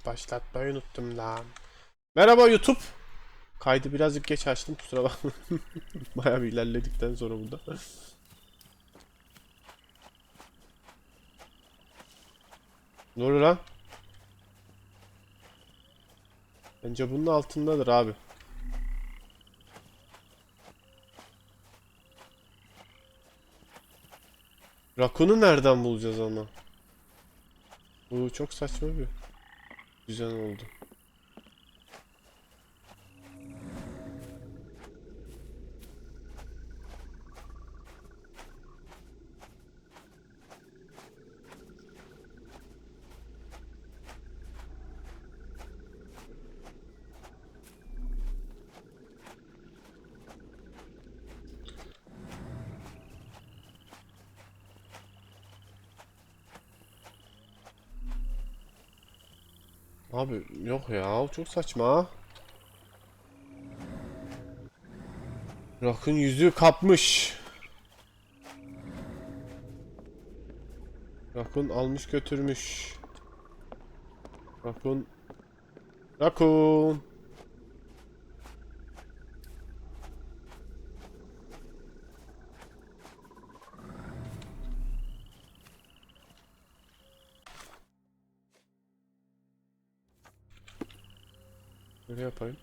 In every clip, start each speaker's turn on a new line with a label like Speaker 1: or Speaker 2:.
Speaker 1: Başlatmayı unuttum lan. Merhaba YouTube. Kaydı birazcık geç açtım, kusura bakma. Bayağı bir ilerledikten sonra burada. Ne oluyor lan? Bence bunun altındadır abi. Rakun'u nereden bulacağız ama? Bu çok saçma bir düzen oldu. Abi yok ya, çok saçma. Rakun yüzüğü kapmış. Rakun almış götürmüş. Rakun. Rakun. Böyle yapayım.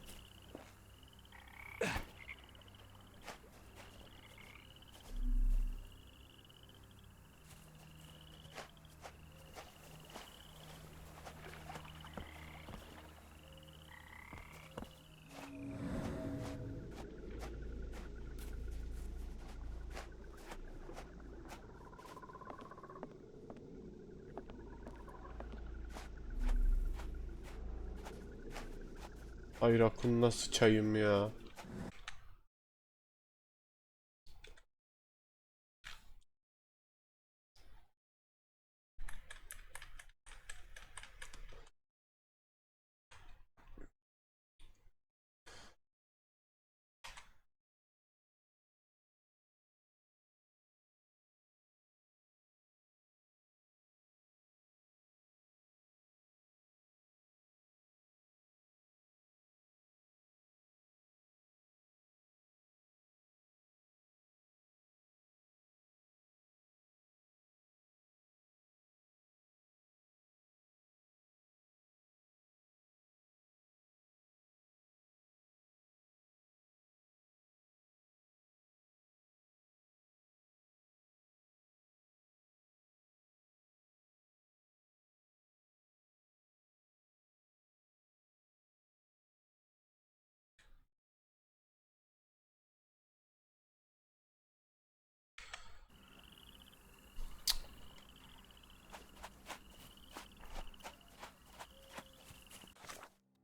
Speaker 1: Ay Rakun nasıl çayım ya.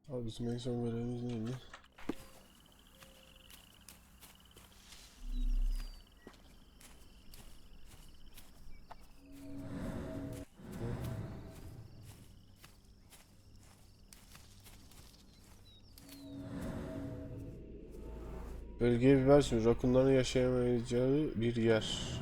Speaker 1: Abi bizim en son görevimiz neydi? Bölgeye bir ver şimdi. Rakunların yaşayamayacağı bir yer.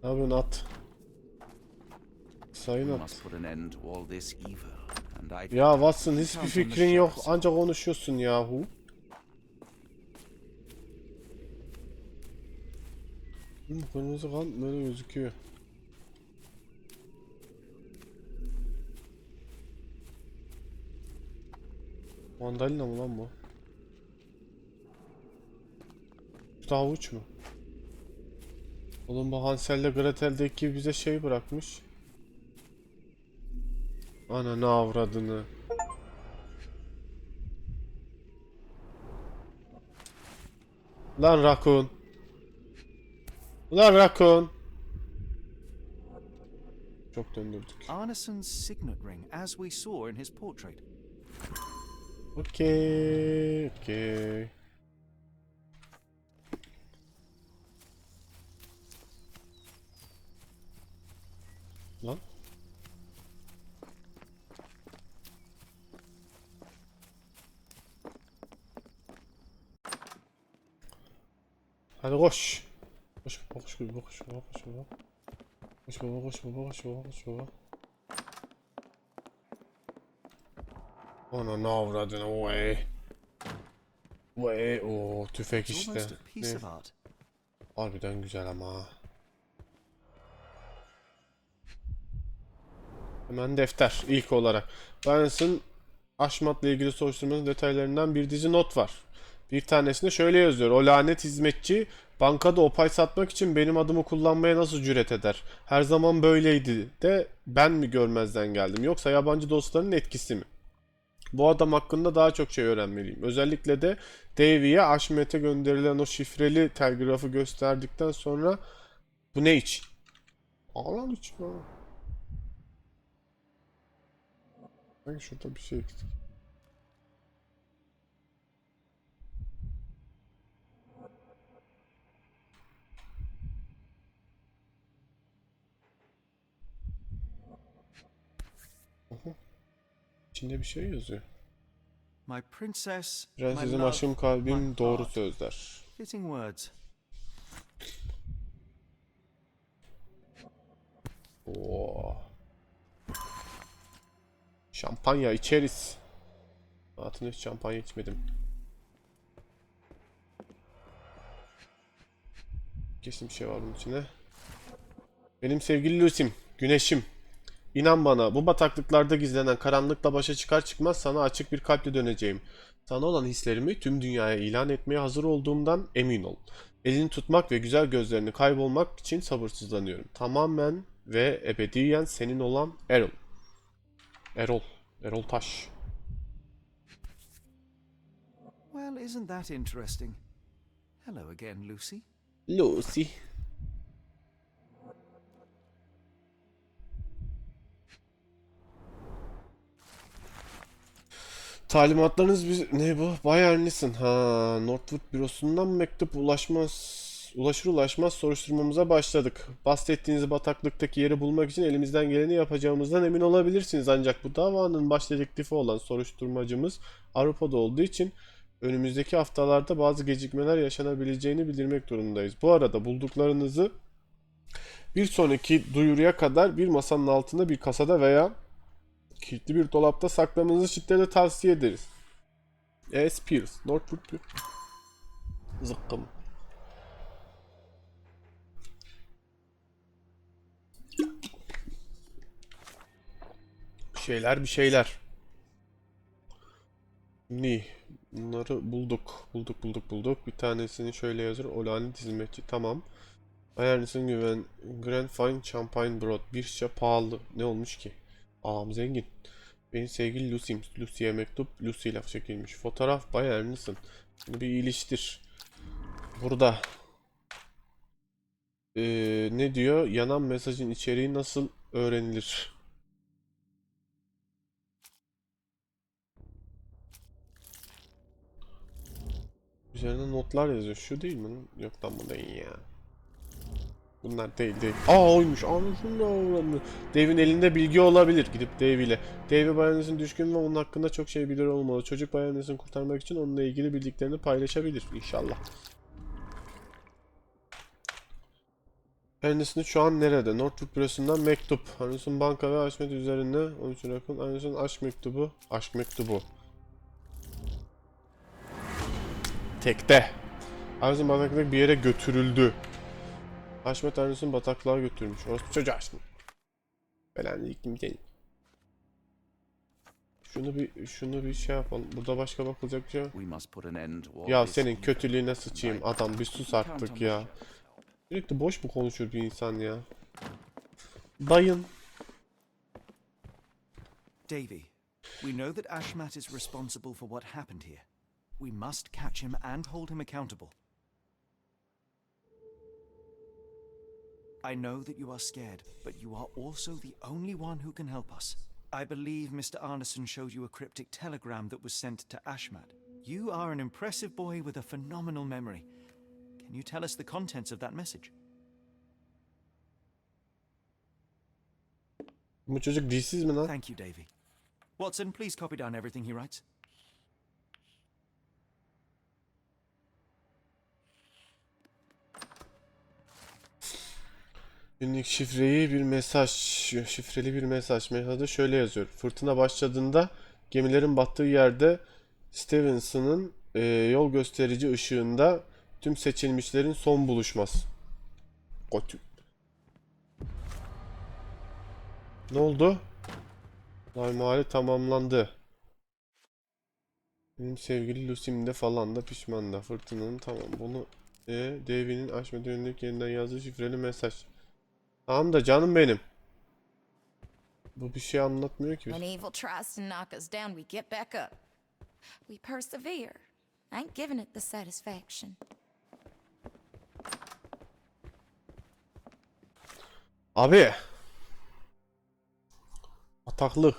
Speaker 1: Ne yapıyorsun at? Sayın at. Ya Watson, hiçbir fikrin yok. Ancak konuşuyorsun yahu. Kırmızı kan böyle gözüküyor. Mandalina mı lan bu? Bu da havuç mu? Oğlum bu Hansel'le Gretel'deki bize şey bırakmış. Ananı avradını. Lan rakun. Lan rakun. Çok döndürdük.
Speaker 2: Arneson's signet ring, as we saw in his portrait.
Speaker 1: Okey. Okey. Lan. Hadi koş. Koş baba koş baba koş baba koş baba. Koş baba koş baba koş baba koş baba. Ana ne avradını vay. Vay o tüfek
Speaker 2: It's
Speaker 1: işte.
Speaker 2: almost a piece
Speaker 1: Ne?
Speaker 2: of art.
Speaker 1: Harbiden güzel ama. Hemen defter ilk olarak. Barnes'ın Aşmat'la ilgili soruşturmanın detaylarından bir dizi not var. Bir tanesinde şöyle yazıyor. O lanet hizmetçi bankada o pay satmak için benim adımı kullanmaya nasıl cüret eder? Her zaman böyleydi de ben mi görmezden geldim? Yoksa yabancı dostların etkisi mi? Bu adam hakkında daha çok şey öğrenmeliyim. Özellikle de Davy'ye Aşmet'e gönderilen o şifreli telgrafı gösterdikten sonra bu ne için? Ağlan için. Sanki şurada bir şey eksik. Aha, İçinde bir şey yazıyor.
Speaker 2: My princess, my
Speaker 1: Prensesim,
Speaker 2: love,
Speaker 1: aşkım,
Speaker 2: my
Speaker 1: kalbim, doğru
Speaker 2: heart.
Speaker 1: sözler.
Speaker 2: Fitting words.
Speaker 1: Oo. Şampanya içeriz. Hayatımda hiç şampanya içmedim. Kesin bir şey var bunun içine. Benim sevgili Lucy'm, güneşim. İnan bana, bu bataklıklarda gizlenen karanlıkla başa çıkar çıkmaz sana açık bir kalple döneceğim. Sana olan hislerimi tüm dünyaya ilan etmeye hazır olduğumdan emin ol. Elini tutmak ve güzel gözlerini kaybolmak için sabırsızlanıyorum. Tamamen ve ebediyen senin olan Errol. Errol. Errol Taş.
Speaker 2: Well, isn't that interesting? Hello again, Lucy.
Speaker 1: Lucy. Talimatlarınız ne bu? Bay Ernis'in. Ha, Northwood bürosundan mektup ulaşır ulaşmaz soruşturmamıza başladık. Bahsettiğiniz bataklıktaki yeri bulmak için elimizden geleni yapacağımızdan emin olabilirsiniz. Ancak bu davanın baş dedektifi olan soruşturmacımız Avrupa'da olduğu için önümüzdeki haftalarda bazı gecikmeler yaşanabileceğini bildirmek durumundayız. Bu arada bulduklarınızı bir sonraki duyuruya kadar bir masanın altında bir kasada veya kilitli bir dolapta saklamanızı şiddetle tavsiye ederiz. Spears, Northwood zıkkım. Bir şeyler. Şimdi bunları bulduk. Bir tanesini şöyle yazır. Olanet hizmetçi. Tamam. Ayarlısın güven. Grand Fine Champagne Brod. Bir şişe pahalı. Ne olmuş ki? Ağam zengin. Benim sevgili Lucy'm. Lucy'ye mektup. Lucy ile çekilmiş. Fotoğraf Bay Ernest'ın. Bunu bir iliştir. Burada. Ne diyor? Yanan mesajın içeriği nasıl öğrenilir? Üzerine notlar yazıyor. Şu değil mi? Yok lan bu değil ya. Bunlar değil. Oymuş. Anasını avradı. Dave'in elinde bilgi olabilir. Gidip Dave ile. Dave Bayanes'in düşkün ve onun hakkında çok şey bilir olmalı. Çocuk Bayanes'ini kurtarmak için onunla ilgili bildiklerini paylaşabilir. İnşallah. Anderson şu an nerede? Northwood bürosundan mektup. Anderson banka ve Aşmet üzerinde 13 rakım. Anderson aşk mektubu. Aşk mektubu. Tekte. Anderson bataklıkta bir yere götürüldü. Haşmet Anderson bataklığa götürmüş. Orası çocuğu Haşmet. Falan ilk kim değil. Şunu bir şey yapalım. Burada başka bakılacak bir şey yok.
Speaker 2: We must put an end to all
Speaker 1: Ya
Speaker 2: this
Speaker 1: senin
Speaker 2: evil.
Speaker 1: kötülüğüne sıçayım. Adam bir sus
Speaker 2: Count on
Speaker 1: artık
Speaker 2: the
Speaker 1: ya.
Speaker 2: Sherlock.
Speaker 1: Sürekli boş mu konuşur bir insan ya? Dayın.
Speaker 2: Davy, we know that Ashmat is responsible for what happened here. We must catch him and hold him accountable. I know that you are scared, but you are also the only one who can help us. I believe Mr. Arneson showed you a cryptic telegram that was sent to Ashmat. You are an impressive boy with a phenomenal memory. Can you tell us the contents of that message?
Speaker 1: Bu çocuk dilsiz mi lan?
Speaker 2: Thank you, Davy. Watson, please copy down everything he writes.
Speaker 1: Günlük şifreyi bir mesaj. Şifreli bir mesaj. Metodu şöyle yazıyor. Fırtına başladığında gemilerin battığı yerde Stevenson'ın yol gösterici ışığında tüm seçilmişlerin son buluşması. Kötü. Ne oldu? Mahalli tamamlandı. Benim sevgili Lucy'm de falan da pişman da. Fırtınanın tamam. Bunu Davy'nin aşmada yönelik yeniden yazdığı şifreli mesaj. Tamam da canım benim. Bu bir şey anlatmıyor ki.
Speaker 3: When evil tries to knock us down, we get back up. We persevere. I ain't giving it the satisfaction.
Speaker 1: Abi. Ataklık.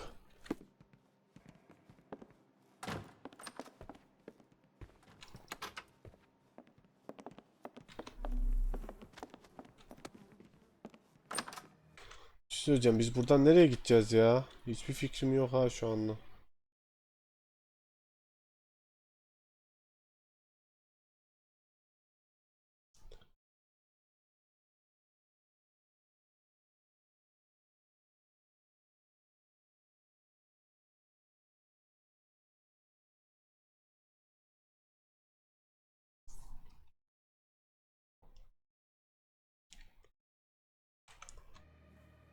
Speaker 1: Bir şey söyleyeceğim. Biz buradan nereye gideceğiz ya? Hiçbir fikrim yok ha şu anda.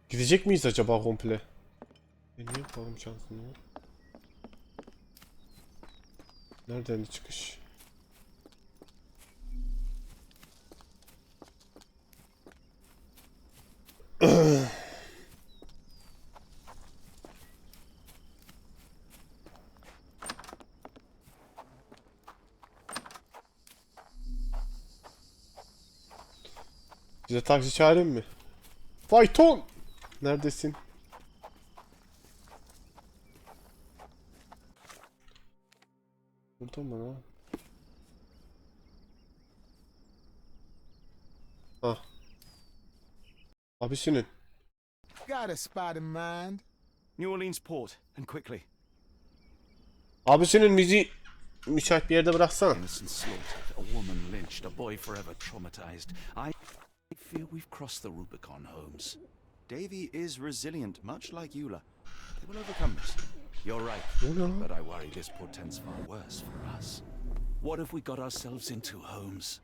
Speaker 1: Gidecek miyiz acaba komple? Ne yapalım şansını? Nereden çıkış? Size taksi çağırayım mı? Fayton! Neredesin? Burada mı lan? Ah. Abisinin.
Speaker 4: Got a spot in mind.
Speaker 2: New Orleans port, and quickly.
Speaker 1: Abisinin bizi müsait bir yerde bıraksana.
Speaker 2: Innocent slaughtered, a woman lynched, a boy forever traumatized. I fear we've crossed the Rubicon, Holmes. Davy is resilient, much like Eula. They will overcome this. You're right, but I worry this portends far worse for us. What have we got ourselves into, Holmes?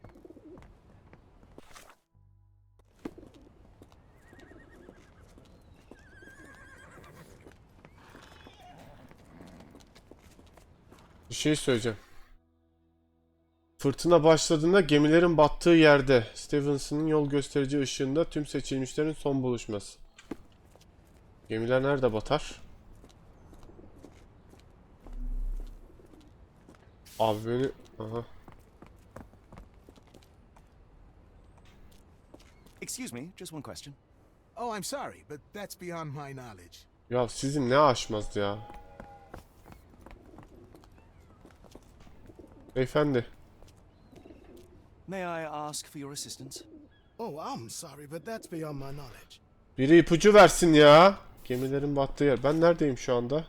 Speaker 1: Bir şey söyleyeceğim. Fırtına başladığında gemilerin battığı yerde Stevenson'ın yol gösterici ışığında tüm seçilmişlerin son buluşması. Gemiler nerede batar? Abi beni... Aha.
Speaker 2: Excuse me, just one question.
Speaker 4: Oh, I'm sorry, but that's beyond my knowledge.
Speaker 1: Ya sizin ne aşmaz ya. Beyefendi.
Speaker 2: May I ask for your assistance?
Speaker 4: Oh, I'm sorry, but that's beyond my knowledge.
Speaker 1: Biri ipucu versin ya. Gemilerin battığı yer. Ben neredeyim şu anda?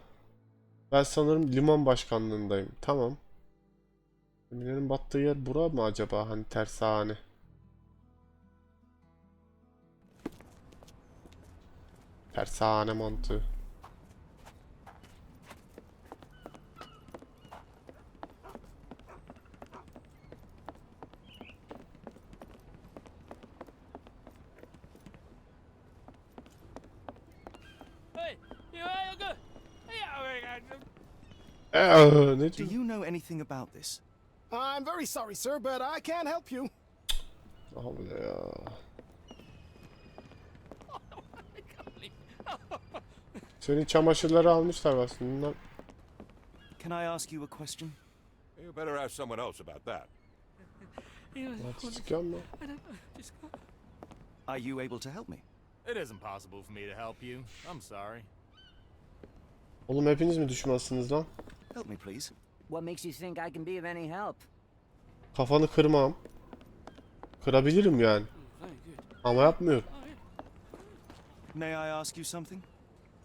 Speaker 1: Ben sanırım liman başkanlığındayım. Tamam. Gemilerin battığı yer bura mı acaba? Hani tersane. Tersane mantığı. Ne
Speaker 2: Do
Speaker 1: diyor?
Speaker 2: you know anything about this?
Speaker 4: I'm very sorry, sir, but I can't help you.
Speaker 1: Allah ya. Senin çamaşırları almışlar aslında. Bunlar
Speaker 2: Can I ask you a question?
Speaker 5: You better ask someone else about that.
Speaker 1: artistik yapma.
Speaker 2: Are you able to help me?
Speaker 6: It isn't possible for me to help you. I'm sorry.
Speaker 1: Oğlum hepiniz mi düşmansınız lan?
Speaker 2: Help me, please.
Speaker 7: What makes you think I can be of any help?
Speaker 1: Kafanı kırmam. Kırabilirim yani. Ama yapmıyorum.
Speaker 2: May I ask you something?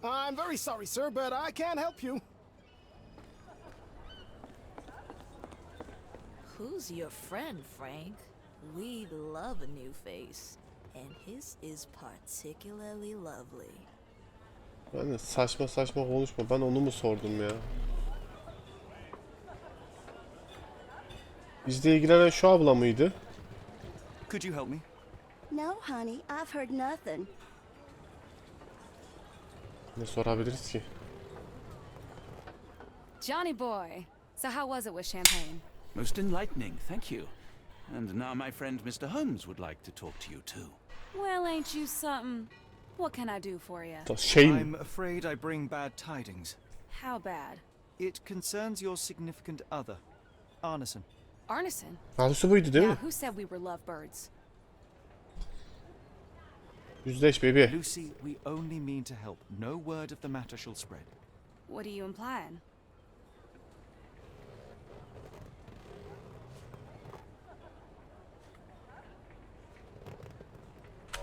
Speaker 4: I'm very sorry, sir, but I can't help you.
Speaker 8: Who's your friend, Frank? We love a new face, and his is particularly lovely.
Speaker 1: Yani saçma saçma konuşma. Ben onu mu sordum ya? Bizle ilgilenen şu abla mıydı?
Speaker 2: Could you help me?
Speaker 9: No, honey, I've heard nothing.
Speaker 1: Ne sorabiliriz ki?
Speaker 10: Johnny boy, so how was it with Champagne?
Speaker 11: Most enlightening, thank you. And now my friend Mr. Holmes would like to talk to you too.
Speaker 10: Well, ain't you something? What can I do for you?
Speaker 1: Da şey mi?
Speaker 2: I'm afraid I bring bad tidings.
Speaker 10: How bad?
Speaker 2: It concerns your significant other, Arneson.
Speaker 10: Arneson?
Speaker 1: Arzusu buydu değil mi?
Speaker 10: Yeah, who said we were lovebirds?
Speaker 1: Yüzleş bebi.
Speaker 2: Lucy, we only mean to help. No word of the matter shall spread.
Speaker 10: What are you implying?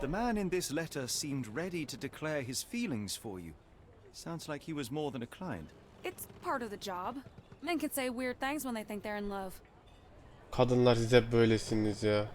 Speaker 2: The man in this letter seemed ready to declare his feelings for you. Sounds like he was more than a client.
Speaker 10: It's part of the job. Men can say weird things when they think they're in love.
Speaker 1: Kadınlar siz hep böylesiniz ya.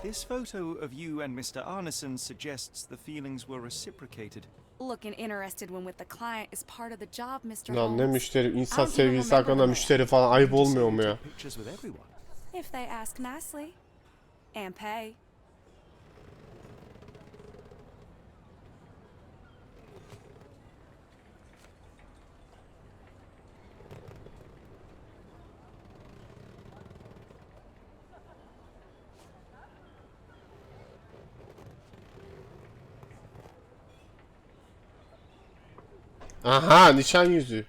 Speaker 2: This photo of you and Mr. Arneson suggests the feelings were reciprocated.
Speaker 10: Looking interested when with the client is part of the job, Mr.
Speaker 1: Lan ne
Speaker 10: Holmes.
Speaker 1: müşteri, insan
Speaker 10: I don't even
Speaker 1: sevgilisi
Speaker 10: remember
Speaker 1: hakkında
Speaker 10: the
Speaker 1: müşteri falan ayıp
Speaker 2: Just
Speaker 1: olmuyor
Speaker 2: so
Speaker 1: mu
Speaker 2: you
Speaker 1: ya?
Speaker 2: took pictures with everyone.
Speaker 10: If they ask nicely. And pay.
Speaker 1: Aha, nişan yüzüğü.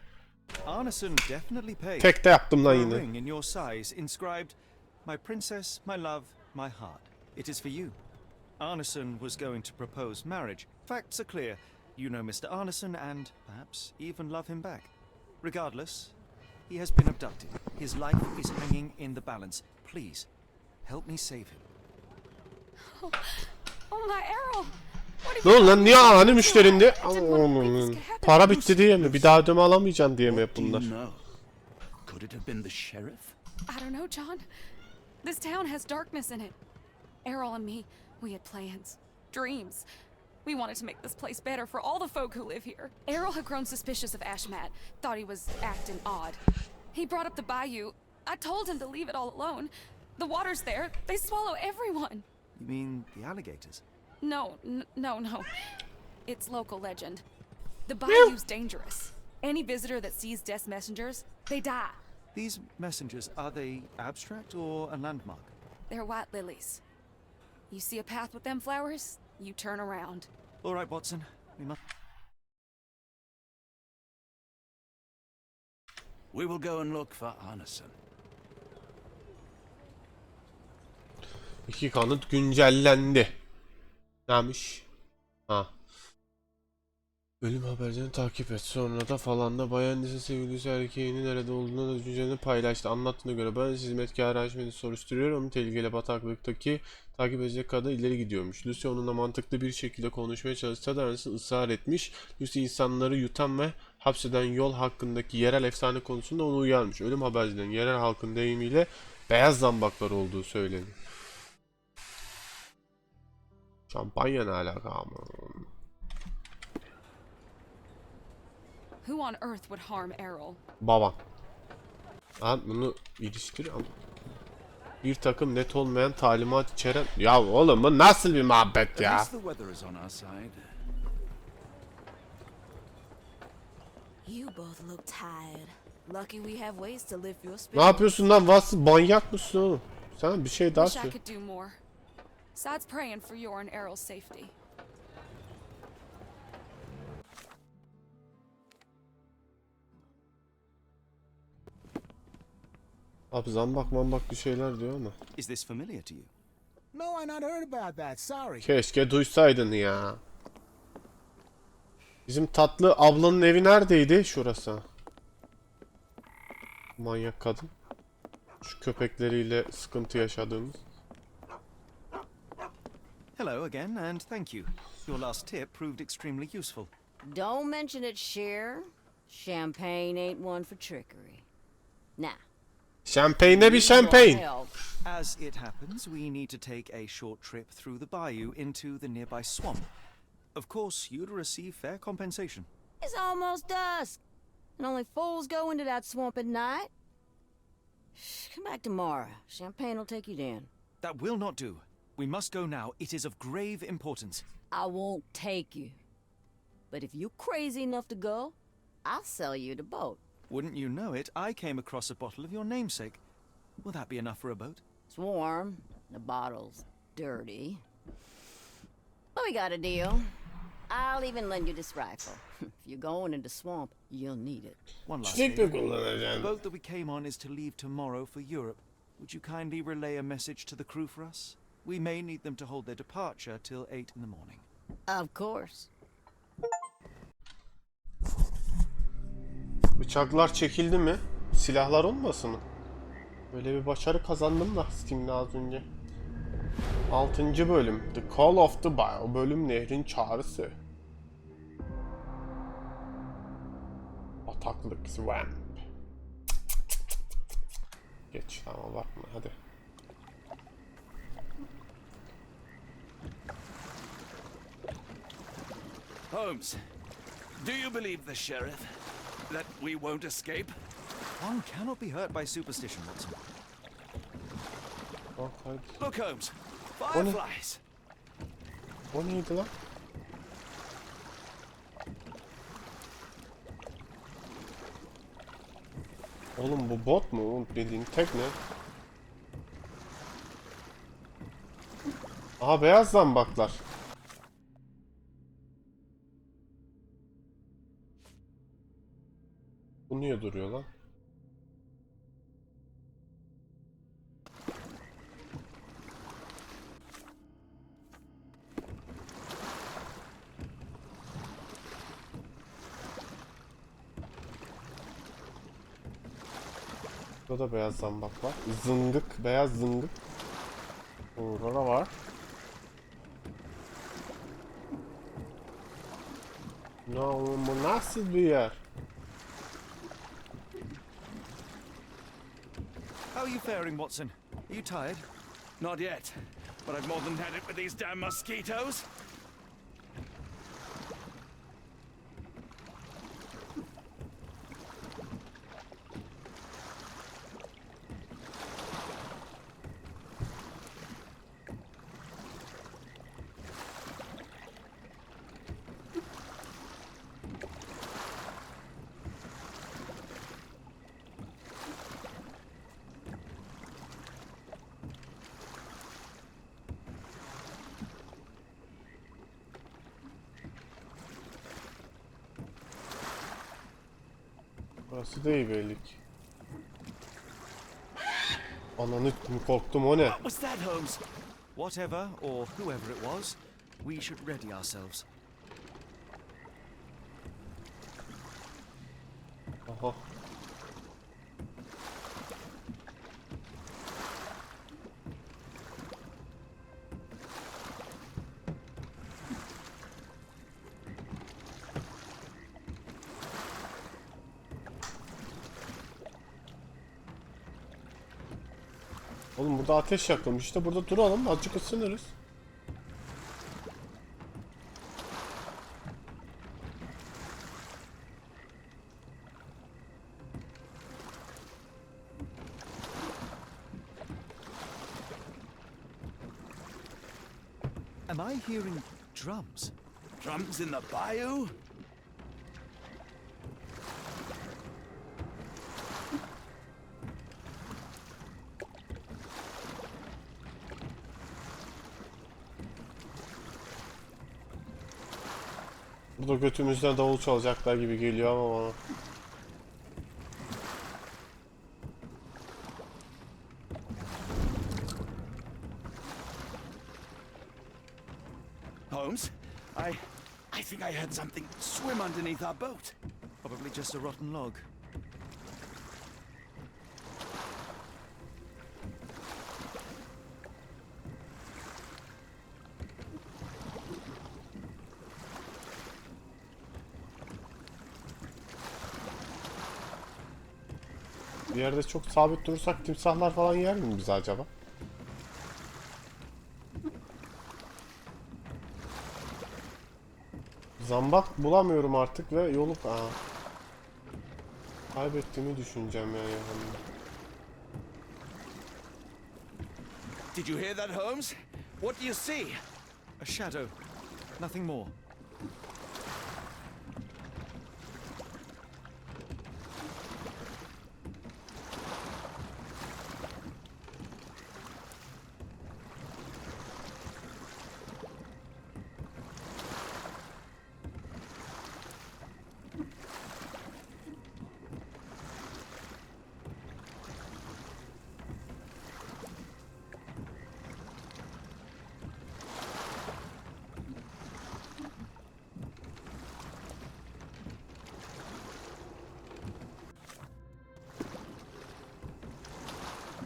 Speaker 2: Arneson definitely paid.
Speaker 1: Tek de yaptım lan
Speaker 2: For a
Speaker 1: yine.
Speaker 2: ring in your size inscribed, "My princess, my love, my heart. It is for you." Arneson was going to propose marriage. Facts are clear. You know Mr. Arneson and perhaps even love him back. Regardless, he has been abducted. His life is hanging in the balance. Please, help me save him.
Speaker 10: Oh my Errol! What
Speaker 1: Ne
Speaker 10: have
Speaker 1: oldu
Speaker 10: you
Speaker 1: lan?
Speaker 10: done?
Speaker 1: Niye hani
Speaker 10: I
Speaker 1: müşterindi?
Speaker 10: didn't want to believe this could happen.
Speaker 1: Para bitti diye mi? Bir daha ödeme alamayacaksın diye mi hep
Speaker 11: Do you
Speaker 1: bunlar?
Speaker 11: know? Could it have been the sheriff?
Speaker 10: I don't know, John. This town has darkness in it. Errol and me, we had plans, dreams. We wanted to make this place better for all the folk who live here. Errol had grown suspicious of Ashmat, thought he was acting odd. He brought up the bayou. I told him to leave it all alone. The water's there. They swallow everyone.
Speaker 2: You mean the alligators?
Speaker 10: No. It's local legend. The bayou's dangerous. Any visitor that sees death's messengers, they die.
Speaker 2: These messengers, are they abstract or a landmark?
Speaker 10: They're white lilies. You see a path with them flowers, you turn around.
Speaker 2: All right, Watson. We must.
Speaker 11: We will go and look for Arneson.
Speaker 1: İki kanıt güncellendi. Neymiş? Ha. Ölüm haberlerini takip et. Sonra da falan da bayan lise sevgilisi erkeğinin nerede olduğunu da düşüncelerini paylaştı. Anlattığına göre ben hizmetkar Haşmet'i soruşturuyorum. Tehlikeli bataklıktaki takip edecek kadar ileri gidiyormuş. Lucy onunla mantıklı bir şekilde konuşmaya çalışsa da arası ısrar etmiş. Lucy insanları yutan ve hapseden yol hakkındaki yerel efsane konusunda onu uyarmış. Ölüm habercilerin yerel halkın deyimiyle beyaz zambaklar olduğu söyleniyor. Şampanya ne alaka ama?
Speaker 10: Who on earth would harm Errol?
Speaker 1: Babam. Abi bunu iliştir ama. Bir takım net olmayan talimat içeren... Ya oğlum bu nasıl bir muhabbet
Speaker 11: At
Speaker 1: ya?
Speaker 11: least the weather is on our side.
Speaker 8: You both look tired. Lucky we have ways to lift your
Speaker 1: Ne
Speaker 8: spirits.
Speaker 1: yapıyorsun lan Vasıl? Manyak mısın oğlum? Sen bir şey daha
Speaker 10: Wish I
Speaker 1: söyle.
Speaker 10: could do more. Besides praying for your and Errol's safety.
Speaker 1: Abi zambak mambak bir şeyler diyor ama.
Speaker 2: Is this familiar to you?
Speaker 4: No, I not heard about that. Sorry.
Speaker 1: Keşke duysaydın ya. Bizim tatlı ablanın evi neredeydi? Şurası. Manyak kadın. Şu köpekleriyle sıkıntı yaşadığımız.
Speaker 2: Hello again, and thank you. Your last tip proved extremely useful.
Speaker 7: Don't mention it, Cher. Champagne ain't one for trickery. Now,
Speaker 1: Şampeyne bir
Speaker 7: your
Speaker 1: şampeyn.
Speaker 7: help.
Speaker 2: As it happens, we need to take a short trip through the bayou into the nearby swamp. Of course, you'd receive fair compensation.
Speaker 7: It's almost dusk, and only fools go into that swamp at night. Come back tomorrow. Champagne will take you down.
Speaker 2: That will not do. We must go now. It is of grave importance.
Speaker 7: I won't take you. But if you're crazy enough to go, I'll sell you the boat.
Speaker 2: Wouldn't you know it, I came across a bottle of your namesake. Will that be enough for a boat?
Speaker 7: It's warm. The bottle's dirty. But we got a deal. I'll even lend you this rifle. If you're going into swamp, you'll need it.
Speaker 2: One last
Speaker 1: Sürekli
Speaker 2: favor. The
Speaker 1: kullanacaksın.
Speaker 2: boat that we came on is to leave tomorrow for Europe. Would you kindly relay a message to the crew for us? We may need them to hold their departure till 8 in the morning.
Speaker 7: Of course.
Speaker 1: Bıçaklar çekildi mi? Silahlar olmasın mı? Böyle bir başarı kazandım da Steam'de az önce. 6. bölüm. The Call of the Bayou. Bölüm nehrin çağrısı. Bataklık Swamp. Geç tamam bakma hadi.
Speaker 11: Holmes, do you believe the sheriff? That we won't escape?
Speaker 2: One cannot be hurt by superstition, Watson.
Speaker 1: Bak hadi.
Speaker 11: Look, Holmes. Fireflies!
Speaker 1: O neydi lan? Oğlum bu bot mu? Oğlum bildiğin tekne. Aha beyaz zambaklar. Bu niye duruyor lan? Burada da beyaz zambak var. Zıngık, beyaz zıngık. Burada da var. No, bu nasıl bir yer?
Speaker 2: How are you faring, Watson? Are you tired?
Speaker 11: Not yet, but I've more than had it with these damn mosquitoes.
Speaker 1: Burası değil belli ki. Ananı korktum o ne?
Speaker 2: What was that, Holmes? Whatever or whoever it was, we should ready ourselves.
Speaker 1: Aha. Oğlum burada ateş yakılmış işte burada duralım azıcık ısınırız.
Speaker 2: Am I hearing drums?
Speaker 11: Drums in the bayou?
Speaker 1: Burada götümüzden davul çalacaklar gibi geliyor ama bana.
Speaker 11: Holmes, I think I heard something swim underneath our boat.
Speaker 2: Probably just a rotten log.
Speaker 1: Bir yerde çok sabit durursak timsahlar falan yer mi bizi acaba? Zambak bulamıyorum artık ve yolu kaybettiğimi düşüneceğim yani.
Speaker 11: Did you hear that, Holmes? What do you see?
Speaker 2: A shadow. Nothing more.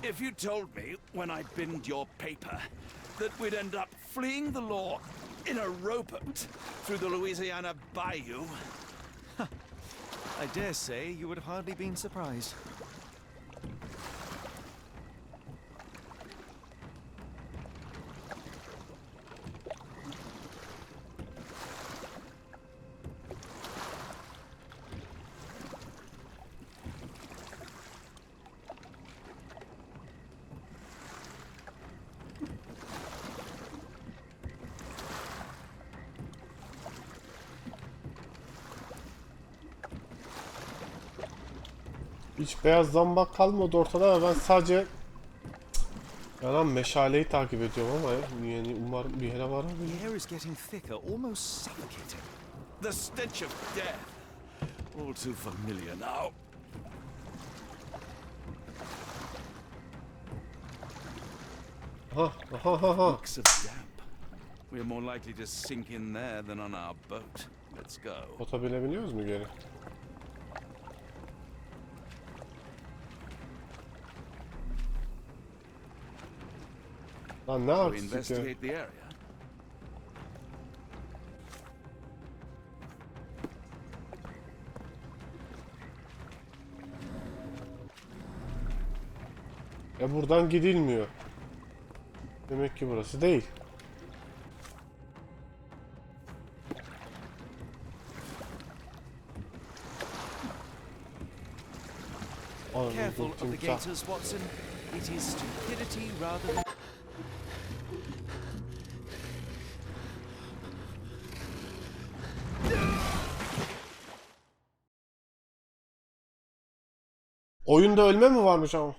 Speaker 11: If you told me when I binned your paper that we'd end up fleeing the law in a rowboat through the Louisiana Bayou...
Speaker 2: I dare say you would have hardly been surprised.
Speaker 1: Hiç beyaz zambak kalmadı ortada ve ben sadece yanan meşaleyi takip ediyorum ama yani umarım bir yere varabilir.
Speaker 2: The air is getting thicker, almost suffocating.
Speaker 11: The stench of death. All too familiar now. Looks of damp. We're more likely to sink in there than on our boat. Let's go.
Speaker 1: Bota binebiliyoruz mu geri? Lan ne
Speaker 11: Shall we
Speaker 1: artistik ya?
Speaker 11: investigate the area?
Speaker 1: Buradan gidilmiyor. Demek ki burası değil.
Speaker 2: Careful of the gators, Watson. It is stupidity rather than...
Speaker 1: Oyunda ölme mi varmış ama?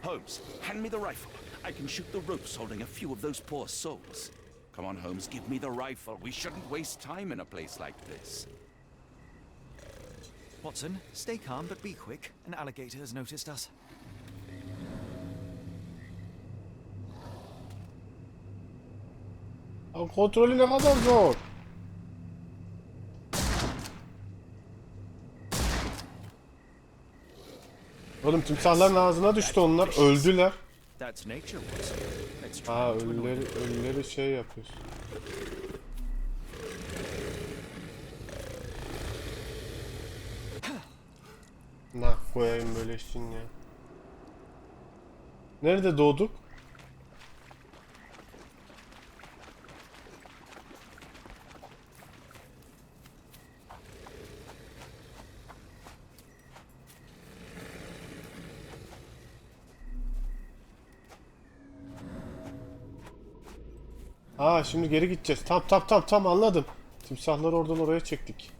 Speaker 11: Holmes, hand me the rifle. I can shoot the ropes holding a few of those poor souls. Come on, Holmes, give me the rifle. We shouldn't waste time in a place like this.
Speaker 2: Watson, stay calm but be quick. An alligator has noticed us.
Speaker 1: Abi kontrolü ne kadar zor. Oğlum timsahların ağzına düştü onlar. Öldüler.
Speaker 2: That's nature, Watson. Let's try
Speaker 1: Ha
Speaker 2: not to annoy them.
Speaker 1: ölüleri şey yapıyorsun. Nah koyayım böyle işin ya. Nerede doğduk? Aa şimdi geri gideceğiz. Tam anladım. Timsahları oradan oraya çektik.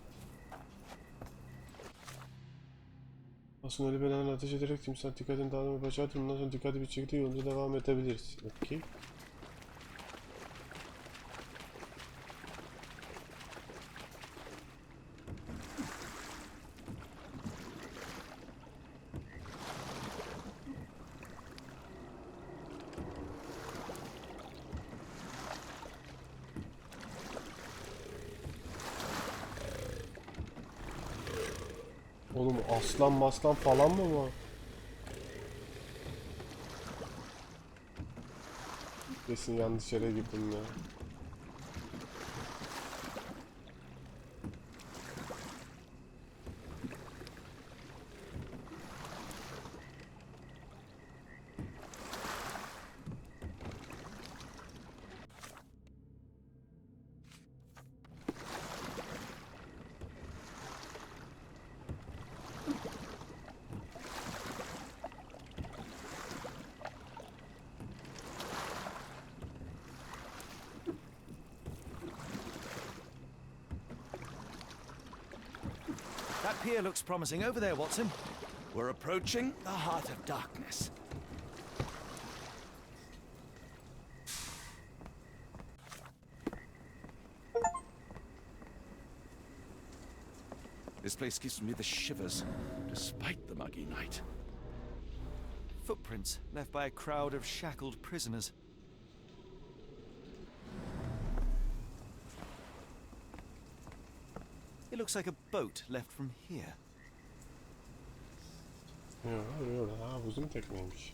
Speaker 1: Aslında öyle belanı ateş ederek timsah dikkatini dağılmayı başardı. Bundan sonra dikkatli bir şekilde yolumuza devam edebiliriz. Okey. Oğlum aslan maslan falan mı var? Kesin yanlış yere gittim ya.
Speaker 2: That pier looks promising over there, Watson.
Speaker 11: We're approaching the heart of darkness. This place gives me the shivers, despite the muggy night.
Speaker 2: Footprints left by a crowd of shackled prisoners. It looks like a boat left from here.
Speaker 1: Yok, ha uzun tekneymiş.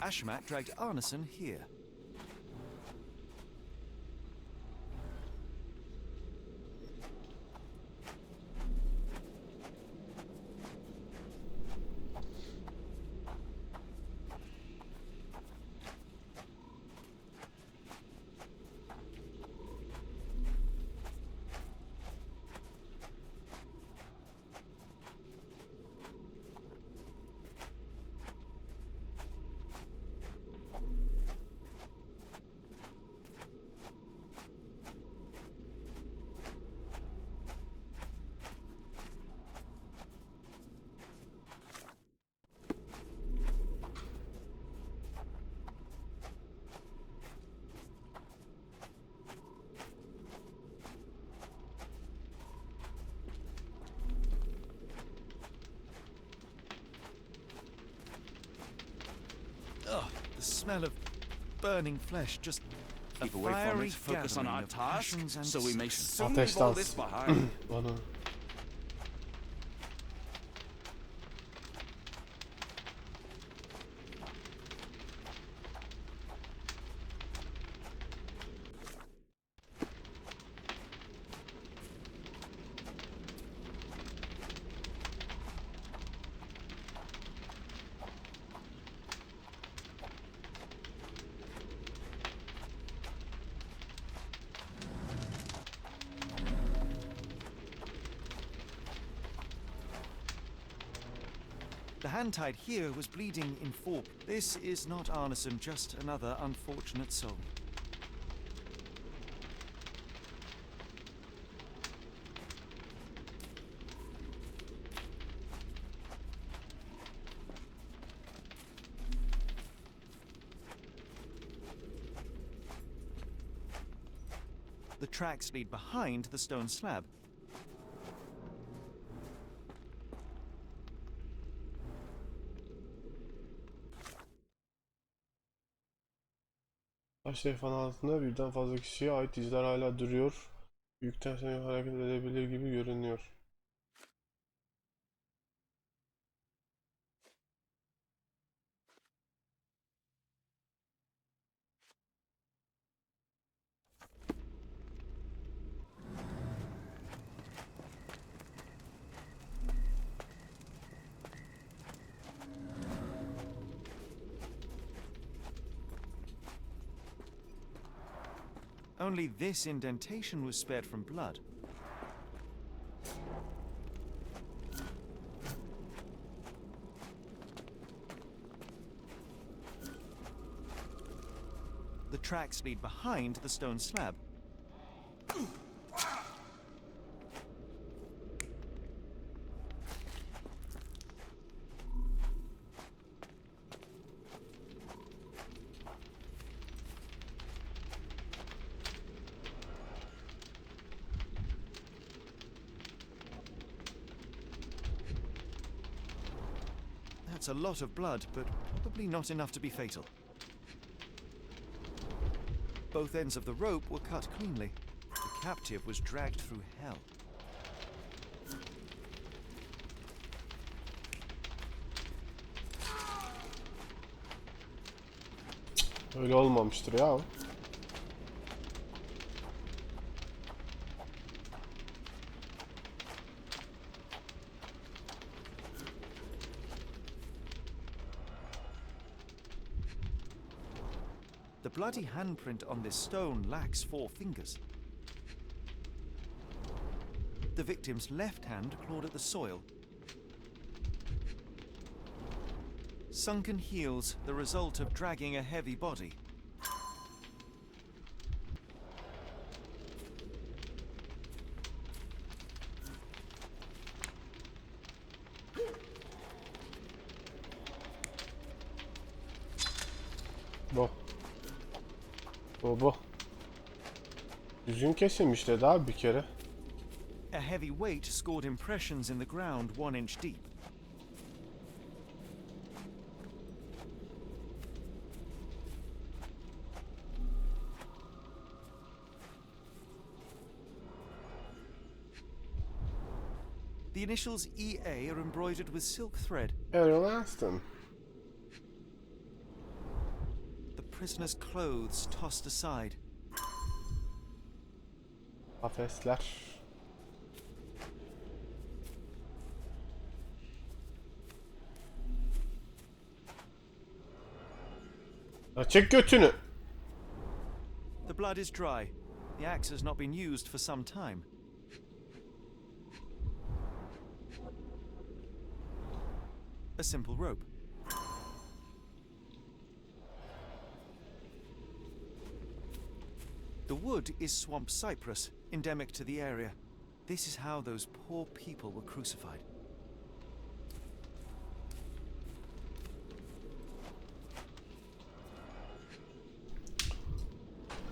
Speaker 2: Ashmat dragged Arneson here. Ugh, the smell of burning flesh, just
Speaker 11: Keep
Speaker 2: a
Speaker 11: away from
Speaker 2: fiery
Speaker 11: it, focus on
Speaker 2: gathering
Speaker 11: our
Speaker 2: of
Speaker 11: task,
Speaker 2: passions and
Speaker 11: so we may
Speaker 2: destruction.
Speaker 11: soon leave all this behind.
Speaker 1: Bana.
Speaker 2: The hand tied here was bleeding in 4. This is not arneson, just another unfortunate soul. The tracks lead behind the stone slab.
Speaker 1: Taş levhanın altında birden fazla kişiye ait izler hala duruyor. Büyükten sonra hareket edebilir gibi görünüyor.
Speaker 2: Only this indentation was spared from blood. The tracks lead behind the stone slab. That's a lot of blood, but probably not enough to be fatal. Both ends of the rope were cut cleanly. The captive was dragged through hell.
Speaker 1: Öyle olmamıştır ya.
Speaker 2: The bloody handprint on this stone lacks 4 fingers. The victim's left hand clawed at the soil. Sunken heels, the result of dragging a heavy body.
Speaker 1: Bu. Bu. Yüzün kesilmiş dedi abi bir kere.
Speaker 2: A heavy weight scored impressions in the ground 1 inch deep. The initials EA are embroidered with silk thread.
Speaker 1: Errol Aston.
Speaker 2: The prisoner's clothes tossed aside.
Speaker 1: Kafesler. Çek götünü.
Speaker 2: The blood is dry. The axe has not been used for some time. A simple rope. The wood is swamp cypress, endemic to the area. This is how those poor people were crucified.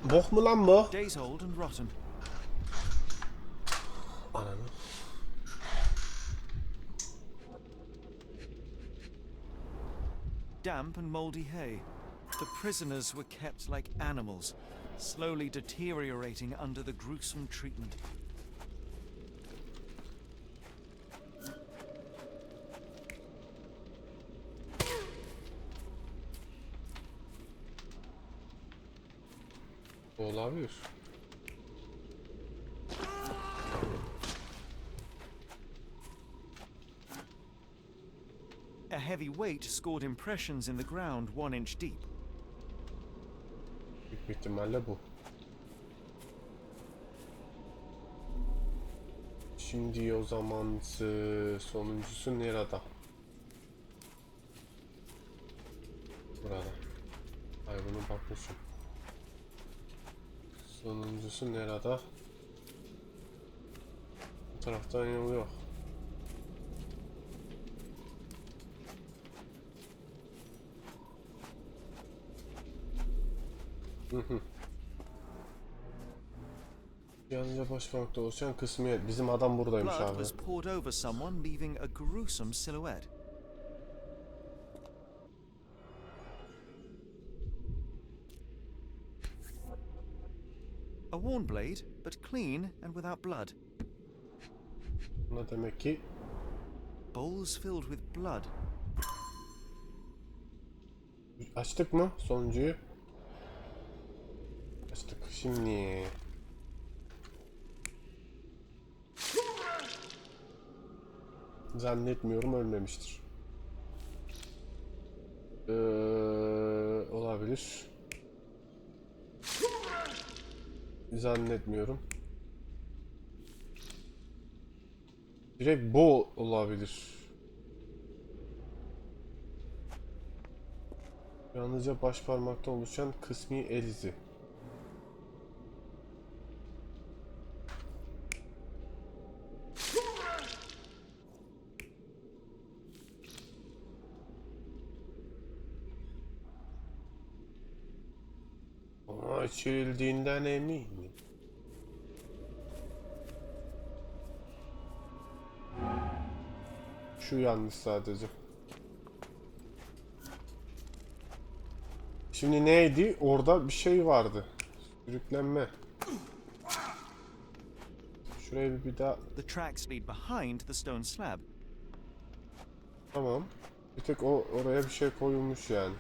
Speaker 1: Bok mu lan bu?
Speaker 2: Days old and rotten.
Speaker 1: Ananı.
Speaker 2: Damp and mouldy hay. The prisoners were kept like animals, slowly deteriorating under the gruesome treatment.
Speaker 1: Olabilir.
Speaker 2: A heavy weight scored impressions in the ground 1 inch deep.
Speaker 1: Büyük bir ihtimalle bu. Şimdi o zaman sonuncusu nerede? gidiyorsun nerede? Bu taraftan yol yok. Yalnızca başparmakta oluşan kısmiyet. Bizim adam buradaymış
Speaker 2: Blood
Speaker 1: abi.
Speaker 2: was poured over someone, leaving a gruesome silhouette. A worn blade, but clean and without blood.
Speaker 1: Ne demek ki?
Speaker 2: Bowls filled with blood.
Speaker 1: Açtık mı sonuncuyu? Açtık. Şimdi zannetmiyorum ölmemiştir. Olabilir. Zannetmiyorum. Direkt bu olabilir. Yalnızca baş parmakta oluşan kısmi el izi. Ama açıldığından eminim. Şu yanlış sadece. Şimdi neydi? Orada bir şey vardı. Sürüklenme. Şuraya bir daha...
Speaker 2: The tracks lead behind the stone slab.
Speaker 1: Tamam. Bir tek oraya bir şey koyulmuş yani.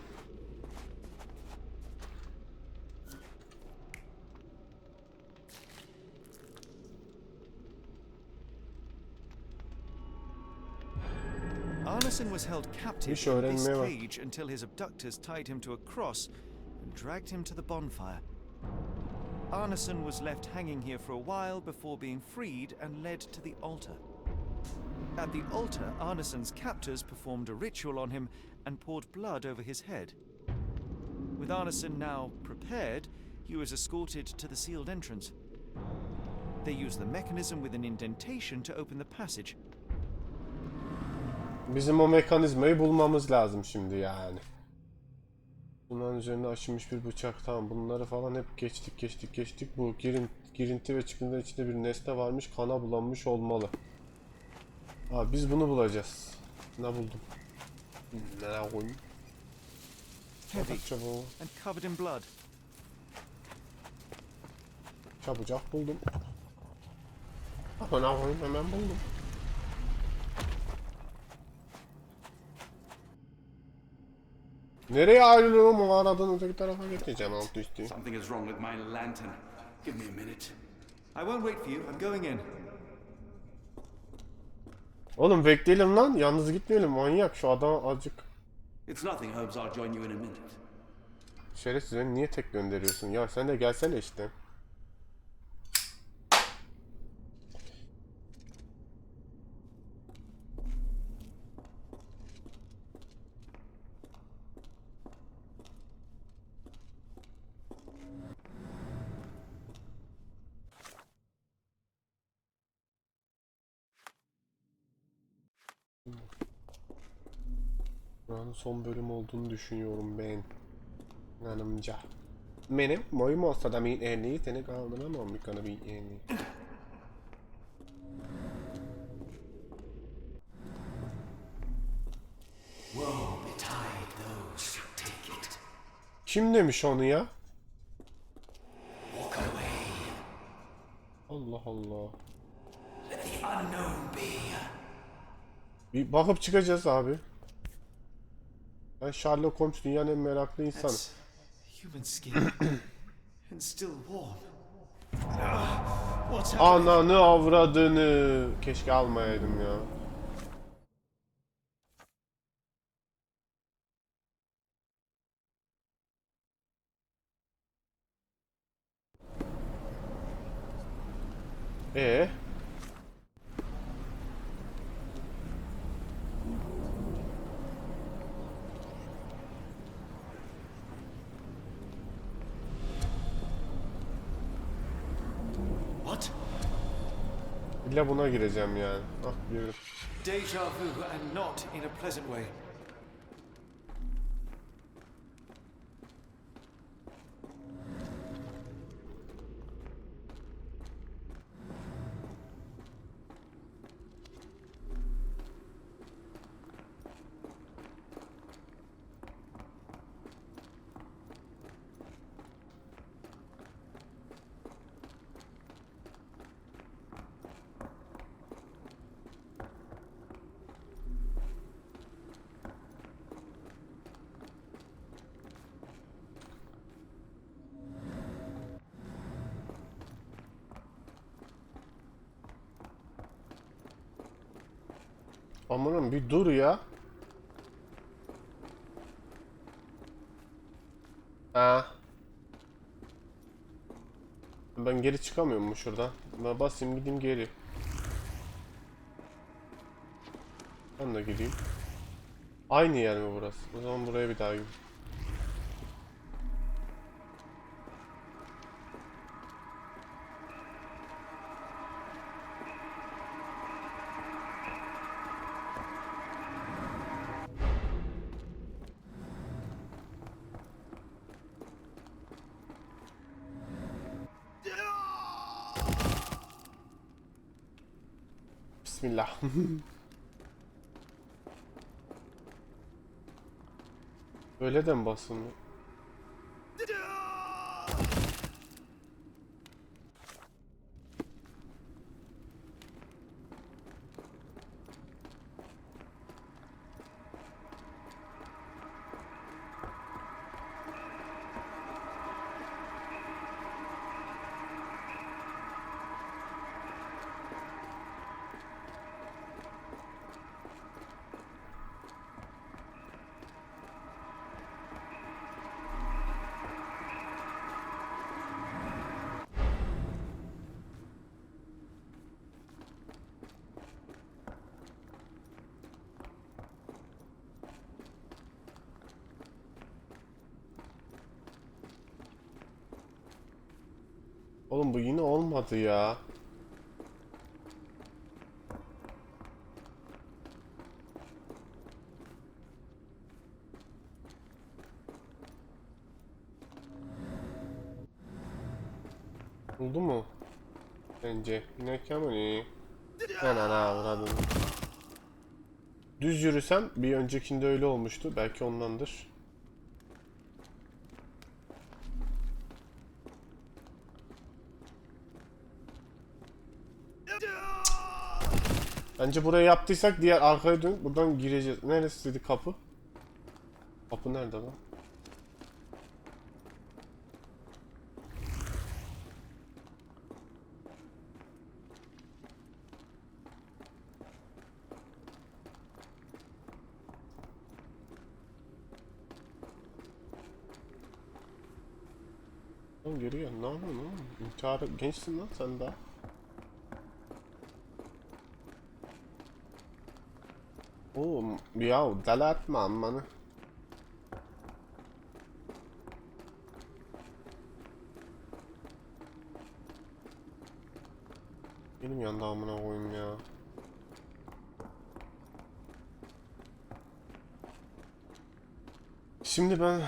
Speaker 2: Arneson was held captive
Speaker 1: İş
Speaker 2: in this
Speaker 1: öğrenmeye bak.
Speaker 2: cage until his abductors tied him to a cross and dragged him to the bonfire. Arneson was left hanging here for a while before being freed and led to the altar. At the altar, Arneson's captors performed a ritual on him and poured blood over his head. With Arneson now prepared, he was escorted to the sealed entrance. They used the mechanism with an indentation to open the passage.
Speaker 1: Bizim o mekanizmayı bulmamız lazım şimdi yani. Bunların üzerine aşınmış bir bıçak. Tamam, bunları falan hep geçtik. Bu girinti ve çıkıntı içinde bir nesne varmış. Kana bulanmış olmalı. Abi biz bunu bulacağız. Ne buldum? Ne koyayım?
Speaker 2: Heavy and covered in blood.
Speaker 1: Çabucak buldum. Ama ne koyayım, hemen buldum. Nereye ayrılıyorum? O aradan öteki tarafa geçeceğim alt üstü.
Speaker 11: Something is wrong with my lantern. Give me a minute.
Speaker 2: I won't wait for you. I'm going in.
Speaker 1: Oğlum bekleyelim lan. Yalnız gitmeyelim. Manyak. Şu adam azıcık.
Speaker 11: It's nothing, Holmes. I'll join you in a minute.
Speaker 1: Şerefsiz, beni niye tek gönderiyorsun? Ya sen de gelsene işte. Buranın son bölüm olduğunu düşünüyorum ben. Hanımca. Benim boyum olsa da bir en seni kaldıramam bir kanı bir en iyi. Kim demiş onu ya? Allah Allah. Bir bakıp çıkacağız abi. Ben Sherlock Holmes dünyanın en meraklı insanı.
Speaker 2: Human skin and still warm. What's happening?
Speaker 1: Ananı avradını. Keşke almayaydım ya. İlla buna gireceğim yani. Ah girdim.
Speaker 12: Deja vu, and not in a pleasant way.
Speaker 1: Amanım bir dur ya. Ha. Ben geri çıkamıyorum mu şuradan? Ben basayım gideyim geri. Ben de gideyim. Aynı yer mi burası? O zaman buraya bir daha gideyim. Bismillah. Öyle de mi basılıyor? Oğlum bu yine olmadı ya. Oldu mu? Bence. Ne kamoni? Ana avradın. Düz yürüsem bir öncekinde öyle olmuştu. Belki ondandır. Bence burayı yaptıysak diğer arkaya dönüp buradan gireceğiz. Neresiydi kapı? Kapı nerede lan? Lan geliyor. Ne yapıyorsun oğlum? İntihar gençsin lan sen daha. Oğlum ya deli etme ammanı. Benim yanda amına koyayım ya. Şimdi ben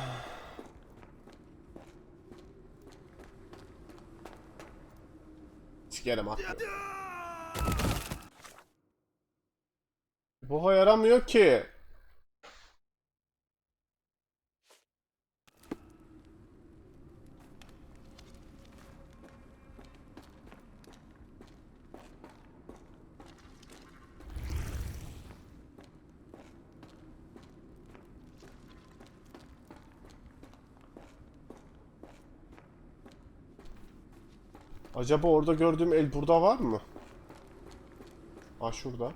Speaker 1: sikerim atlıyorum. Bu yaramıyor ki. Acaba orada gördüğüm el burada var mı? Aa şurada.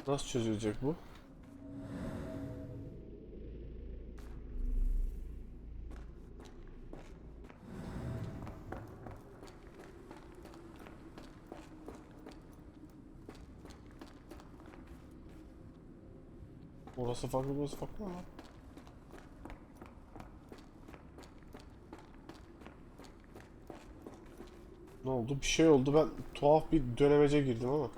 Speaker 1: Nasıl çözülecek bu? Orası farklı, burası farklı ama. Ne oldu? Bir şey oldu. Ben tuhaf bir dönemece girdim ama.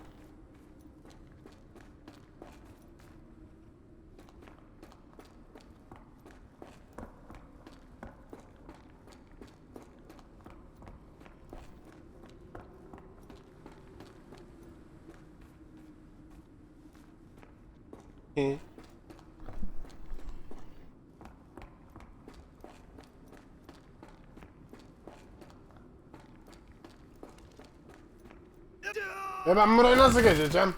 Speaker 1: He. Ben burayı nasıl geçeceğim?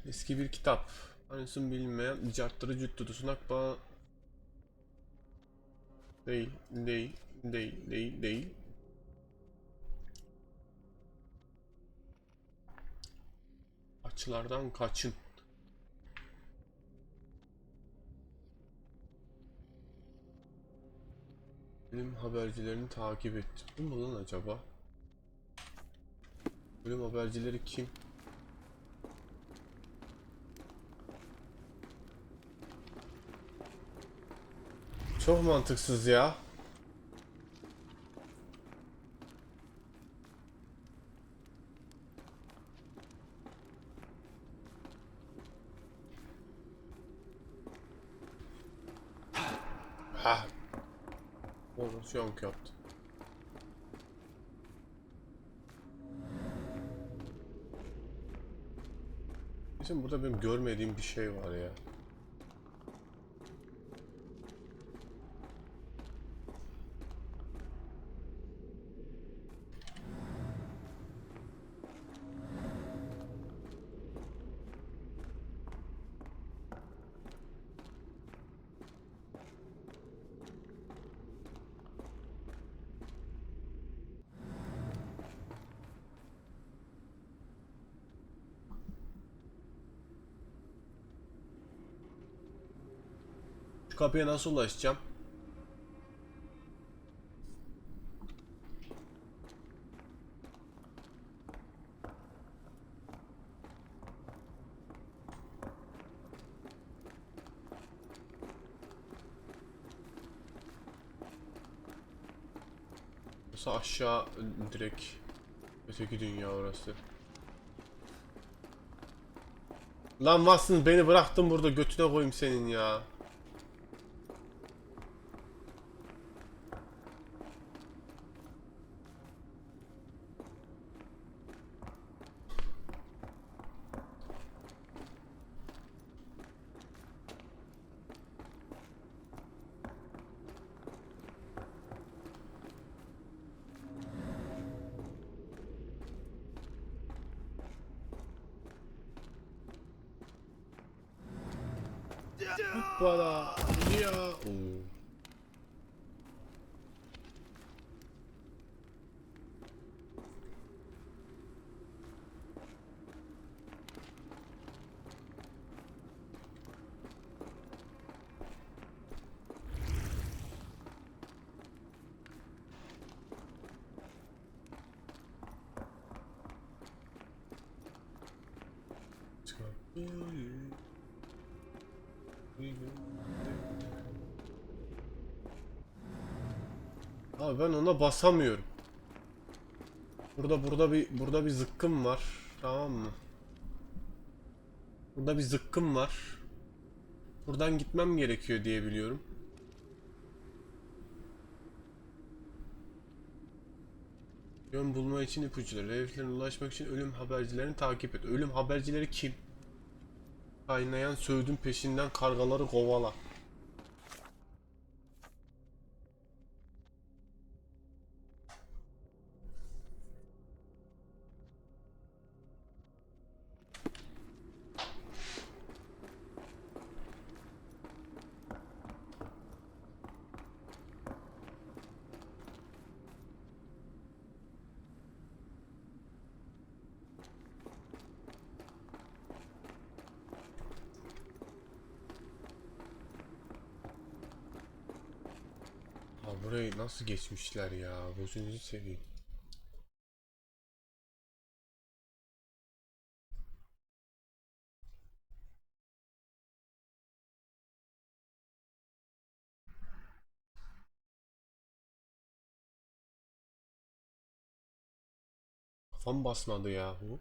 Speaker 1: Eski bir kitap. Aynısın bilinmeyen icatları cüttü tutunak bağ... Değil. Açılardan kaçın. Ölüm habercilerini takip et. Bu mu lan acaba? Ölüm habercileri kim? Çok mantıksız ya. Ha. Operasyon yaptı. Bizim burada benim görmediğim bir şey var ya. Şu kapıya nasıl ulaşacağım? Yoksa aşağı direkt öteki dünya orası. Lan Watson beni bıraktın burada, götüne koyayım senin ya. Hoppala. Ya. Oo. Abi ben ona basamıyorum. Burada bir zıkkım var. Tamam mı? Burada bir zıkkım var. Buradan gitmem gerekiyor diye biliyorum. Yön bulma için ipuçları. Hedeflerine ulaşmak için ölüm habercilerini takip et. Ölüm habercileri kim? Kaynayan söğüdün peşinden kargaları kovala. Ha burayı nasıl geçmişler ya? Gözünüzü seveyim. Kafam basmadı yahu.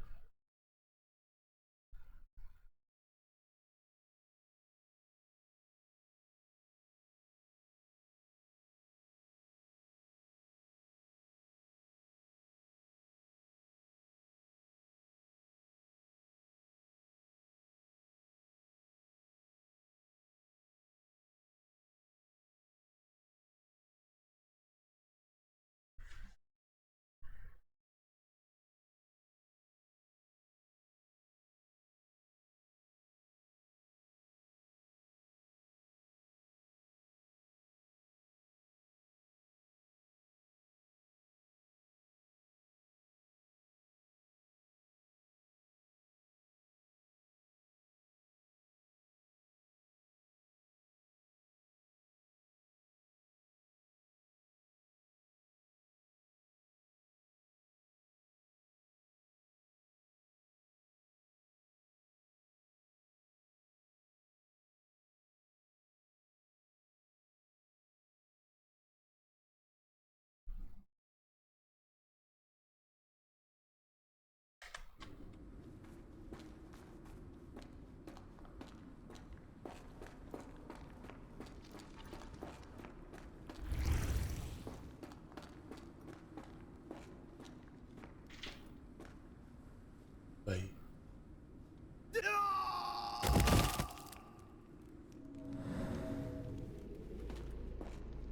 Speaker 1: Ay.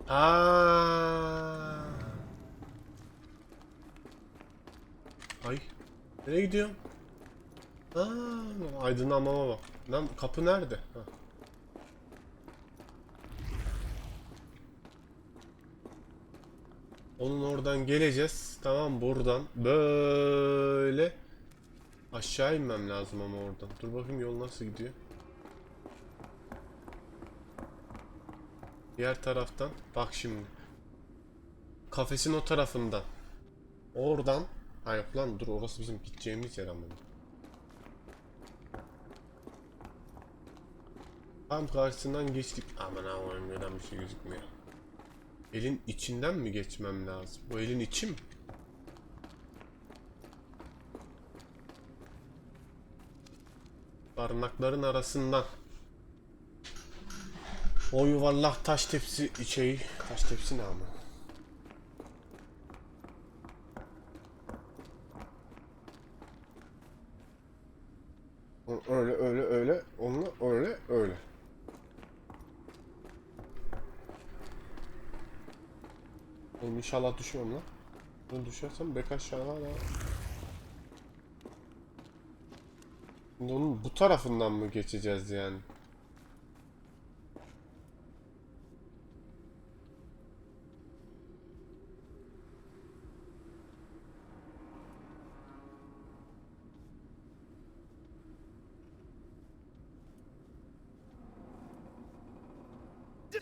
Speaker 1: Aa. Ay. Nereye gidiyorum? Aa, aydınlanmama bak. Lan kapı nerede? Ha. Onun oradan geleceğiz. Tamam, buradan böyle aşağı inmem lazım ama oradan. Dur bakayım yol nasıl gidiyor. Diğer taraftan. Bak şimdi. Kafesin o tarafından. Oradan. Hayır lan, dur, orası bizim gideceğimiz yer ama. Tam karşısından geçtik. Aman Allah'ım, neden bir şey gözükmüyor. Elin içinden mi geçmem lazım? Bu elin içi mi? Barınakların arasından. O yuvarlak taş tepsi şeyi. Taş tepsi ne ama? Öyle öyle öyle. Onunla öyle öyle. Oğlum inşallah düşmem lan. Ben düşersem bek aşağıda da. Şimdi onun bu tarafından mı geçeceğiz yani?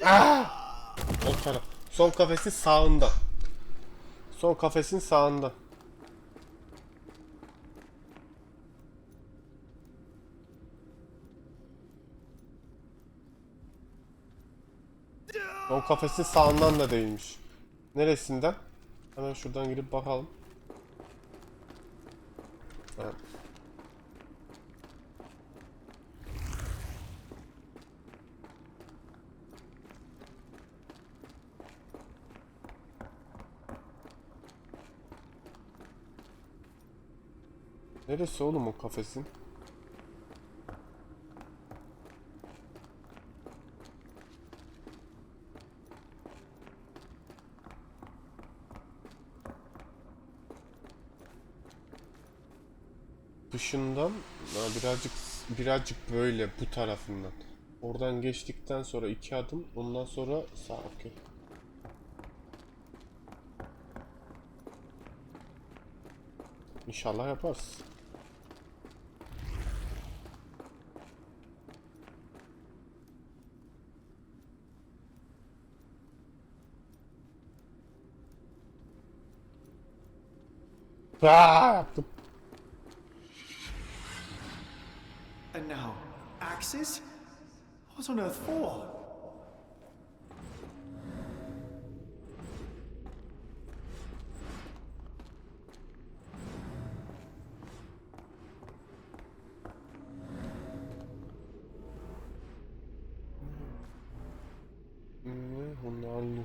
Speaker 1: Aa! O taraf. Son kafesin sağında. Son kafesin sağında. Son kafesin sağından da değilmiş. Neresinden? Hemen şuradan girip bakalım. Evet. Neresi oğlum o kafesin? Dışından birazcık böyle bu tarafından. Oradan geçtikten sonra 2 adım, ondan sonra sağ, okey. İnşallah yaparız. Yaptım.
Speaker 12: And now, axes? What on earth for?
Speaker 1: Allah.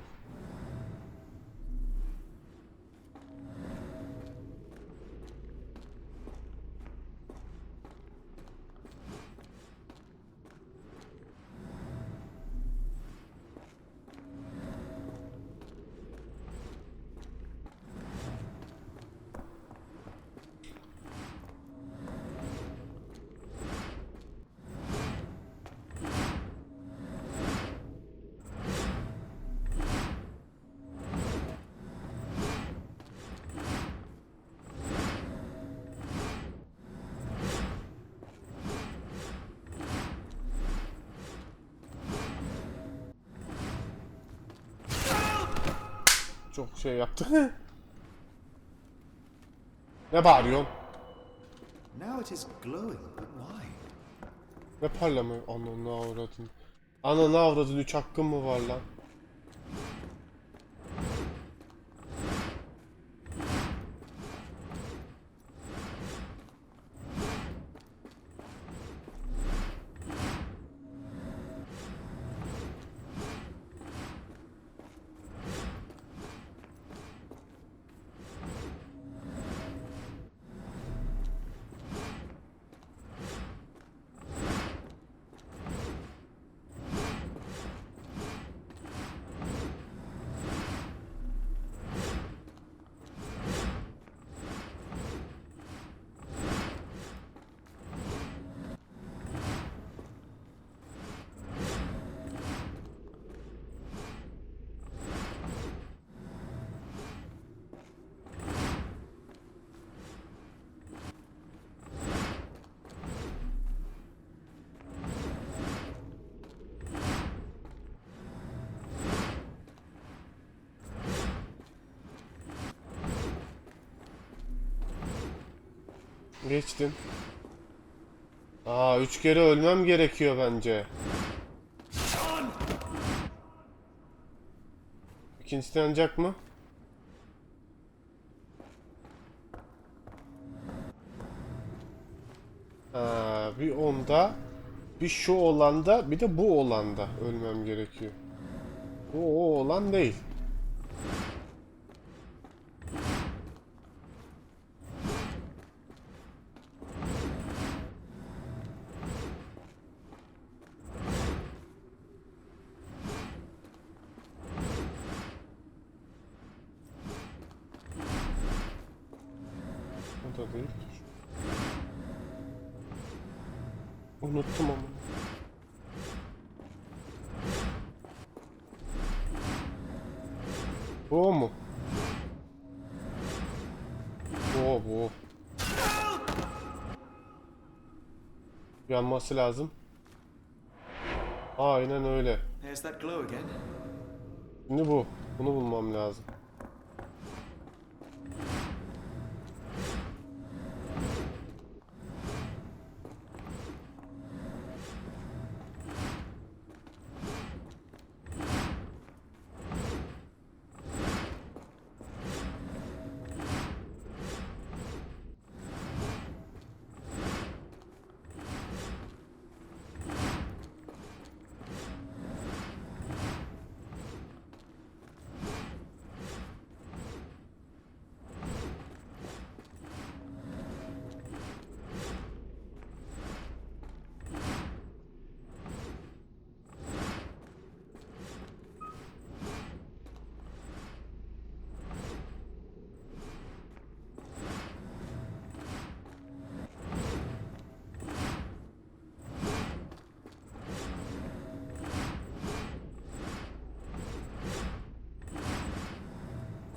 Speaker 1: Çok şey yaptı. Ne bağırıyorsun?
Speaker 12: Now it is glowing, but why?
Speaker 1: Ne parlama? Ananı avradın. Ananı avradın, 3 hakkım mı var lan? Geçtin. Aa, 3 kere ölmem gerekiyor bence. İkincisi yanacak mı? Ha, bir onda, bir şu olanda, bir de bu olanda ölmem gerekiyor. Bu o olan değil. O da değil. Unuttum ama. Bu o mu? Bu. Yanması lazım. Aynen öyle.
Speaker 12: There's that glow again.
Speaker 1: Şimdi bu. Bunu bulmam lazım.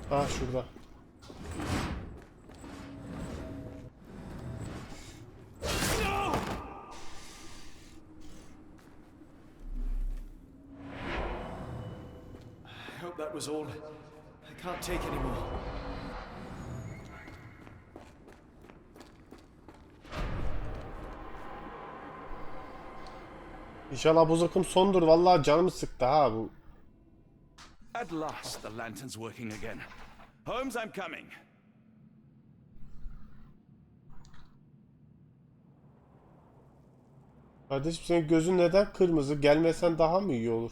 Speaker 1: Ha, şurada.
Speaker 12: I hope that was all. I can't take any more.
Speaker 1: İnşallah bu zırhım sondur. Vallahi canımı sıktı ha bu.
Speaker 11: At last, the lantern's working again. Holmes, I'm coming.
Speaker 1: Kardeşim, senin gözün neden kırmızı? Gelmesen daha mı iyi olur?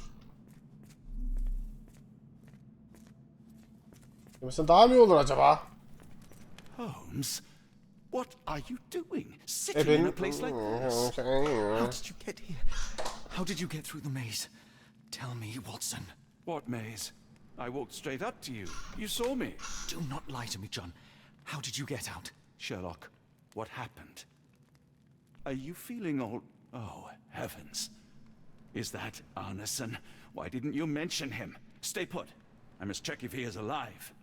Speaker 1: Mesela daha mı iyi olur acaba?
Speaker 11: Holmes, what are you doing? Sitting in a place like this? How did you get here? How did you get through the maze? Tell me, Watson. What maze? I walked straight up to you. You saw me. Do not lie to me, John. How did you get out? Sherlock, what happened? Are you feeling all... Oh, heavens. Is that Arneson? Why didn't you mention him? Stay put. I must check if he is alive.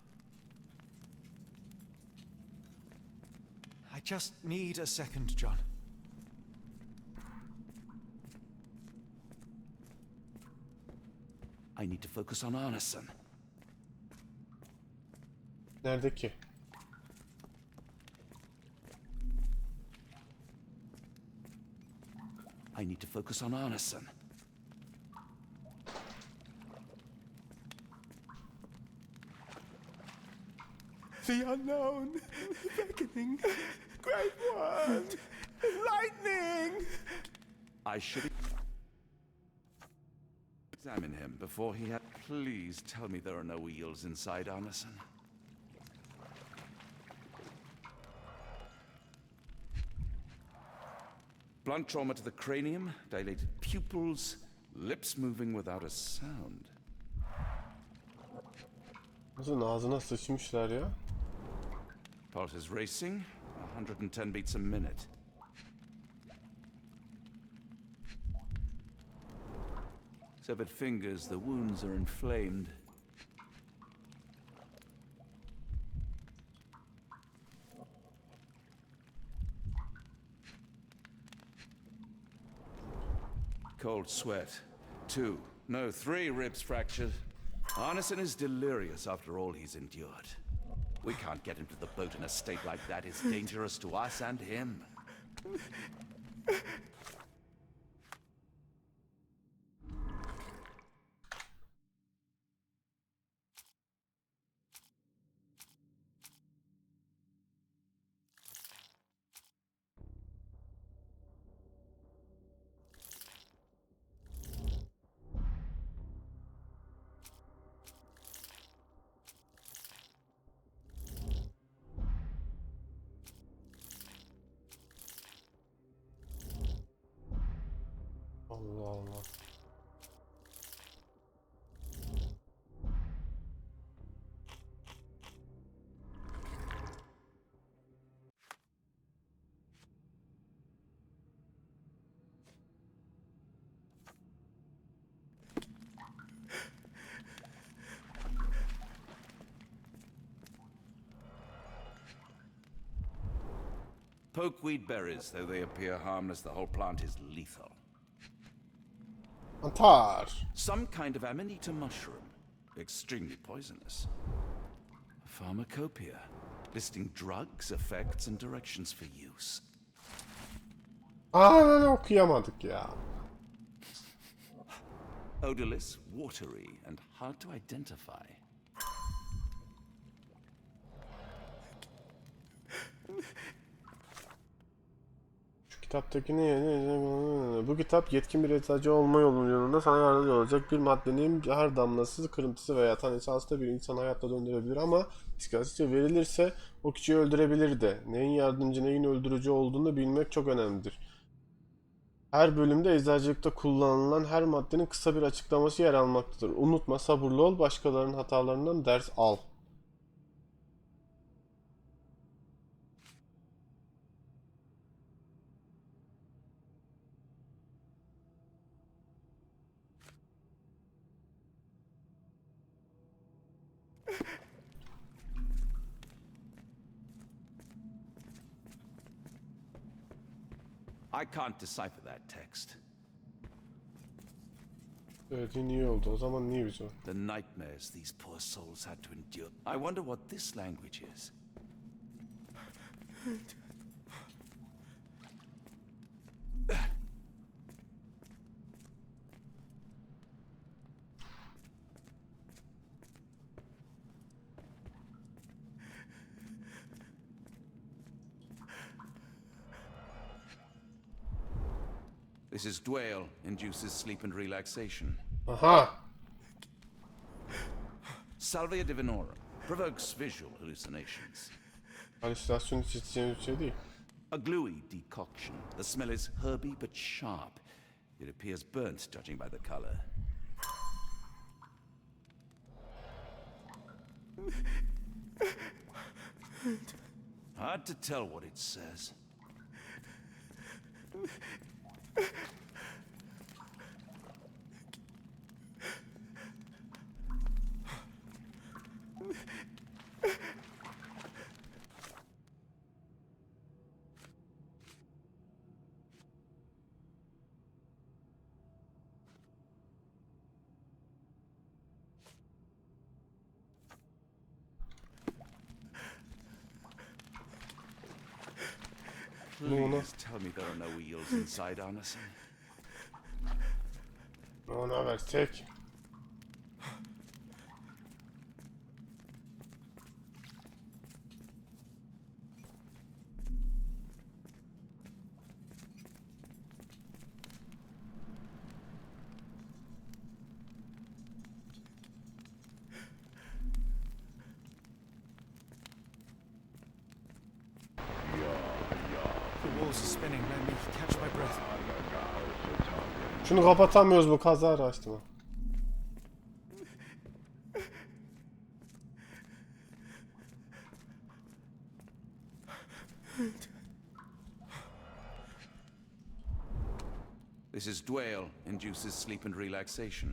Speaker 12: I just need a second, John.
Speaker 11: I need to focus on Arneson.
Speaker 1: Nerede ki?
Speaker 11: I need to focus on Arneson.
Speaker 4: The unknown, beckoning, great one, lightning!
Speaker 11: I should examine him before he had... Please tell me there are no wheels inside Arneson. Blunt trauma to the cranium, dilated pupils, lips moving without a sound.
Speaker 1: Nasıl ağzına sıçmışlar ya?
Speaker 11: Pulse is racing, 110 beats a minute. Severed fingers, the wounds are inflamed. Cold sweat. 2, no, 3 ribs fractured. Arneson is delirious after all he's endured. We can't get him to the boat in a state like that. It's dangerous to us and him.
Speaker 1: Allah Allah.
Speaker 11: Pokeweed berries, though they appear harmless, the whole plant is lethal.
Speaker 1: Mantar.
Speaker 11: Some kind of amanita mushroom, extremely poisonous. A pharmacopoeia, listing drugs, effects, and directions for use.
Speaker 1: Aa, okuyamadık ya.
Speaker 11: Odorless, watery, and hard to identify.
Speaker 1: Kitaptaki ne? Bu kitap yetkin bir eczacı olma yolunda sana yardımcı olacak. Bir maddenin her damlası, kırıntısı veya tanesi hasta bir insan hayatta döndürebilir ama dikkatlice verilirse o kişiyi öldürebilir de. Neyin yardımcı, neyin öldürücü olduğunu bilmek çok önemlidir. Her bölümde eczacılıkta kullanılan her maddenin kısa bir açıklaması yer almaktadır. Unutma, sabırlı ol, başkalarının hatalarından ders al.
Speaker 11: I can't decipher that text.
Speaker 1: Evet, iyi oldu. O zaman niye biz o?
Speaker 11: The nightmares these poor souls had to endure. I wonder what this language is. This is Dwale, induces sleep and relaxation.
Speaker 1: Aha!
Speaker 11: Salvia divinorum,
Speaker 2: provokes visual hallucinations.
Speaker 1: Halüsinasyon içeceğiniz bir şey değil.
Speaker 2: A gluey decoction. The smell is herby but sharp. It appears burnt, judging by the color. Hard to tell what it says. Please tell me there are no wheels inside, Arneson.
Speaker 1: Ona versek.
Speaker 6: The walls are spinning. Let me catch my breath.
Speaker 1: Şunu kapatamıyoruz, bu kazara açtım.
Speaker 2: This is Dwale, induces sleep and relaxation.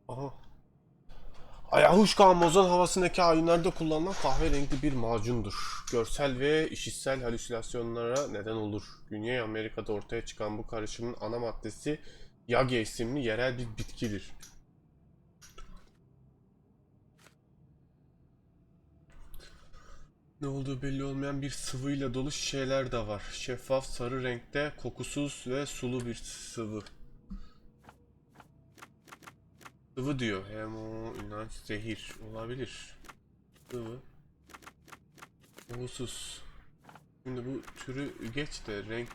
Speaker 1: Aha. Ayahuşka mozon havasındaki ayinlerde kullanılan kahverengi bir macundur. Görsel ve işitsel halüsinasyonlara neden olur. Güney Amerika'da ortaya çıkan bu karışımın ana maddesi yage isimli yerel bir bitkidir. Ne olduğu belli olmayan bir sıvıyla dolu şişeler de var. Şeffaf sarı renkte, kokusuz ve sulu bir sıvı. Sıvı diyor. Hem o inanç zehir olabilir. Sıvı. Kokusuz. Şimdi bu türü geç de renk.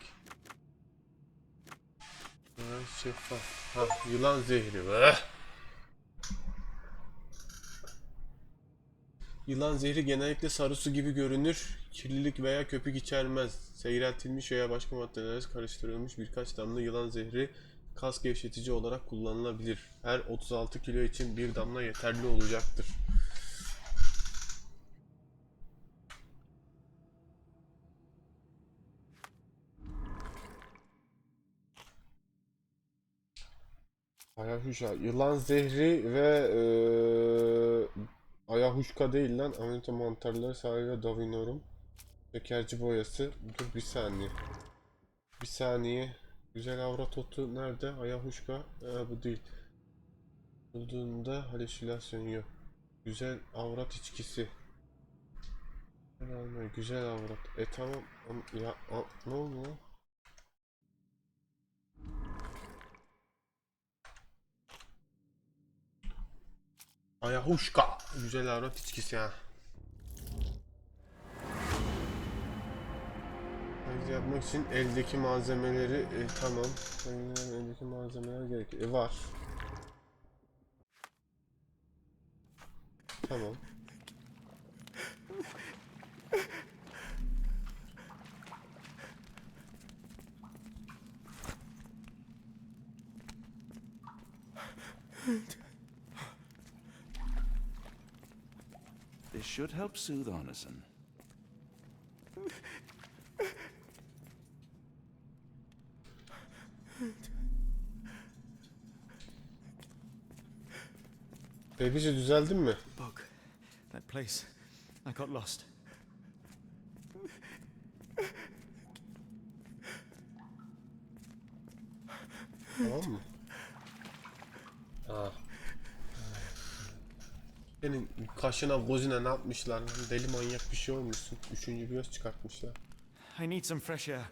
Speaker 1: Şeffaf. Ha, yılan zehri. Yılan zehri genellikle sarı su gibi görünür. Kirlilik veya köpük içermez. Seyreltilmiş veya başka maddelerle karıştırılmış birkaç damla yılan zehri kas gevşetici olarak kullanılabilir. Her 36 kilo için bir damla yeterli olacaktır. Ayahuşka, yılan zehri ve ayahuşka değil lan. Amanita mantarları sahile davinorum. Şekerci boyası. Dur bir saniye. Bir saniye. Güzel avrat otu nerede? Ayahuşka. Bu değil. Bulduğunda halüsinasyon yok. Güzel avrat içkisi. Güzel avrat. Tamam. Ya ne oldu lan? Ayahuşka. Güzel avrat içkisi ha. Yapmak için eldeki malzemeleri tamam. Eldeki malzemeler gerekiyor. Var. Tamam.
Speaker 2: This should help soothe Arneson.
Speaker 1: Babyci düzeldin mi?
Speaker 6: Bog. That place. I got lost.
Speaker 1: Tamam mı? Ha. Senin kaşına gözüne ne yapmışlar lan? Deli manyak bir şey olmuşsun. Üçüncü bir göz çıkartmışlar.
Speaker 6: I need some fresh air.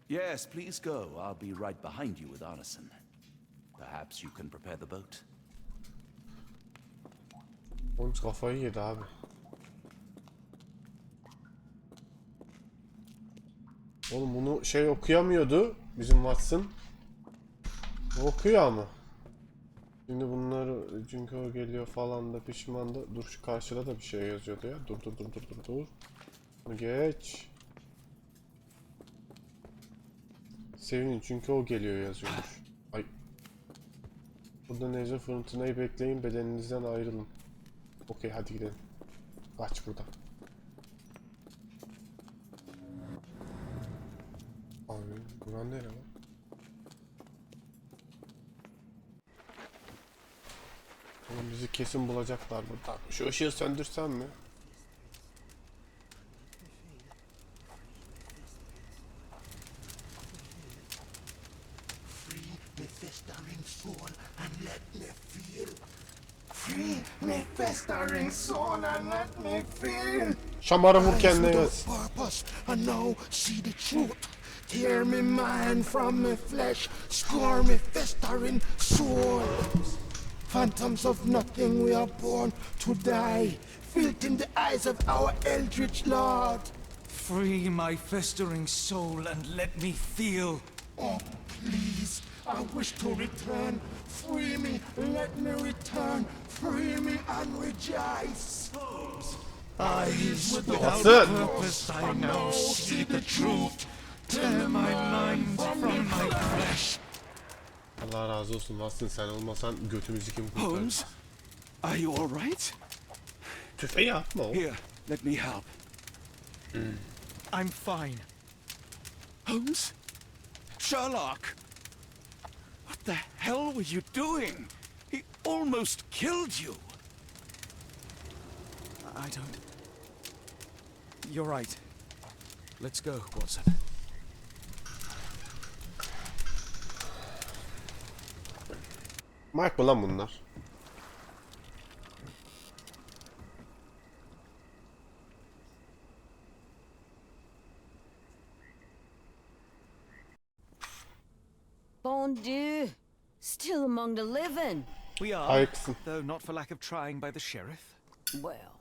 Speaker 2: Yes, please go. I'll be right behind you with Arneson. Perhaps you can prepare the boat.
Speaker 1: Holmes kafayı yedi abi. Oğlum bunu şey okuyamıyordu bizim Watson. O okuyor ama. Şimdi bunları çünkü o geliyor falan da pişmandı. Dur şu karşıda da bir şey yazıyordu ya. Dur. Bunu geç. Sevinin çünkü o geliyor yazıyormuş. Ay. Burada nece fırtınayı bekleyin, bedeninizden ayrılın. Okey hadi gidelim. Kaç burada. Abi buran nere lan? Oğlum bizi kesin bulacaklar burada. Şu ışığı söndürsem mi? Şamarı vur kendine yaz.
Speaker 4: I know, see the truth. Tear me mind from me flesh, score me festering soul. Phantoms of nothing, we are born to die, filth in the eyes of our eldritch lord.
Speaker 6: Free my festering soul and let me feel.
Speaker 4: Oh, please, I wish to return. Free me, let me return. Free me and rejoice. Eyes without purpose, I now see the truth. Tear my mind from my flesh.
Speaker 1: Allah razı olsun Watson, sen olmasan götümüzü kim kurtarır?
Speaker 11: Holmes, are you all right?
Speaker 1: Tüfeği atma o.
Speaker 11: Here, let me help.
Speaker 6: I'm fine.
Speaker 11: Holmes? Sherlock! What the hell were you doing? He almost killed you.
Speaker 6: I don't... You're right. Let's go, Watson.
Speaker 1: Mike mı lan bunlar?
Speaker 7: Bon Dieu, still among the living.
Speaker 6: We are,
Speaker 1: Haklısın.
Speaker 6: though not for lack of trying by the sheriff.
Speaker 7: Well,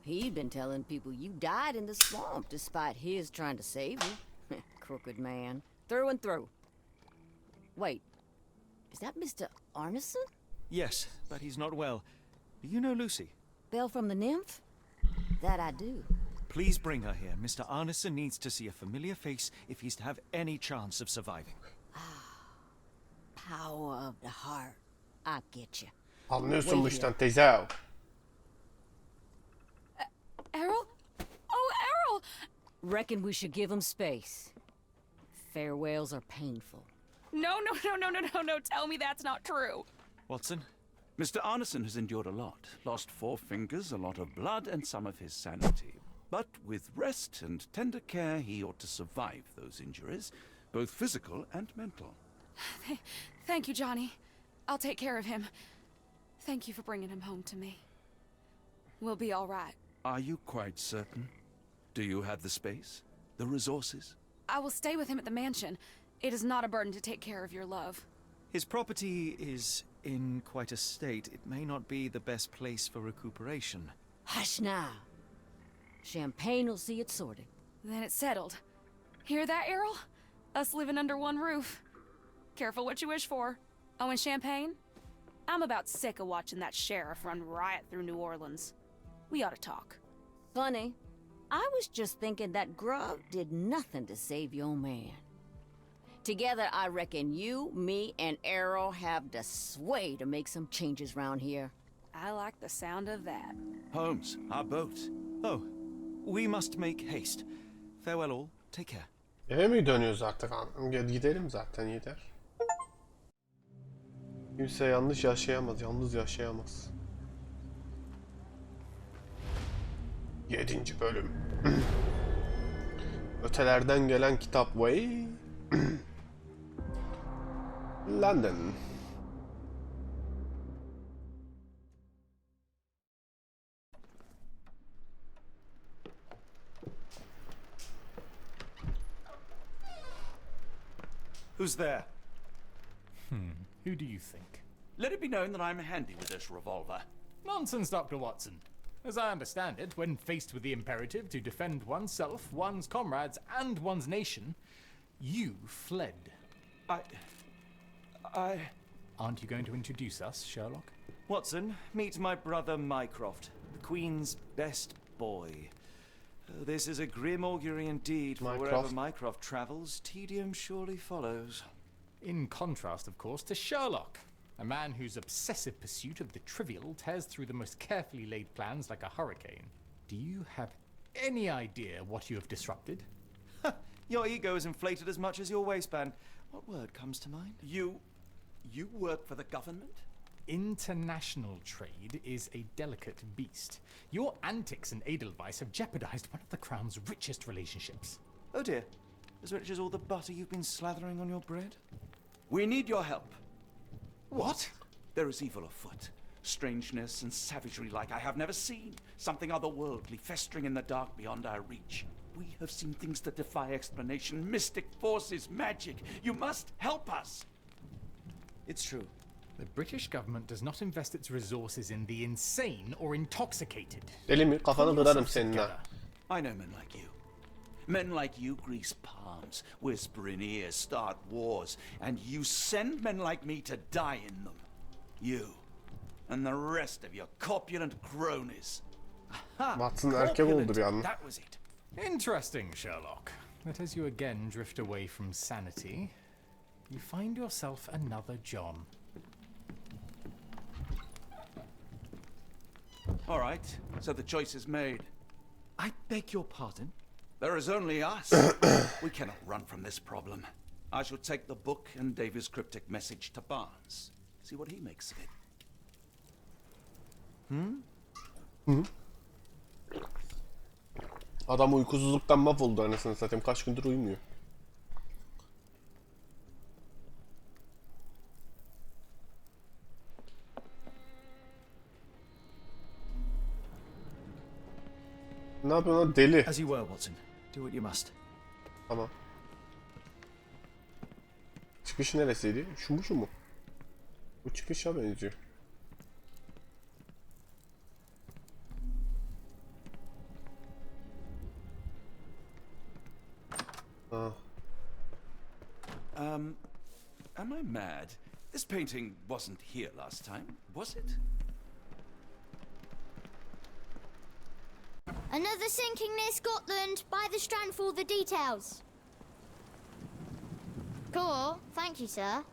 Speaker 7: he'd been telling people you died in the swamp despite his trying to save you. Crooked man, through and through. Wait, is that Mr. Arneson?
Speaker 6: Yes, but he's not well. Do you know Lucy?
Speaker 7: Belle from the nymph? That I do.
Speaker 6: Please bring her here. Mr. Arneson needs to see a familiar face if he's to have any chance of surviving.
Speaker 7: Power of the heart. I get you.
Speaker 1: Anlıyorsun bu işten teyze.
Speaker 10: Errol? Oh, Errol!
Speaker 7: Reckon we should give him space. Farewells are painful.
Speaker 10: No. Tell me that's not true.
Speaker 6: Watson?
Speaker 2: Mr. Arneson has endured a lot. Lost 4 fingers, a lot of blood, and some of his sanity. But with rest and tender care, he ought to survive those injuries, both physical and mental.
Speaker 10: Thank you, Johnny. I'll take care of him. Thank you for bringing him home to me. We'll be all right.
Speaker 2: Are you quite certain? Do you have the space? The resources?
Speaker 10: I will stay with him at the mansion. It is not a burden to take care of your love.
Speaker 6: His property is in quite a state. It may not be the best place for recuperation.
Speaker 7: Hush now. Champagne will see it sorted.
Speaker 10: Then it's settled. Hear that, Errol? Us living under one roof. Careful what you wish for. Oh, and champagne? I'm about sick of watching that sheriff run riot through New Orleans. We ought to talk.
Speaker 7: Funny, I was just thinking that grub did nothing to save your man. Together, I reckon you, me, and Errol have the sway to make some changes round here.
Speaker 10: I like the sound of that.
Speaker 2: Holmes, our boat.
Speaker 6: Oh, we must make haste. Farewell all. Take care.
Speaker 1: Eve mi dönüyoruz artık? Gidelim zaten yeter. Kimse yanlış yaşayamaz, yalnız yaşayamaz. 7. bölüm. Ötelerden gelen kitap Way. London.
Speaker 6: Who's there?
Speaker 13: Who do you think?
Speaker 11: Let it be known that I'm handy with this revolver.
Speaker 13: Nonsense, Dr. Watson. As I understand it, when faced with the imperative to defend oneself, one's comrades, and one's nation, you fled.
Speaker 6: I...
Speaker 13: Aren't you going to introduce us, Sherlock?
Speaker 6: Watson, meet my brother Mycroft, the Queen's best boy. This is a grim augury indeed, for wherever Mycroft travels, tedium surely follows.
Speaker 13: In contrast, of course, to Sherlock, a man whose obsessive pursuit of the trivial tears through the most carefully laid plans like a hurricane. Do you have any idea what you have disrupted?
Speaker 6: Your ego is inflated as much as your waistband. What word comes to mind?
Speaker 11: You work for the government?
Speaker 13: International trade is a delicate beast. Your antics and Edelweiss have jeopardized one of the Crown's richest relationships.
Speaker 6: Oh dear. As rich as all the butter you've been slathering on your bread?
Speaker 11: We need your help.
Speaker 13: What?
Speaker 11: There is evil afoot. Strangeness and savagery like I have never seen. Something otherworldly festering in the dark beyond our reach. We have seen things that defy explanation. Mystic forces, magic. You must help us.
Speaker 6: It's true.
Speaker 13: The British government does not invest its resources in the insane or intoxicated.
Speaker 1: Deli mi? Kafanı kırarım seninle.
Speaker 11: I know men like you. Men like you grease palms, whisper in ears, start wars, and you send men like me to die in them. You and the rest of your corpulent cronies.
Speaker 1: Watson erkek oldu bir anda.
Speaker 11: That was it.
Speaker 13: Interesting, Sherlock. That as you again drift away from sanity, you find yourself another John.
Speaker 11: All right, so the choice is made.
Speaker 6: I beg your pardon?
Speaker 11: There is only us. We cannot run from this problem. I shall take the book and Davy's cryptic message to Barnes. See what he makes of it.
Speaker 1: Adam uykusuzluktan mahvoldu anasını satayım. Kaç gündür uyumuyor. Ne yapıyorsun lan deli?
Speaker 6: As you were, Watson. Do what you must.
Speaker 1: Tamam. Çıkış neresiydi? Şu mu? Bu çıkışa benziyor. Ah.
Speaker 11: Am I mad? This painting wasn't here last time, was it?
Speaker 14: Another sinking near Scotland. By the Strand for all the details. Cool. Thank you, sir.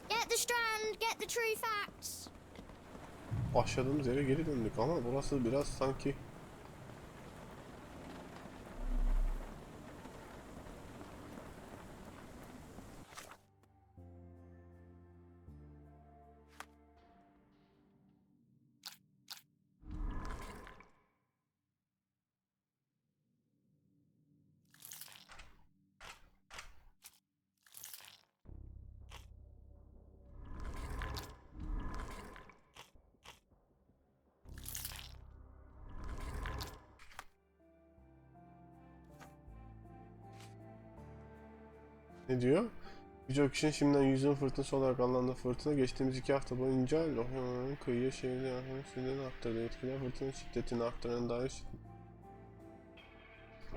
Speaker 14: Get the Strand. Get the true facts.
Speaker 1: Başladığımız yere geri döndük ama burası biraz sanki... Ne diyor? Birçok kişinin şimdiden yüzün fırtınası olarak anlamda fırtına geçtiğimiz 2 hafta boyunca kıyıya şehirde yaklaşımlarını arttırdı. Etkiler fırtına şiddetini arttıran dair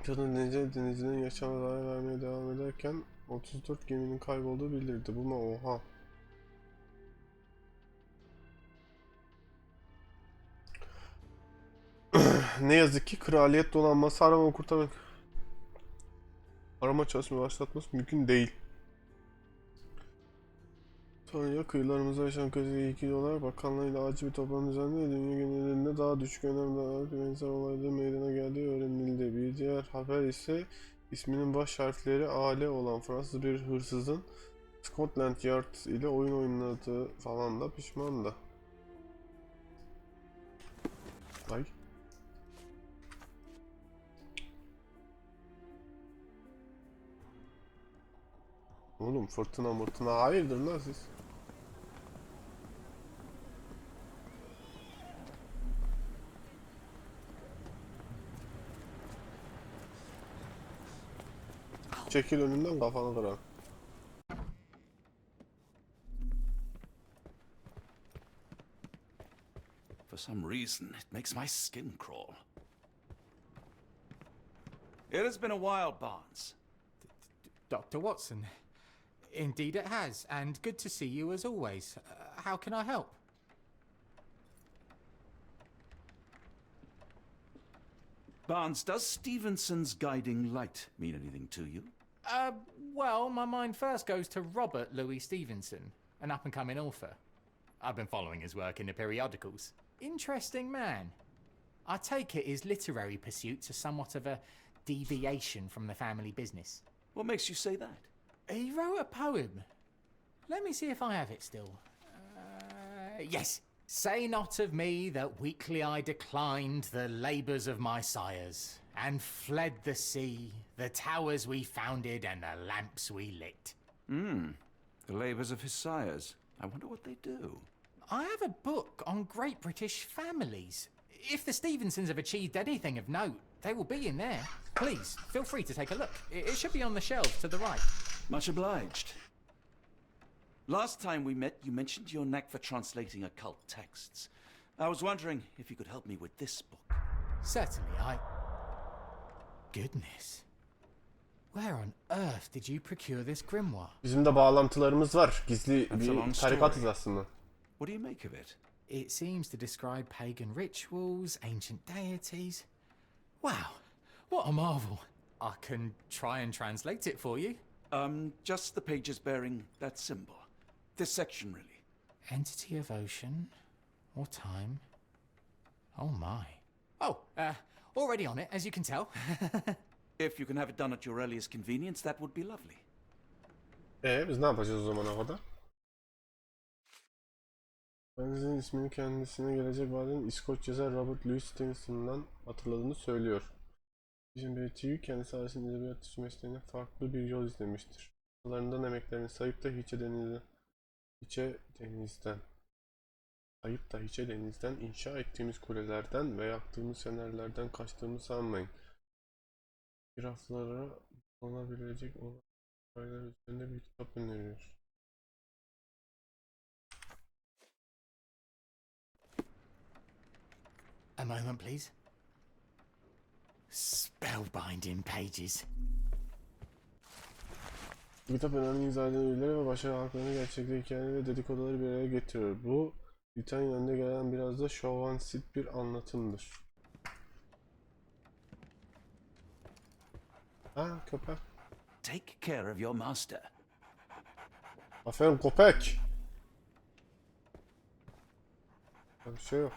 Speaker 1: Canın denizinin yaşama zarar vermeye devam ederken 34 geminin kaybolduğu bildirdi. Bu mu? Oha. Ne yazık ki kraliyet donanması arama kurtarmak. Arama çalışma başlatması mümkün değil. Sonra kıyılarımızda yaşanan krizi 2 dolar bakanlığıyla acil bir toplantı düzenli dünya genelinde daha düşük önemli benzer olayların meydana geldiği öğrenildi. Bir diğer haber ise isminin baş harfleri AL olan Fransız bir hırsızın Scotland Yard ile oyun oynadığı falan da pişman da. Ay. Oğlum fırtına hayırdır lan siz? Çekil önünden kafanı kırar.
Speaker 11: For some reason, it makes my skin crawl.
Speaker 6: It has been a while, Barnes.
Speaker 13: Dr. Watson. Indeed it has, and good to see you as always. How can I help?
Speaker 11: Barnes, does Stevenson's guiding light mean anything to you?
Speaker 13: Well, my mind first goes to Robert Louis Stevenson, an up-and-coming author. I've been following his work in the periodicals. Interesting man. I take it his literary pursuits are somewhat of a deviation from the family business.
Speaker 11: What makes you say that?
Speaker 13: He wrote a poem. Let me see if I have it still. Yes. Say not of me that weakly I declined the labours of my sires, and fled the sea, the towers we founded, and the lamps we lit.
Speaker 11: The labours of his sires. I wonder what they do.
Speaker 13: I have a book on great British families. If the Stevensons have achieved anything of note, they will be in there. Please, feel free to take a look. It should be on the shelf to the right.
Speaker 11: Much obliged. Last time we met, you mentioned your knack for translating occult texts. I was wondering if you could help me with this book.
Speaker 13: Certainly, Goodness. Where on earth did you procure this grimoire?
Speaker 1: Bizim de bağlantılarımız var. Gizli
Speaker 11: That's a long
Speaker 1: bir
Speaker 11: story.
Speaker 1: tarikatız aslında.
Speaker 11: What do you make of it?
Speaker 13: It seems to describe pagan rituals, ancient deities. Wow, what a marvel. I can try and translate it for you.
Speaker 11: Just the pages bearing that symbol. This section, really.
Speaker 13: Entity of ocean or time. Oh my. Oh, already on it, as you can tell.
Speaker 11: If you can have it done at your earliest convenience, that would be lovely.
Speaker 1: Biz ne yapacağız o zamana kadar? Benizin ismini kendisine gelecek vadinin İskoç yazar Robert Louis Stevenson'dan hatırladığını söylüyor. Bizim BTU kendisi arasında edebiyat dışı mesleğine farklı bir yol izlemiştir. Aralarından emeklerini sayıp da hiçe denizden inşa ettiğimiz kulelerden ve yaktığımız fenerlerden kaçtığımı sanmayın. Bir haftalara olabilecek olaylar üzerinde bir kitap öneriyor.
Speaker 13: A moment, please. Spellbinding pages.
Speaker 1: Bu kitap önemli izahları ve başarı halklarını gerçekte hikayeleri ve dedikoduları bir araya getiriyor. Bu Britanya'nın önde gelen biraz da şovansit bir anlatımdır. Ha köpek.
Speaker 11: Take care of your master.
Speaker 1: Aferin köpek. Bir şey yok.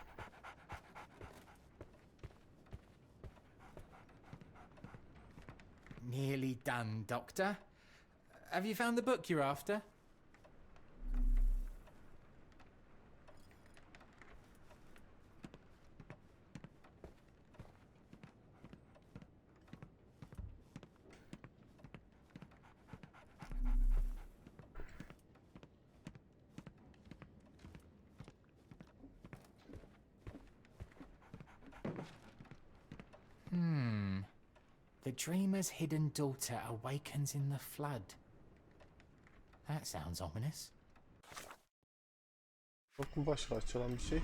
Speaker 13: Nearly done, Doctor. Have you found the book you're after? The dreamer's hidden daughter awakens in the flood. That sounds ominous.
Speaker 1: Yok mu başka açılan bir şey?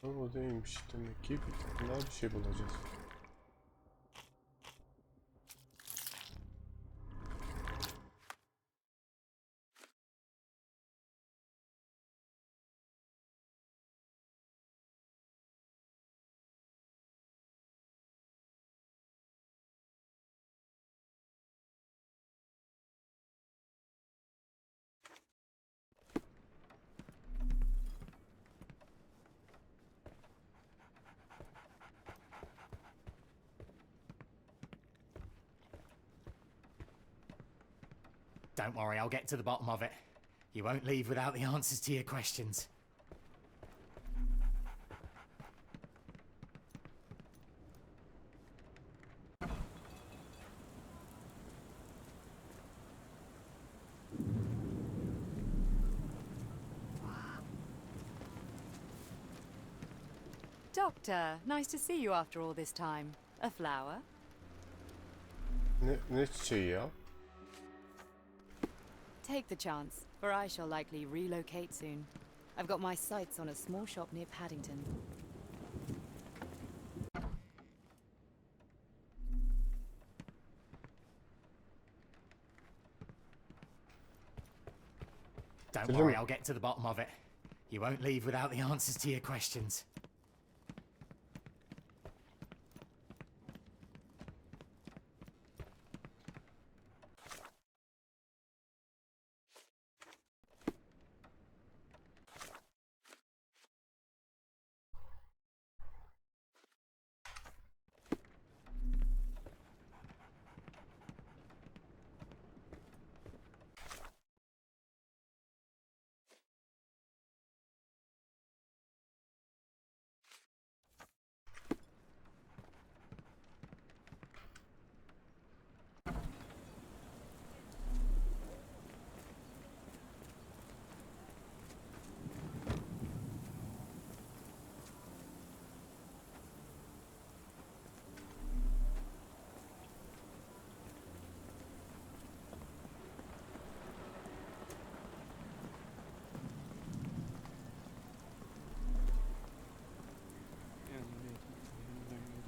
Speaker 1: O değilmiş. Demek ki daha bir şey bulacağız.
Speaker 13: Don't worry, I'll get to the bottom of it. You won't leave without the answers to your questions.
Speaker 15: Doctor, nice to see you after all this time. A flower?
Speaker 1: Ne çiçeği ya?
Speaker 15: Take the chance, for I shall likely relocate soon. I've got my sights on a small shop near Paddington.
Speaker 13: Don't worry, I'll get to the bottom of it. You won't leave without the answers to your questions.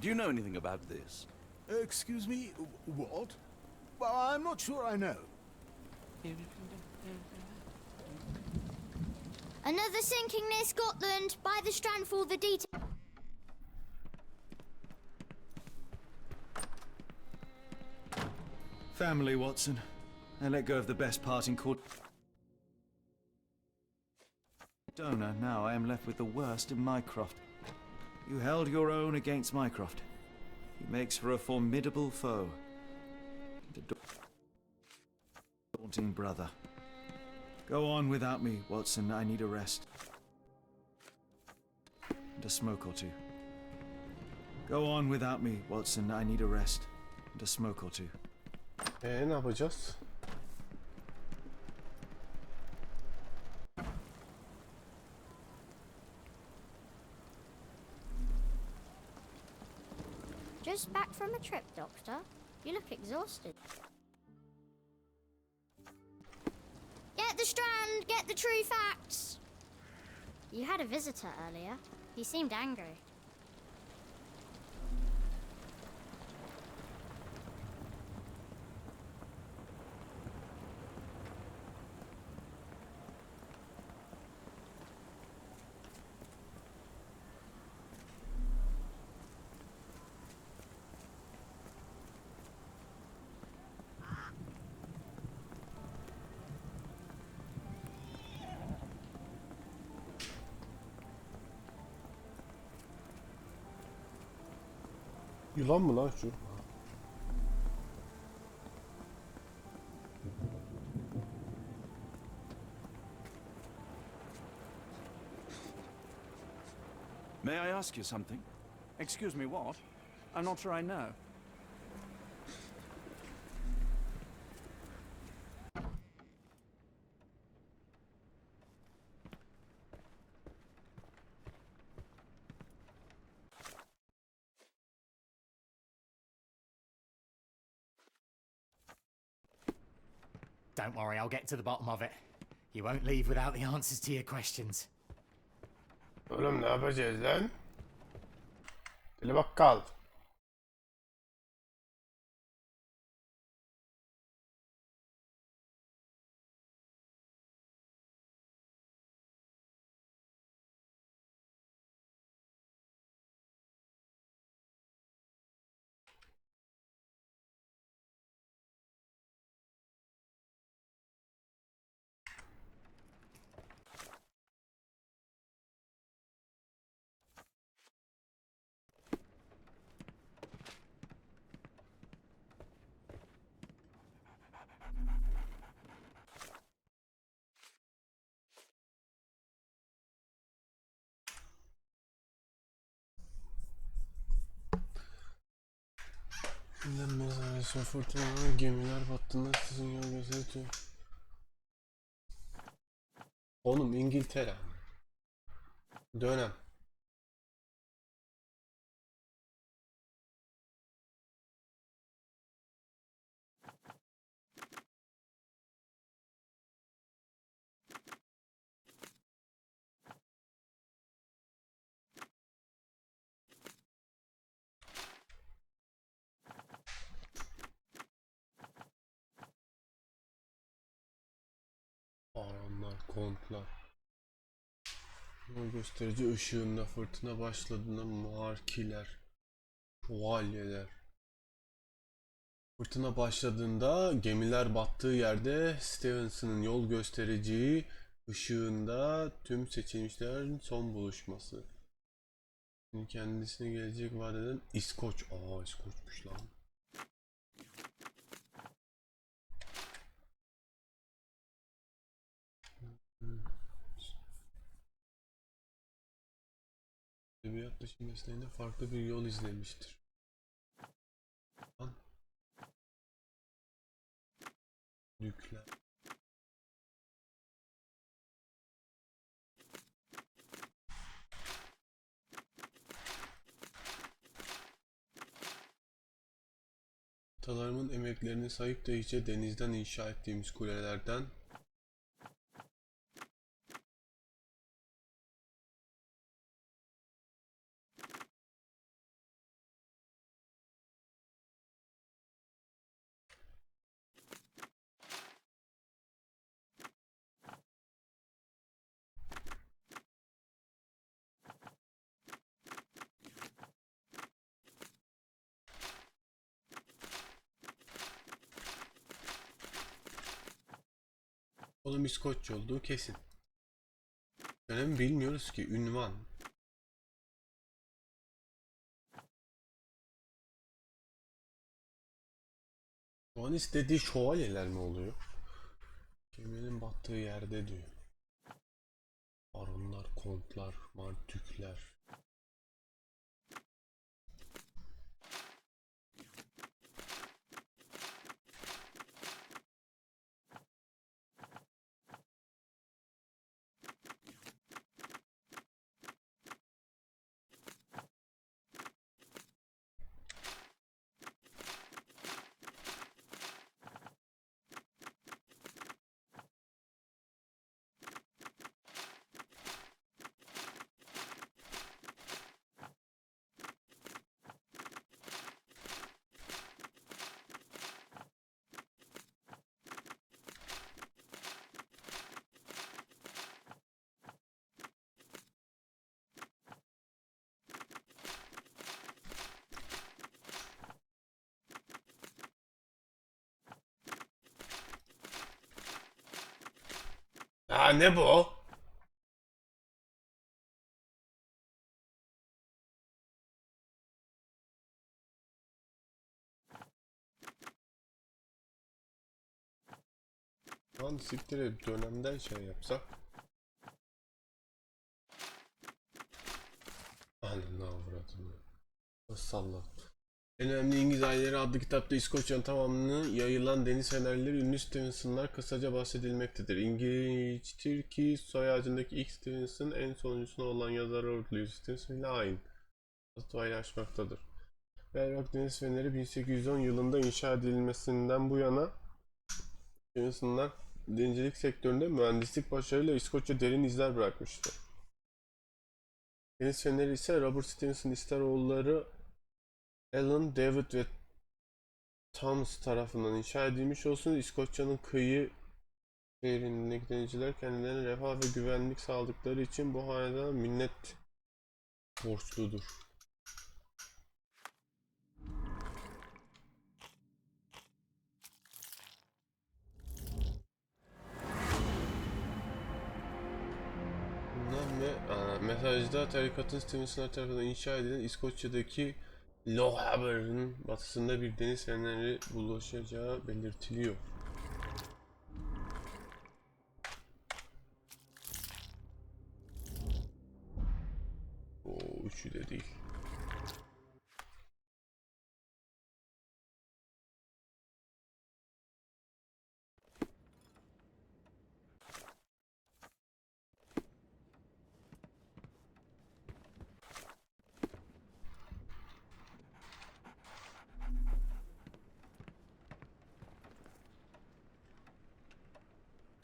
Speaker 2: Do you know anything about this?
Speaker 4: Excuse me, what? Well, I'm not sure I know.
Speaker 14: Another sinking near Scotland. By the Strand for the detail.
Speaker 6: Family, Watson. I let go of the best part in court. Donor, now I am left with the worst in Mycroft. You held your own against Mycroft. He makes for a formidable foe. And a daunting brother. Go on without me, Watson. I need a rest. And a smoke or two. Go on without me, Watson. I need a rest. And a smoke or two.
Speaker 1: Ne yapacağız?
Speaker 14: Just back from a trip, Doctor. You look exhausted. Get the Strand! Get the true facts! You had a visitor earlier. He seemed angry.
Speaker 1: Yılan mı lan şu?
Speaker 2: May I ask you something?
Speaker 16: Excuse me, what? I'm not sure I know.
Speaker 13: Don't worry, I'll get to the bottom of it. You won't leave without the answers to your questions.
Speaker 1: Oğlum ne yapacağız lan? Deli bakkal. Fırtınalar, gemiler battığında sizin yol gösteriyor. Oğlum İngiltere. Dönem. Aranlar, kontlar. Yol gösterici ışığında fırtına başladığında markiler, şövalyeler. Fırtına başladığında gemiler battığı yerde Stevenson'ın yol göstericiyi ışığında tüm seçilmişlerin son buluşması. Kendisine gelecek vaat eden İskoç. Aa, İskoçmuş lan. Edebiyat dışı mesleğinde farklı bir yol izlemiştir. Lan. Dükler. Atalarımın emeklerini sayıp da hiçe denizden inşa ettiğimiz kulelerden oğlum İskoçça olduğu kesin. Dönemi bilmiyoruz ki, ünvan. Şu an istediği şövalyeler mi oluyor? Geminin battığı yerde diyor. Baronlar, kontlar, martükler. Aa, ne bu? Lan siktir et, dönemden şey yapsak. Ananı avradını. Nasıl salla? En önemli İngiliz aileleri adlı kitapta İskoçya'nın tamamını yayılan deniz fenerleri ünlü Stevenson'lar kısaca bahsedilmektedir. İlginçtir ki soy ağacındaki ilk Stevenson en sonuncusuna olan yazar Lord Stevenson ile aynı. Paylaşmaktadır. Sherlock deniz feneri 1810 yılında inşa edilmesinden bu yana Stevenson'lar denizcilik sektöründe mühendislik başarıyla İskoçya derin izler bırakmıştır. Deniz feneri ise Robert Stevenson ister oğulları Alan, David ve Thomas tarafından inşa edilmiş olsun, İskoçya'nın kıyı şehrindeki denizciler kendilerine refah ve güvenlik sağladıkları için bu hanedan minnet borçludur. Mesajda tarikatın Stevenson'lar tarafından inşa edilen İskoçya'daki Lochaber'ın batısında bir deniz feneri buluşacağı belirtiliyor. O üçü de değil.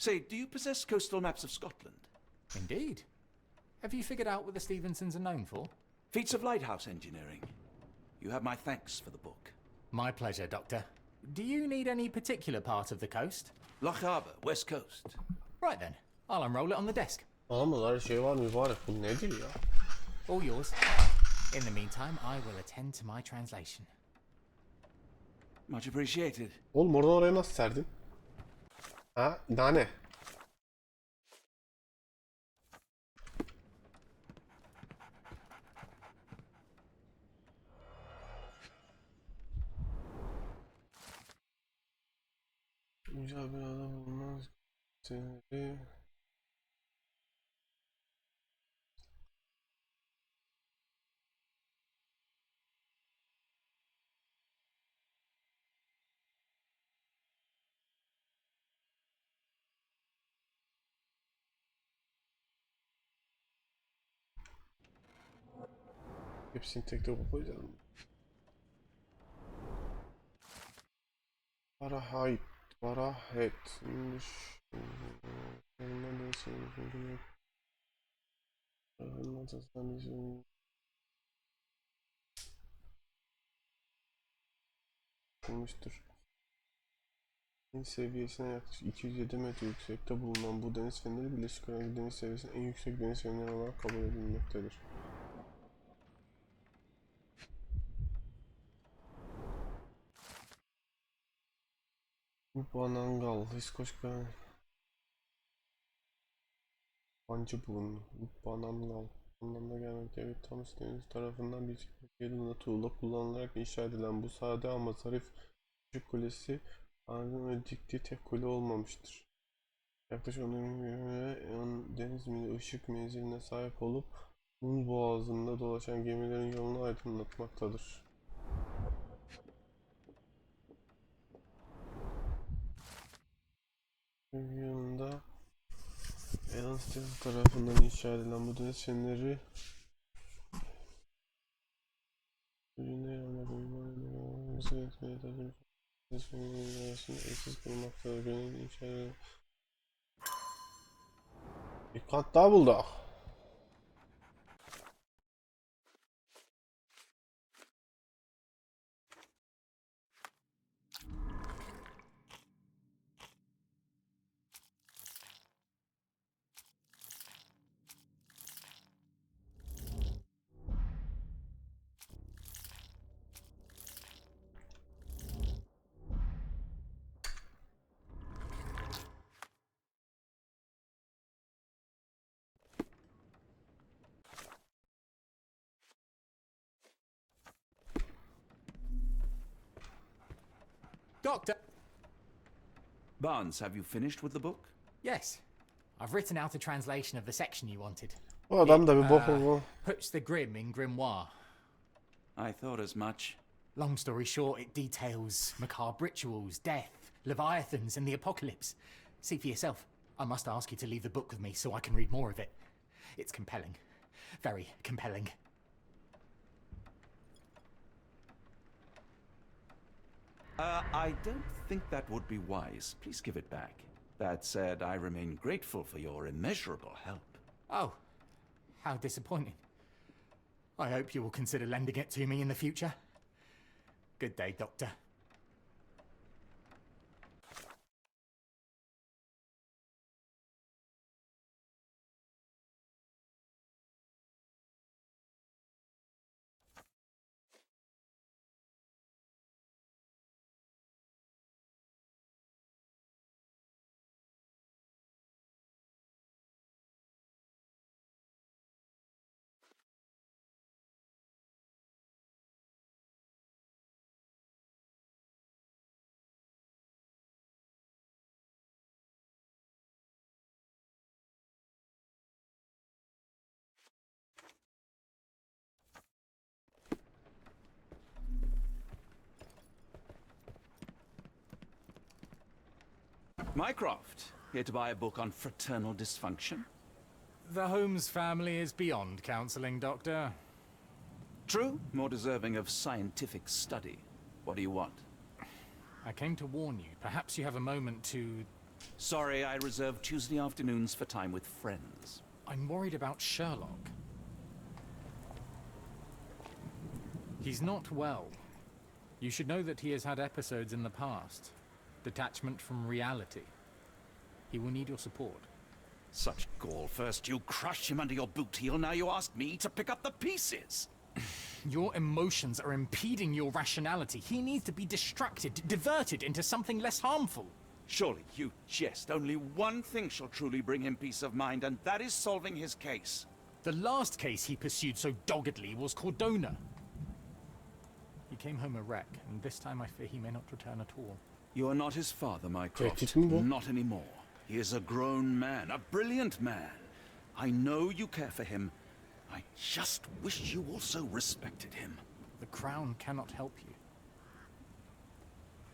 Speaker 2: Say, do you possess coastal maps of Scotland?
Speaker 13: Indeed. Have you figured out what the Stevensons are known for?
Speaker 2: Feats of lighthouse engineering. You have my thanks for the book.
Speaker 13: My pleasure, Doctor. Do you need any particular part of the coast?
Speaker 2: Loch Harbour, West Coast.
Speaker 13: Right then, I'll unroll it on the desk.
Speaker 1: Almalar şey var mübarek, bu nedir ya?
Speaker 13: All yours. In the meantime, I will attend to my translation.
Speaker 2: Much appreciated.
Speaker 1: Oğlum oradan oraya nasıl serdin? Ha? Nane. Güzel bir adam olmaz. Seni... Hepsini tek tek koyacağım. Fahrenheit. Fahrenheit. Olmuştur. Deniz seviyesine yaklaşık 207 metre yüksekte bulunan bu deniz feneri Birleşik Krallık deniz seviyesinin en yüksek deniz feneri olarak kabul edilmektedir. Upanangal, İskoç Bancı bulundu. Upanangal anlamına gelmekte ve Thames Denizi tarafından bir yılında tuğla kullanılarak inşa edilen bu sade ama zarif küçük kulesi ardından ve diktiği tek kule olmamıştır. Yaklaşık 10 deniz mili ışık menziline sahip olup Hun boğazında dolaşan gemilerin yolunu aydınlatmaktadır. Yılında Alan Steel tarafından inşa edilen bu deniz feneri ürünler deniz feneri arasında eşsiz kılmaktadır. Gönül inşa edilen bir kat daha bulduk.
Speaker 13: Doctor!
Speaker 2: Barnes, have you finished with the book?
Speaker 13: Yes. I've written out a translation of the section you wanted.
Speaker 1: O adam da bir bok
Speaker 13: puts the grim in grimoire.
Speaker 2: I thought as much.
Speaker 13: Long story short, it details macabre rituals, death, leviathans, and the apocalypse. See for yourself. I must ask you to leave the book with me so I can read more of it. It's compelling. Very compelling.
Speaker 2: I don't think that would be wise. Please give it back. That said, I remain grateful for your immeasurable help.
Speaker 13: Oh, how disappointing. I hope you will consider lending it to me in the future. Good day, Doctor.
Speaker 2: Mycroft, here to buy a book on fraternal dysfunction?
Speaker 13: The Holmes family is beyond counseling, Doctor.
Speaker 2: True, more deserving of scientific study. What do you want?
Speaker 13: I came to warn you. Perhaps you have a moment to
Speaker 2: Sorry, I reserved Tuesday afternoons for time with friends.
Speaker 13: I'm worried about Sherlock. He's not well. You should know that he has had episodes in the past. Detachment from reality. He will need your support.
Speaker 2: Such gall. First you crush him under your boot heel, now you ask me to pick up the pieces.
Speaker 13: Your emotions are impeding your rationality. He needs to be distracted, diverted into something less harmful.
Speaker 2: Surely you jest. Only one thing shall truly bring him peace of mind, and that is solving his case.
Speaker 13: The last case he pursued so doggedly was Cordona. He came home a wreck, and this time I fear he may not return at all.
Speaker 2: You are not his father, Mycroft. Not anymore. He is a grown man, a brilliant man. I know you care for him. I just wish you also respected him.
Speaker 13: The Crown cannot help you.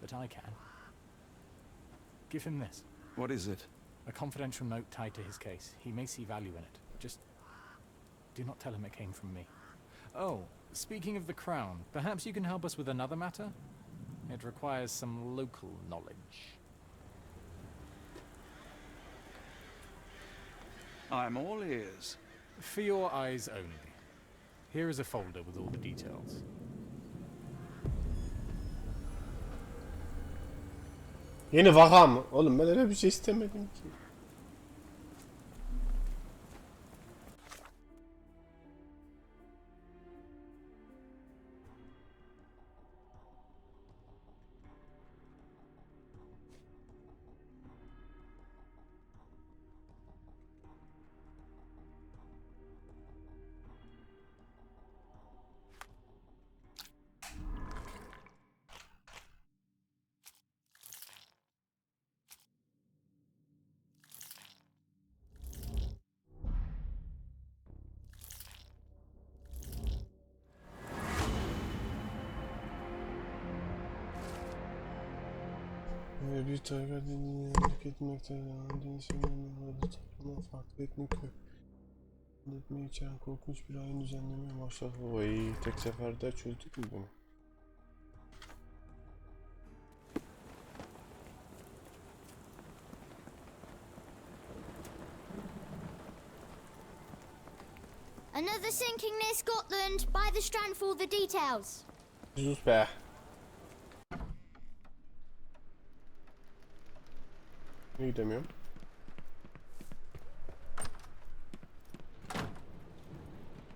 Speaker 13: But I can. Give him this.
Speaker 2: What is it?
Speaker 13: A confidential note tied to his case. He may see value in it. Just do not tell him it came from me. Oh, speaking of the Crown, perhaps you can help us with another matter? It requires some local knowledge.
Speaker 2: I'm all ears.
Speaker 13: For your eyes only. Here is a folder with all the details.
Speaker 1: Yeni vaka mı? Oğlum ben öyle bir şey istemedim ki. Ve bir tayfa dinini hareket etmekte olan şeylerin topluma farklı etnik etmeyi içeren korkunç bir ayin düzenlemeye başladı. Vay, tek seferde çözdük mü bunu?
Speaker 14: Another sinking near Scotland. By the Strand for all the details.
Speaker 1: Sus be. Niye gidemiyorum?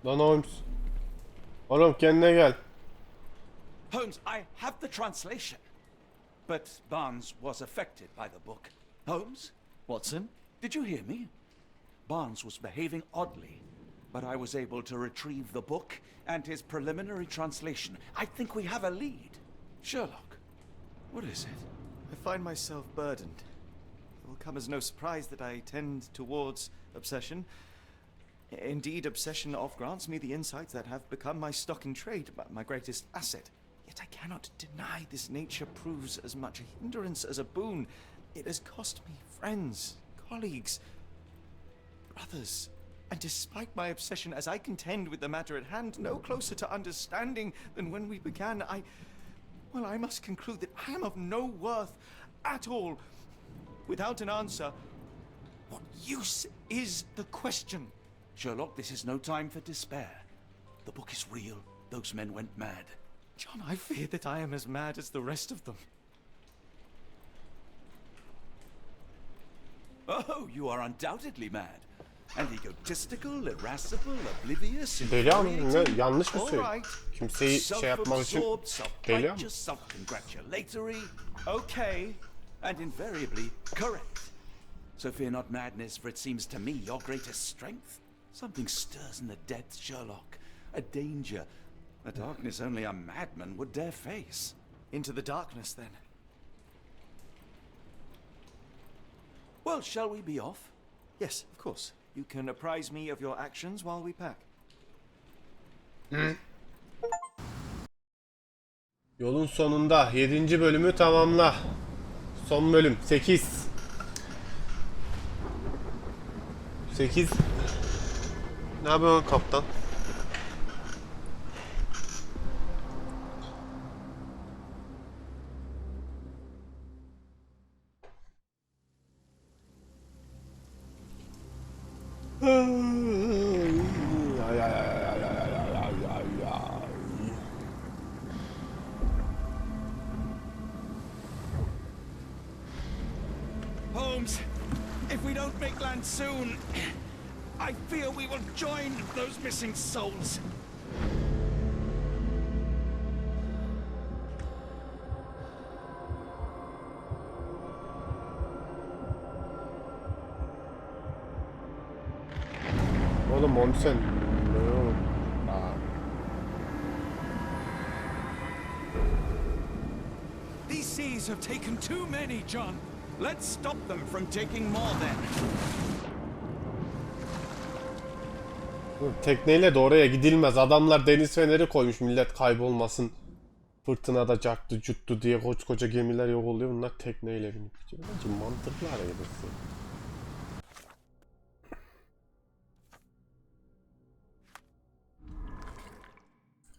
Speaker 1: Lan Holmes. Oğlum kendine gel.
Speaker 2: Holmes, I have the translation. But Barnes was affected by the book. Holmes?
Speaker 6: Watson?
Speaker 2: Did you hear me? Barnes was behaving oddly, but I was able to retrieve the book and his preliminary translation. I think we have a lead. Sherlock, what is it?
Speaker 6: I find myself burdened. It will come as no surprise that I tend towards obsession. Indeed, obsession oft grants me the insights that have become my stock in trade, my greatest asset. Yet I cannot deny this nature proves as much a hindrance as a boon. It has cost me friends, colleagues, brothers. And despite my obsession, as I contend with the matter at hand, no closer to understanding than when we began, I must conclude that I am of no worth at all. Without an answer, what use is the question?
Speaker 2: Sherlock, this is no time for despair. The book is real. Those men went mad.
Speaker 6: John, I fear that I am as mad as the rest of them.
Speaker 2: Oh, you are undoubtedly mad. And egotistical, irascible, oblivious,
Speaker 1: Deli ama
Speaker 2: infuriating.
Speaker 1: yanlış mı
Speaker 2: All
Speaker 1: söylüyor?
Speaker 2: right.
Speaker 1: Kimseyi şey yapmak için
Speaker 2: Self-absorbed,
Speaker 1: deli ama.
Speaker 2: self-righteous, self-congratulatory. Okay, and invariably correct. So fear not madness, for it seems to me your greatest strength. Something stirs in the depths, Sherlock. A danger. A darkness only a madman would dare face.
Speaker 6: Into the darkness, then.
Speaker 2: Well, shall we be off?
Speaker 6: Yes, of course. You can apprise me of your actions while we pack.
Speaker 1: Yolun sonunda 7. bölümü tamamla. Son bölüm 8. 8. Ne yapıyorsun kaptan? Ay, ay, ay, ay, ay, ay, ay, ay, ay.
Speaker 11: Holmes, if we don't make land soon, I fear we will join those missing souls.
Speaker 1: Oğlum onu sen ne oğlum? Aa.
Speaker 11: These seas have taken too many, John. Let's stop them from taking more then.
Speaker 1: Tekneyle de oraya gidilmez. Adamlar deniz feneri koymuş millet kaybolmasın. Fırtınada caktı cuttu diye koca gemiler yok oluyor. Bunlar tekneyle binip gidiyor. Bence mantıklı hareketi.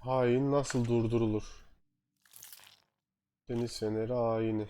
Speaker 1: Hain nasıl durdurulur? Deniz feneri haini.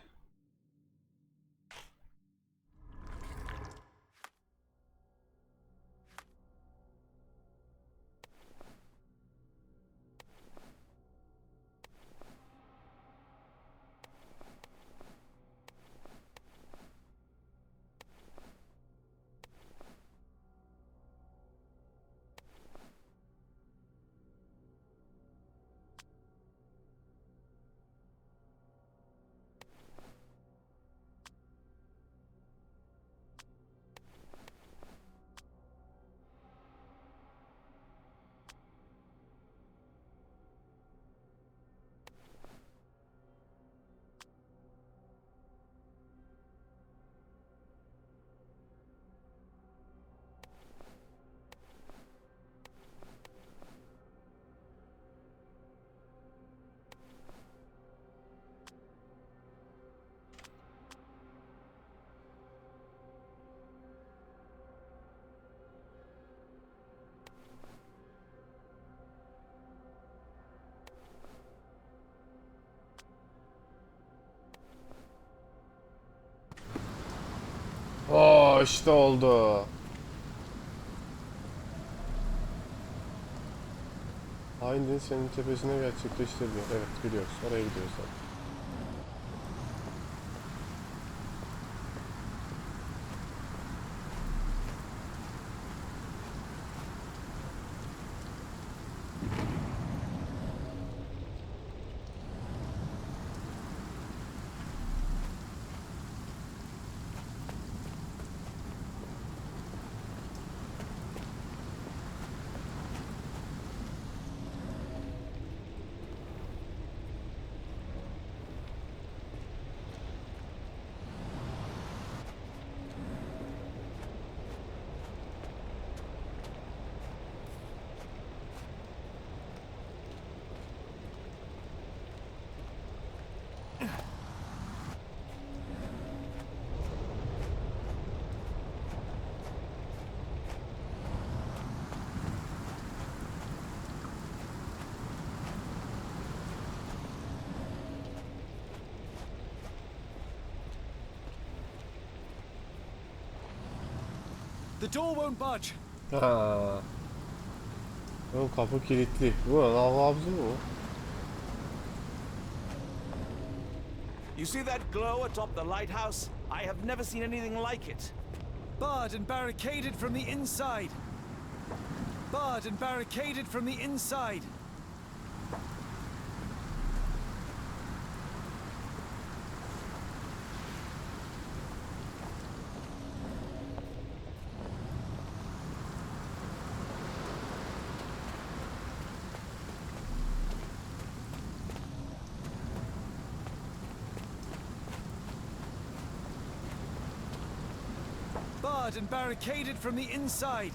Speaker 1: Oo işte oldu. Hain senin tepesine gerçekleştiriliyor. Evet biliyoruz. Oraya gidiyoruz zaten.
Speaker 16: The door won't budge.
Speaker 1: Ha. Oğlum kapı kilitli. Bu ne lan bu?
Speaker 11: You see that glow atop the lighthouse? I have never seen anything like it.
Speaker 16: Barred and barricaded from the inside. Barred and barricaded from the inside. Barred and barricaded from the inside.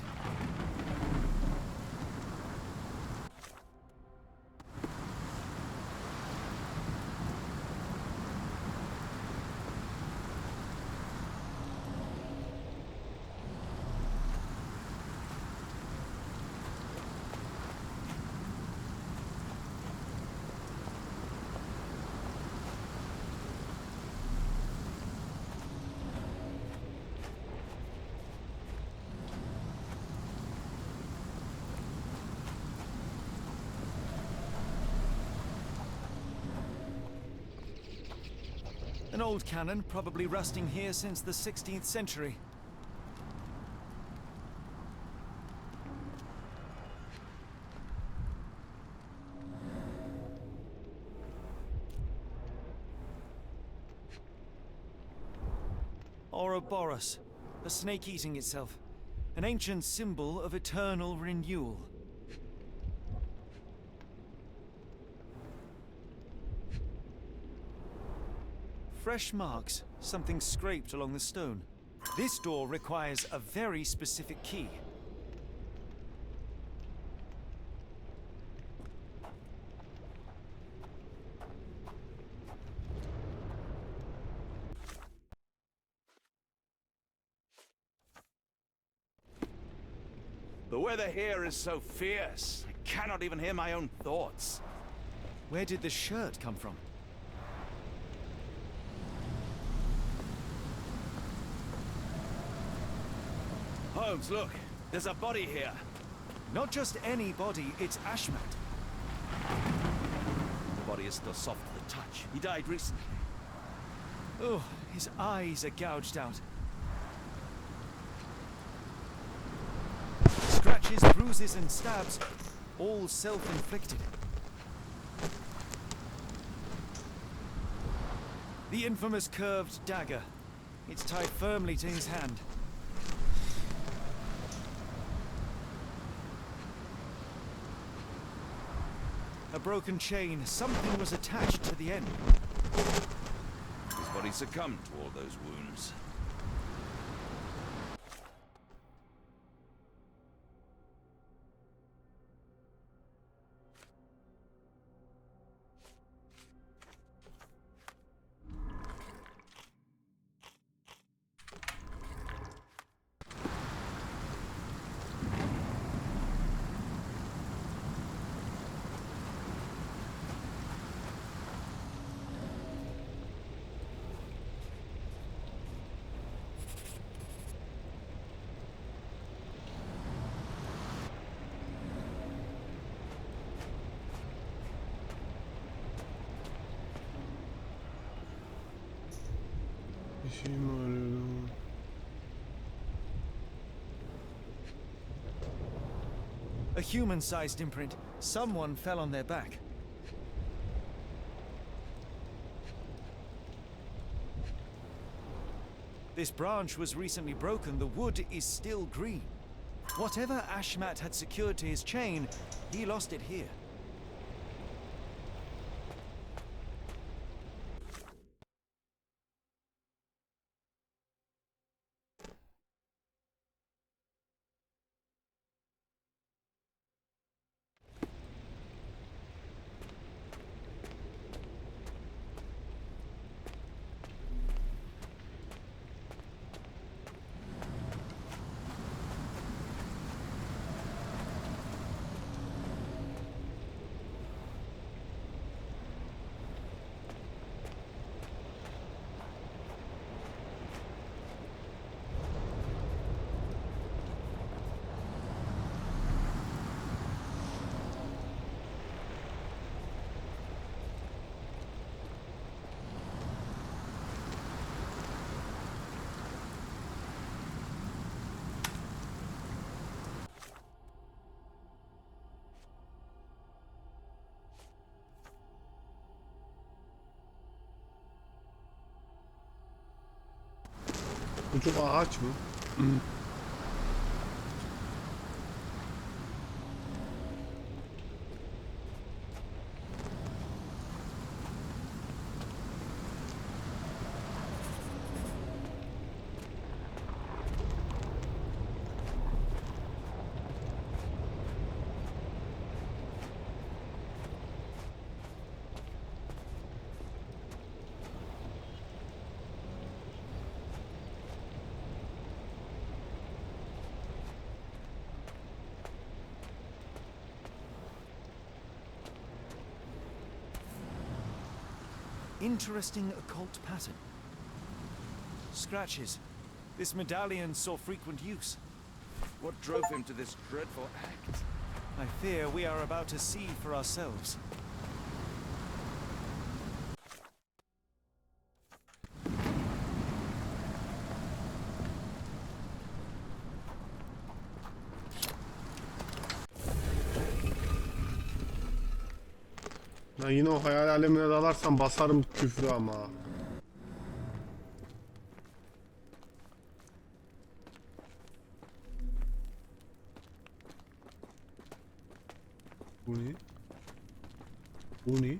Speaker 16: An old cannon, probably rusting here since the 16th century. Ouroboros, a snake eating itself. An ancient symbol of eternal renewal. Fresh marks, something scraped along the stone. This door requires a very specific key.
Speaker 2: The weather here is so fierce, I cannot even hear my own thoughts.
Speaker 16: Where did the shirt come from?
Speaker 2: Holmes, look, there's a body here.
Speaker 16: Not just any body, it's Ashmat.
Speaker 2: The body is still soft to the touch. He died recently.
Speaker 16: Oh, his eyes are gouged out. Scratches, bruises, and stabs, all self-inflicted. The infamous curved dagger. It's tied firmly to his hand. A broken chain. Something was attached to the end.
Speaker 2: His body succumbed to all those wounds.
Speaker 1: Bir şey mi arıyorum?
Speaker 16: A human-sized imprint. Someone fell on their back. This branch was recently broken. The wood is still green. Whatever Ashmat had secured to his chain, he lost it here.
Speaker 1: Bu çok ağaç mı?
Speaker 16: Interesting occult pattern. Scratches. This medallion saw frequent use.
Speaker 2: What drove him to this dreadful act?
Speaker 16: I fear we are about to see for ourselves.
Speaker 1: Ha, yine o hayal alemine dalarsam basarım küfrü ama. Bu ne? Bu ne?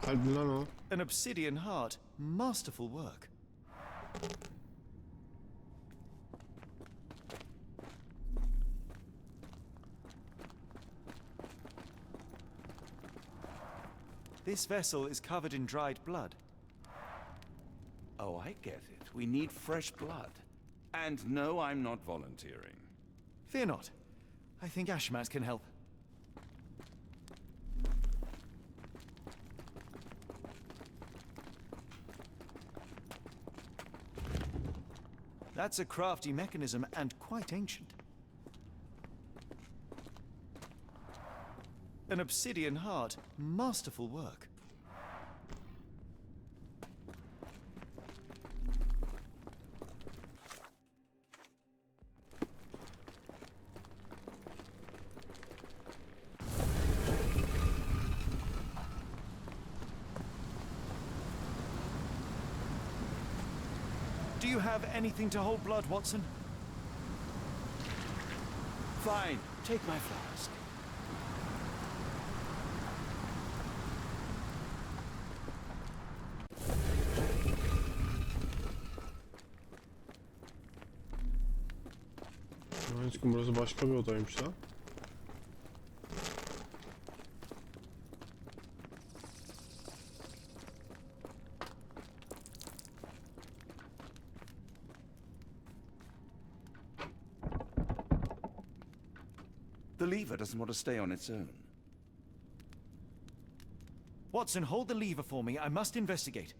Speaker 1: Kalbi lan o.
Speaker 16: An obsidian heart. Masterful work. This vessel is covered in dried blood.
Speaker 11: Oh, I get it. We need fresh blood. And no, I'm not volunteering.
Speaker 16: Fear not. I think Ashmat can help. That's a crafty mechanism and quite ancient. An obsidian heart. Masterful work. Do you have anything to hold blood, Watson?
Speaker 11: Fine. Take my flask.
Speaker 1: Aşkım burası başka bir odaymış lan.
Speaker 11: The lever doesn't want to stay on its own.
Speaker 16: Watson, hold the lever for me. I must investigate.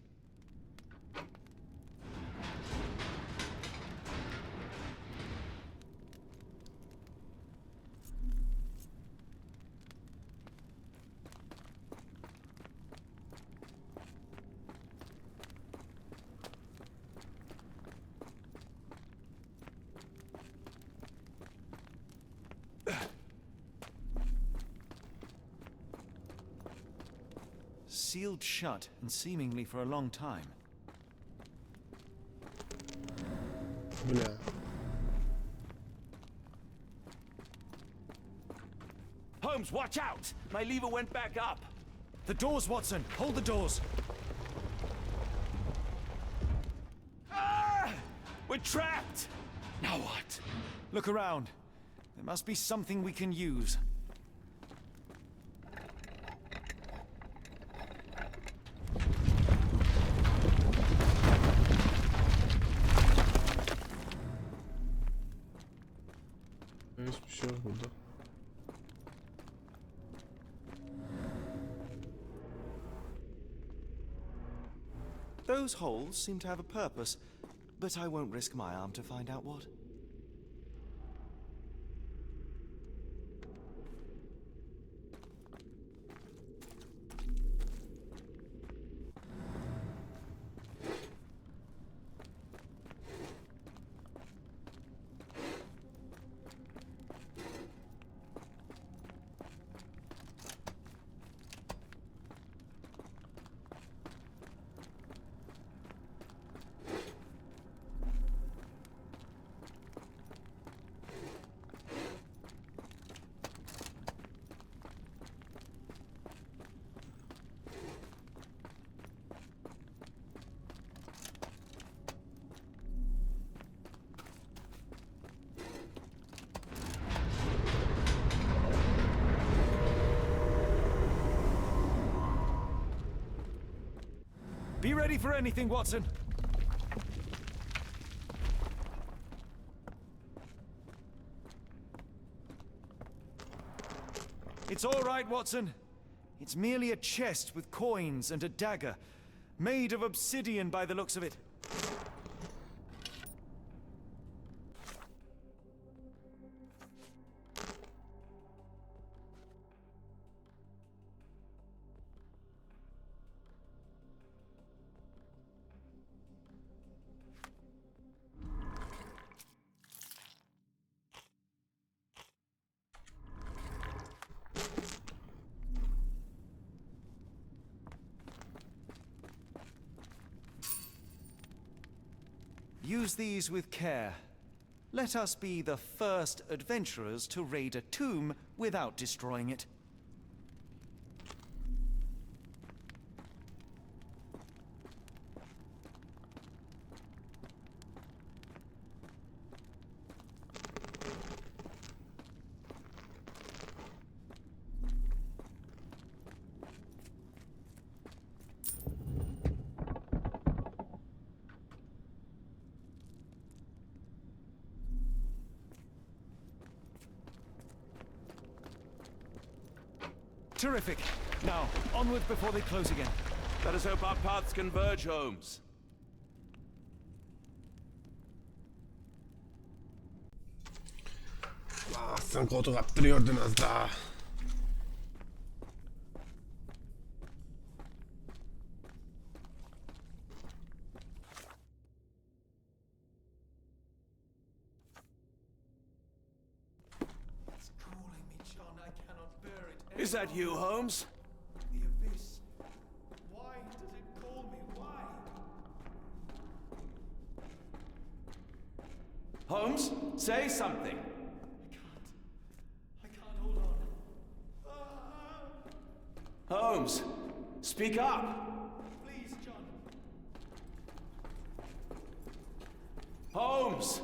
Speaker 16: Sealed shut, and seemingly for a long time.
Speaker 1: Bu ne?
Speaker 11: Holmes, watch out! My lever went back up.
Speaker 16: The doors, Watson! Hold the doors!
Speaker 11: Ah! We're trapped! Now what?
Speaker 16: Look around. There must be something we can use.
Speaker 1: Hiçbir şey yok burada.
Speaker 6: Those holes seem to have a purpose, but I won't risk my arm to find out what.
Speaker 16: Be ready for anything, Watson. It's all right, Watson. It's merely a chest with coins and a dagger, made of obsidian by the looks of it. Use these with care. Let us be the first adventurers to raid a tomb without destroying it. Terrific. Now, onward before they close again.
Speaker 5: Let us hope our paths converge, Holmes.
Speaker 1: Sen koltuk attırıyordun az daha.
Speaker 5: Is that you, Holmes?
Speaker 16: The abyss. Why does it call me? Why?
Speaker 5: Holmes, say something.
Speaker 16: I can't hold on.
Speaker 5: Holmes, speak up.
Speaker 16: Please, John.
Speaker 5: Holmes!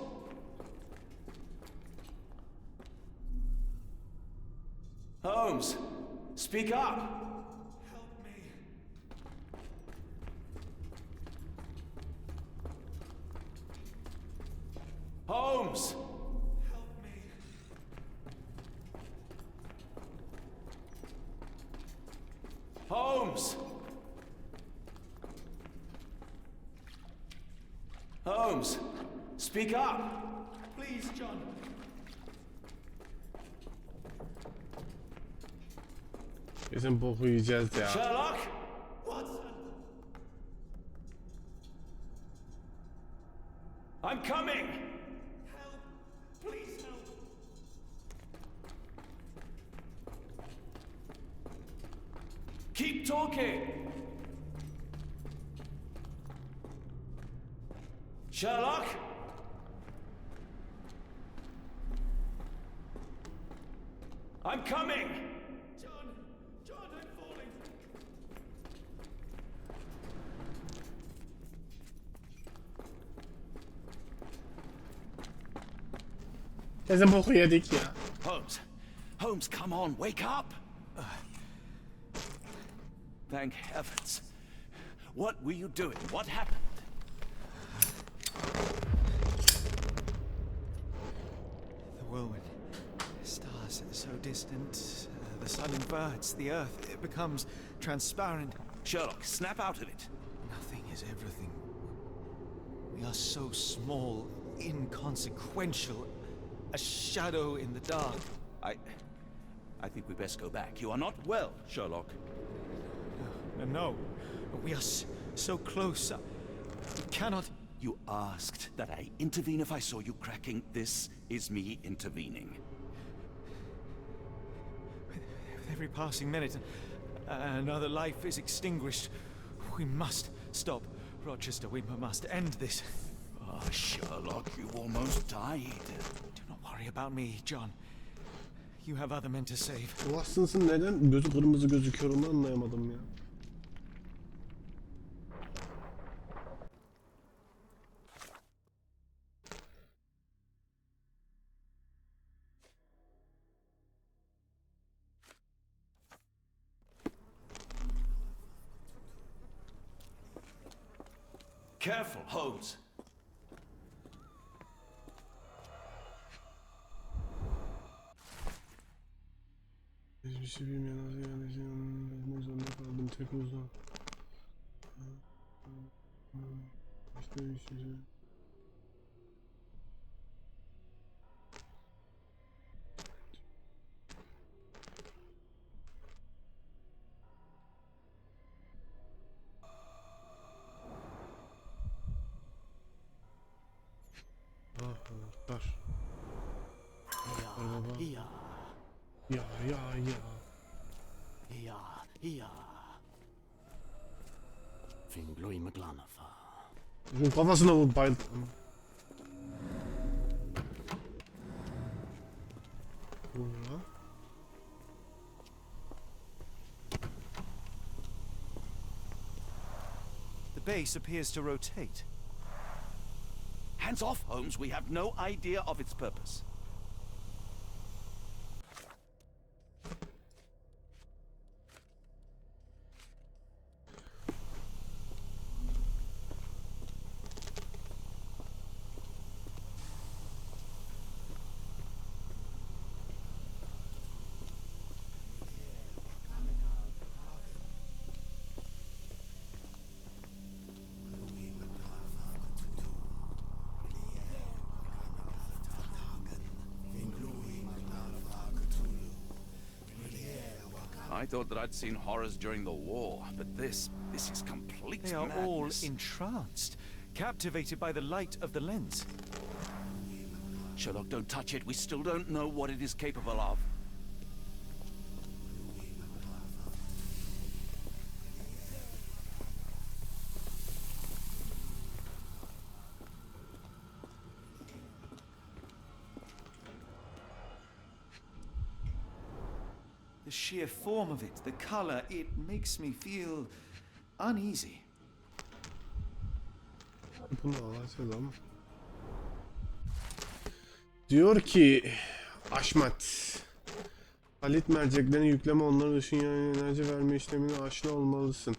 Speaker 5: Holmes, speak up.
Speaker 16: Help me.
Speaker 5: Holmes!
Speaker 16: Help me.
Speaker 5: Holmes! Holmes, speak up.
Speaker 16: Please, John.
Speaker 1: Kesin boku yiyeceğiz ya.
Speaker 5: Sherlock?
Speaker 16: Watson!
Speaker 5: I'm coming!
Speaker 16: Help! Please help!
Speaker 5: Keep talking! Sherlock? I'm coming!
Speaker 16: John, I'm falling!
Speaker 1: Kesin boku yedik ya.
Speaker 5: Holmes! Holmes, come on, wake up! Thank heavens. What were you doing? What happened?
Speaker 16: The whirlwind. Stars so distant. The sun inverts the earth. It becomes transparent.
Speaker 5: Sherlock, snap out of it.
Speaker 16: Nothing is everything. We are so small, inconsequential. A shadow in the dark.
Speaker 5: I think we best go back. You are not well, Sherlock.
Speaker 16: No. We are so close. We cannot...
Speaker 5: You asked that I intervene if I saw you cracking. This is me intervening.
Speaker 16: With every passing minute, another life is extinguished. We must stop, Rochester. We must end this.
Speaker 5: Oh, Sherlock, you almost died.
Speaker 16: Do not worry about me, John. You have other men to save.
Speaker 1: Watson'sın neden gözü kırmızı gözüküyor onu anlayamadım ya.
Speaker 5: Careful, Holmes.
Speaker 1: Hiçbir işi bilmeyen yani zorunda kaldım tek uzun. İşte bir şey. Anahtar. Anahtar baba.
Speaker 5: Ya.
Speaker 1: Ya ya ya.
Speaker 5: Ja, ja. Fingloy McLanafa.
Speaker 1: Bunun kafasına vur bayıldım. Bu ne lan?
Speaker 6: The base appears to rotate.
Speaker 5: Hands off, Holmes. We have no idea of its purpose. I thought that I'd seen horrors during the war, but this is complete
Speaker 6: They are
Speaker 5: madness.
Speaker 6: all entranced, captivated by the light of the lens.
Speaker 5: Sherlock, don't touch it. We still don't know what it is capable of.
Speaker 6: The sheer form of it, the color, it makes me feel uneasy.
Speaker 1: Bunu alacağız ama. Diyor ki Aşmat. Halit merceklerini yükleme, onların ışın yayın enerji verme işlemine aşina olmalısın.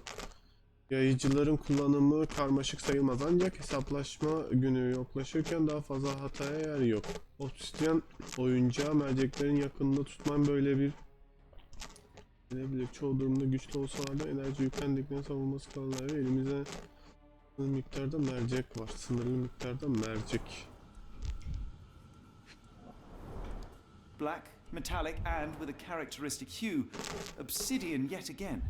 Speaker 1: Yayıcıların kullanımı karmaşık sayılmaz ancak hesaplaşma günü yaklaşırken daha fazla hataya yer yok. Obsidyen oyuncağı merceklerin yakınında tutman böyle bir çoğu durumda güçlü olsalar da enerji yüklendiklerinin savunması kalırlar. Elimizde sınırlı miktarda mercek var. Sınırlı miktarda mercek.
Speaker 6: Black, metallic, and with a characteristic hue. Obsidian yet again.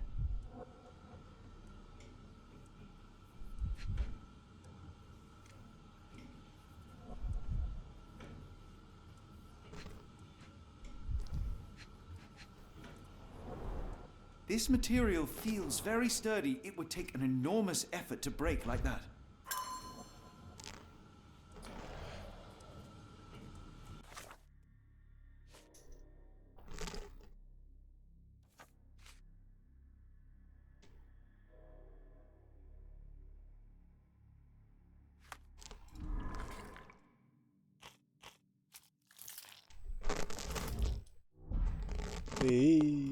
Speaker 6: This material feels very sturdy. It would take an enormous effort to break like that.
Speaker 1: Hey.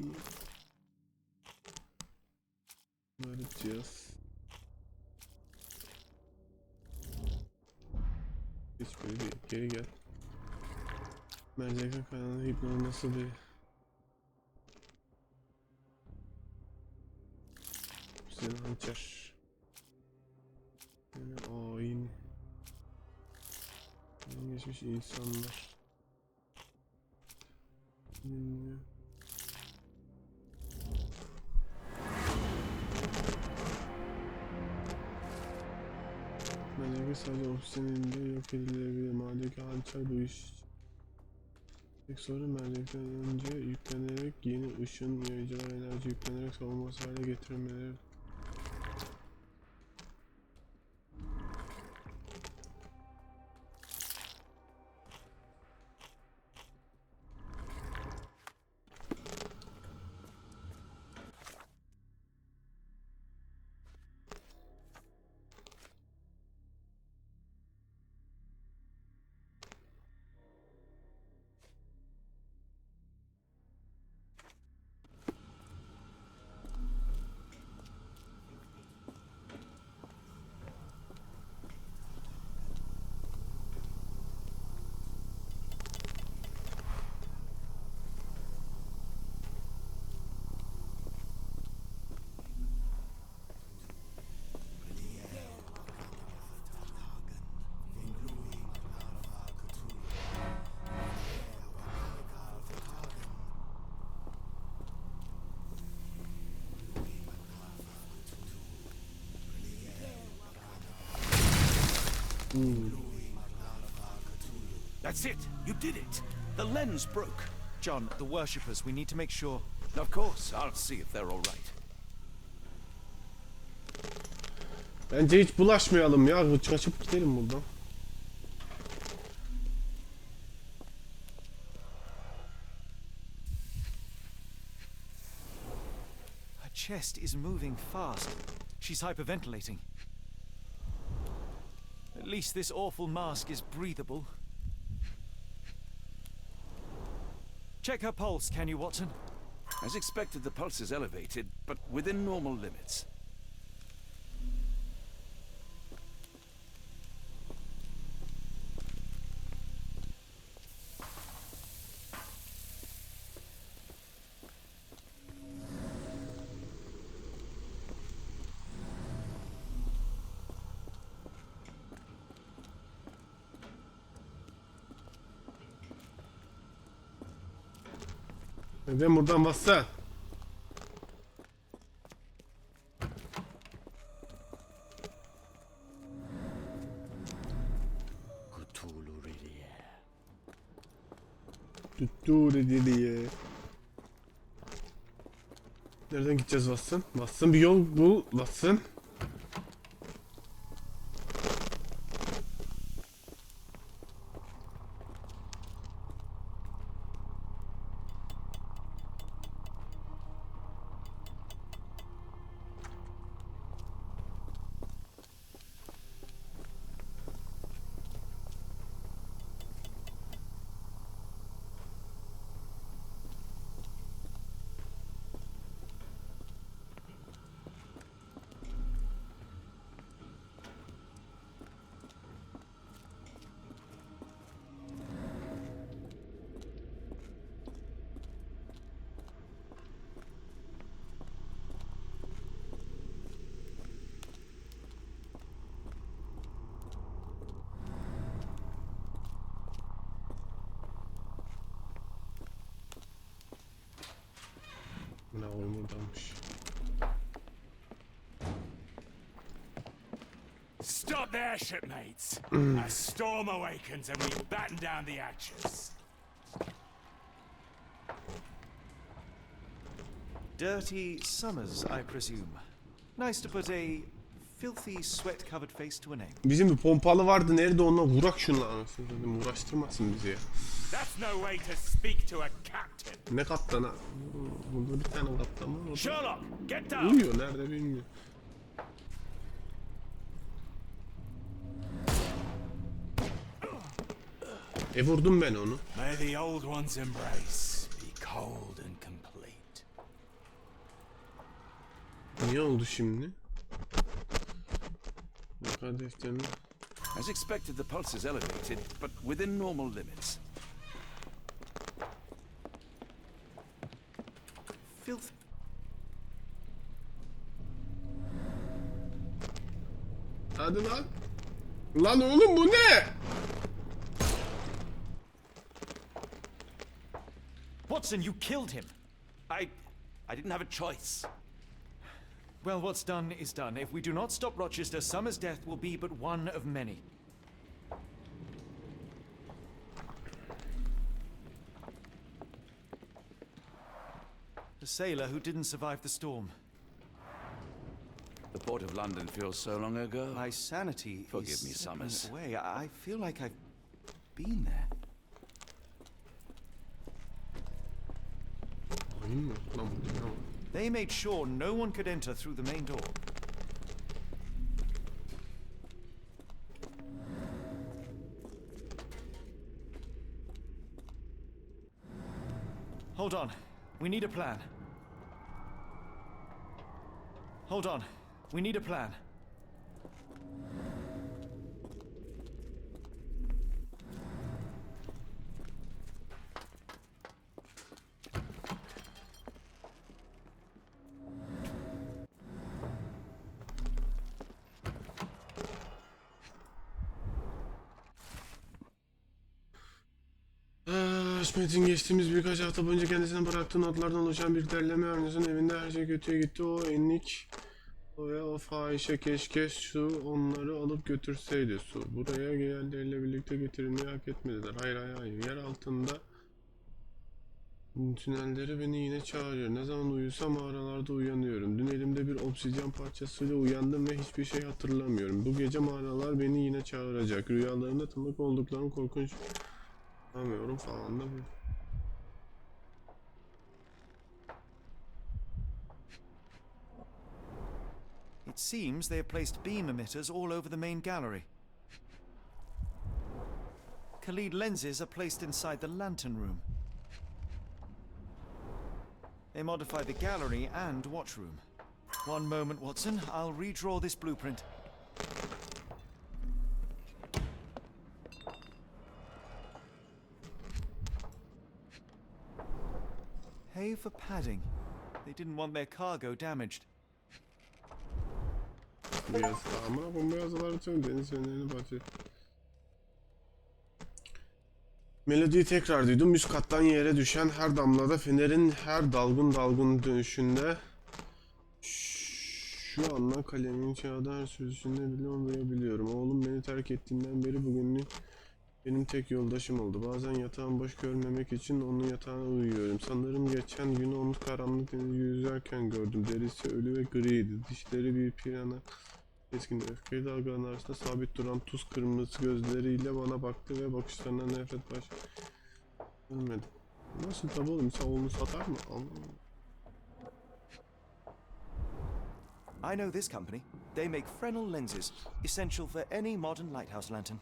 Speaker 1: Ne yapacağız? Hiç böyle değil. Geri gel. Mercek'in kaynağının hipnoz nasıl bir... Seni hançer. Yani ayin. Geçmiş insanlar. Meleke sadece oksijeninde yok edilebilir. Maldeki hançer bu iş. Tek sorun mercekten önce yüklenerek yeni ışın yayıcılar enerji yüklenerek savunması hale getirmeleri.
Speaker 5: That's it. You did it. The lens broke.
Speaker 6: John, the worshippers, we need to make sure.
Speaker 5: Of course, I'll see if they're all right.
Speaker 1: Bence hiç bulaşmayalım ya. Kaçıp gidelim buradan.
Speaker 6: Her chest is moving fast. She's hyperventilating. At least this awful mask is breathable. Check her pulse, can you, Watson?
Speaker 5: As expected, the pulse is elevated, but within normal limits.
Speaker 1: Ben buradan bassa. Tuttururiye. Nereden gideceğiz Watson? Watson bir yol bul Watson. Ne oğlum buradanmış.
Speaker 11: Stop there, shipmates. A storm awakens and we batten down the hatches.
Speaker 6: Dirty Summers, I presume. Nice to put a filthy, sweat-covered face to a name.
Speaker 1: Bizim bir pompalı vardı. Nerede onunla? Vurak şunla anasını satayım. Uğraştırmasın bizi ya.
Speaker 11: That's no way to speak to a captain.
Speaker 1: Ne kaptana? Burada bir tane kaptan var.
Speaker 11: Sherlock, get down.
Speaker 1: Uyuyor. Nerede bilmiyorum. Vurdum ben onu.
Speaker 11: May the old one's embrace be cold and complete.
Speaker 1: Niye oldu şimdi? Vaka defterini.
Speaker 5: As expected, the pulse is elevated, but within normal limits.
Speaker 6: Filth.
Speaker 1: Hadi lan. Lan oğlum bu ne?
Speaker 6: Watson, you killed him.
Speaker 5: I didn't have a choice.
Speaker 6: Well, what's done is done. If we do not stop Rochester, Summer's death will be but one of many. The sailor who didn't survive the storm.
Speaker 5: The port of London feels so long ago.
Speaker 6: My sanity
Speaker 5: Forgive
Speaker 6: is
Speaker 5: me,
Speaker 6: slipping
Speaker 5: Summers.
Speaker 6: away. I feel like I've been there. They made sure no one could enter through the main door. Hold on. We need a plan. Hold on. We need a plan.
Speaker 1: Haşmet'in geçtiğimiz birkaç hafta boyunca kendisine bıraktığı notlardan oluşan bir derleme örnüsün evinde her şey kötüye gitti. O enlik Ve o fahişe keşke su onları alıp götürseydi su. Buraya gelenleriyle birlikte getirilmeyi hak etmediler. Hayır hayır hayır. Yer altında tünelleri beni yine çağırıyor. Ne zaman uyusam mağaralarda uyanıyorum. Dün elimde bir obsidyen parçasıyla uyandım ve hiçbir şey hatırlamıyorum. Bu gece mağaralar beni yine çağıracak. Rüyalarımda tanık olduklarım korkunç. Anlamıyorum falan da bu.
Speaker 6: It seems they have placed beam emitters all over the main gallery. Khalid lenses are placed inside the lantern room. They modify the gallery and watch room. One moment, Watson. I'll redraw this blueprint. Hay for padding. They didn't want their cargo damaged.
Speaker 1: Bu yazı ama bu yazılar için deniz fenerini bahsediyor. Melodiyi tekrar duydum. Üst kattan yere düşen her damlada fenerin her dalgın dönüşünde şu anda kalemin kağıda her sürüsünde bile onu duyabiliyorum. Oğlum beni terk ettiğinden beri bugünlük benim tek yoldaşım oldu. Bazen yatağımı boş görmemek için onun yatağına uyuyorum. Sanırım geçen gün onu karanlık denizde yüzerken gördüm. Derisi ölü ve griydi. Dişleri bir pirana keskin öfkeli dalgaların arasında sabit duran tuz kırmızı gözleriyle bana baktı ve bakışlarına nefret baş. Ölmedim. Nasıl tabi oğlum? Sen oğlunu satar mı? Anlamadım.
Speaker 6: I know this company. They make Fresnel lenses, essential for any modern lighthouse lantern.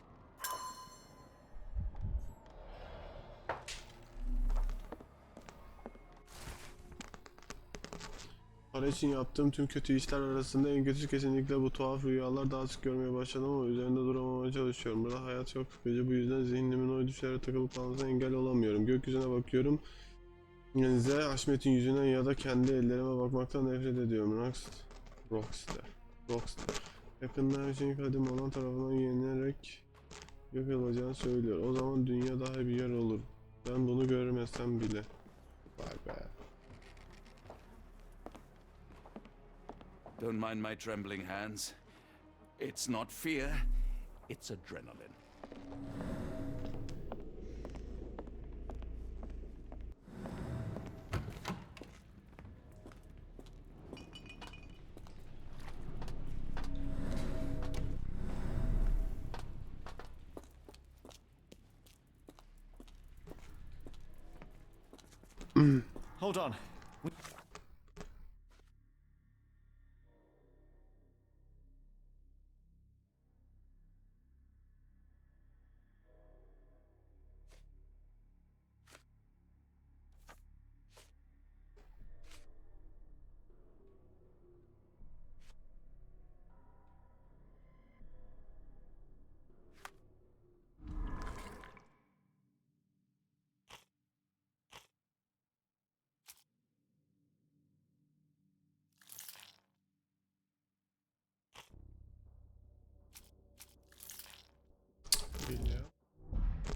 Speaker 1: Para için yaptığım tüm kötü işler arasında en kötüsü kesinlikle bu tuhaf rüyalar. Daha sık görmeye başladım ama üzerinde duramamaya çalışıyorum. Burada hayat çok sıkıcı, bu yüzden zihnimin o düşlere takılıp kalmasına engel olamıyorum. Gökyüzüne bakıyorum. Denize, Haşmet'in yüzüne ya da kendi ellerime bakmaktan nefret ediyorum. Rockstar. Yakında her şeyin kadim olan tarafından yenilerek yok olacağını söylüyor. O zaman dünya daha bir yer olur. Ben bunu görmesem bile. Vay be.
Speaker 5: Don't mind my trembling hands. It's not fear, it's adrenaline.
Speaker 6: Hold on.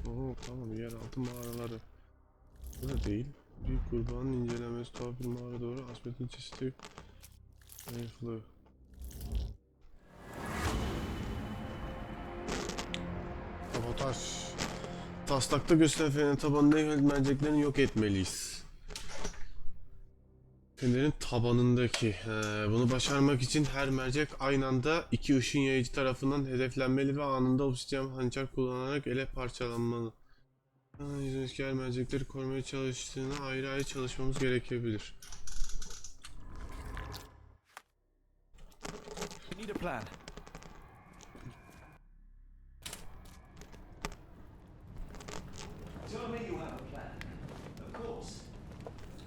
Speaker 1: Oo tamam, yeraltı mağaraları. Bu da değil. Bir kurbanın incelemesi tuhaf bir mağara doğru. Haşmet'in çeşitli zayıflığı. Sabotaj. Taslakta gösteren fenerin tabanındaki merceklerini yok etmeliyiz. Fenerin tabanındaki. Bunu başarmak için her mercek aynı anda iki ışın yayıcı tarafından hedeflenmeli ve anında obsidyen hançer kullanarak ele parçalanmalı. Yüzümüzdeki her mercekleri korumaya çalıştığına ayrı ayrı çalışmamız gerekebilir.
Speaker 6: We need a plan.
Speaker 11: Tell me you have a plan. Of course.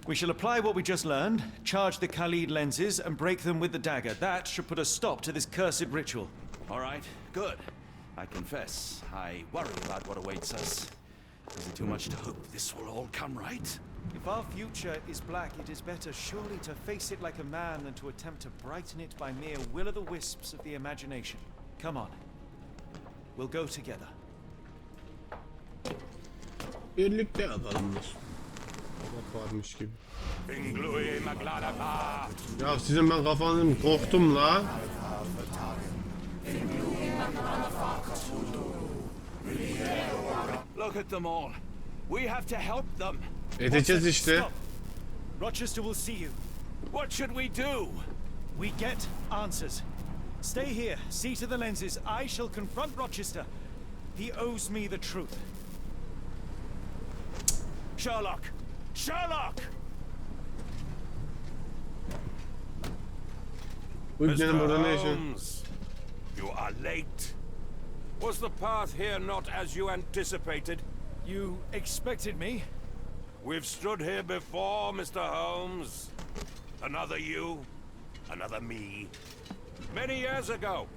Speaker 6: We shall apply what we just learned, charge the Khalid lenses, and break them with the dagger. That should put a stop to this cursed ritual.
Speaker 5: All right, good. I confess, I worry about what awaits us. Is it too much to hope this will all come right?
Speaker 6: If our future is black, it is better surely to face it like a man than to attempt to brighten it by mere will-o'-the-wisps of the imagination. Come on. We'll go together.
Speaker 1: Birlikte yapalım. Bak varmış gibi. Ya sizin ben kafanızım korktum la.
Speaker 5: Look at them all. We have to help them.
Speaker 1: Edeceğiz işte.
Speaker 16: Stop. Rochester will see you.
Speaker 5: What should we do?
Speaker 16: We get answers. Stay here, see to the lenses. I shall confront Rochester. He owes me the truth.
Speaker 5: Sherlock! Sherlock!
Speaker 1: Bu ülkenin burada ne işi?
Speaker 11: Holmes, you are late. Was the path here not as you anticipated?
Speaker 16: You expected me?
Speaker 11: We've stood here before, Mr. Holmes. Another you, another me. Many years ago.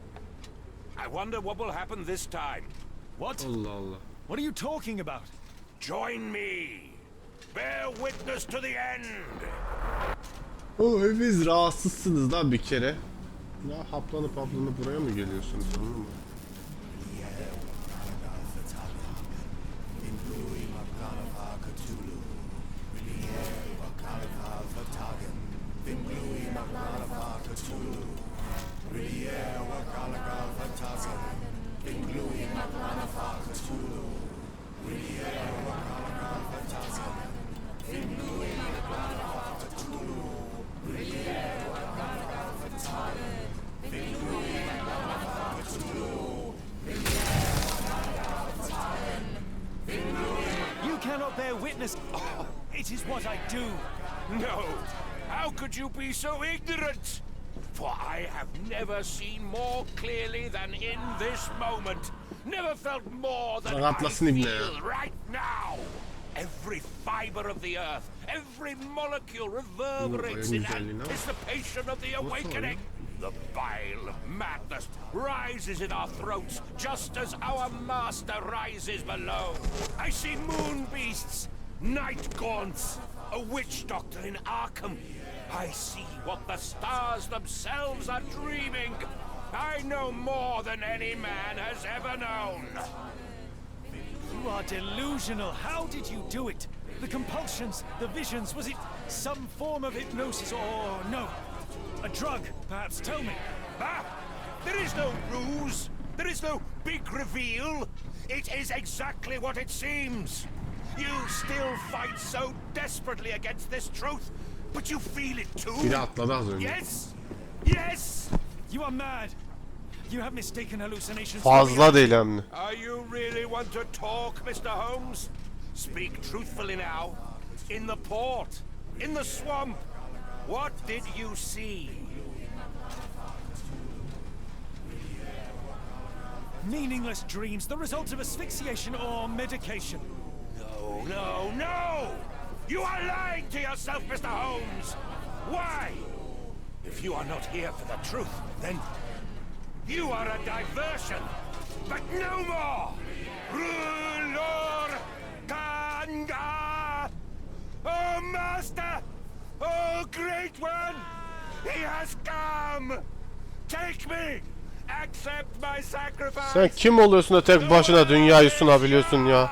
Speaker 11: I wonder what will happen this time.
Speaker 16: What?
Speaker 1: Allah Allah.
Speaker 16: What are you talking about?
Speaker 11: Join me. Bear witness to the end.
Speaker 1: Oğlum hepiniz rahatsızsınız lan bir kere. Ya haplanıp buraya mı geliyorsunuz anlamadım.
Speaker 16: You cannot bear witness. Oh, it is what I do.
Speaker 11: No! How could you be so ignorant? For I have never seen more clearly than in this moment. Never felt more than I feel right now. Every fiber of the earth, every molecule reverberates in anticipation of the awakening. The bile of madness rises in our throats just as our master rises below. I see moon beasts, night gaunts, a witch doctor in Arkham. I see what the stars themselves are dreaming. I know more than any man has ever known.
Speaker 16: You are delusional. How did you do it? The compulsions, the visions, was it some form of hypnosis or no? A drug, perhaps? Tell me.
Speaker 11: Ah! There is no ruse. There is no big reveal. It is exactly what it seems. You still fight so desperately against this truth, but you feel it too.
Speaker 1: Biri atladı az önce.
Speaker 11: Yes! Yes!
Speaker 16: You are mad. You have mistaken hallucinations.
Speaker 1: Fazla değil hem de.
Speaker 11: Are you really want to talk, Mr. Holmes? Speak truthfully now. In the port, in the swamp, what did you see?
Speaker 16: Meaningless dreams, the result of asphyxiation or medication.
Speaker 11: No, no, no! You are lying to yourself, Mr. Holmes! Why? If you are not here for the truth, then you are a diversion, but no more! Rulor Kanga! Oh, Master! Oh, Great One! He has come! Take me! Accept my sacrifice!
Speaker 1: Sen kim oluyorsun da tek başına dünyayı sunabiliyorsun ya?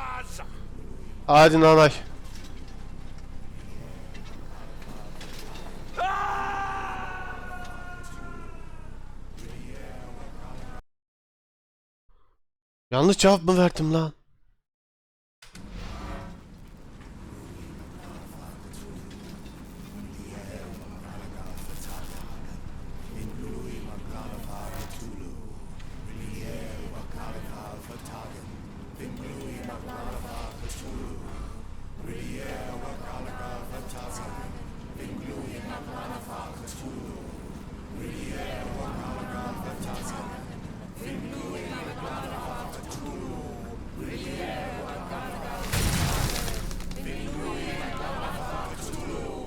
Speaker 1: Hadi nanay. Yanlış cevap mı verdim lan?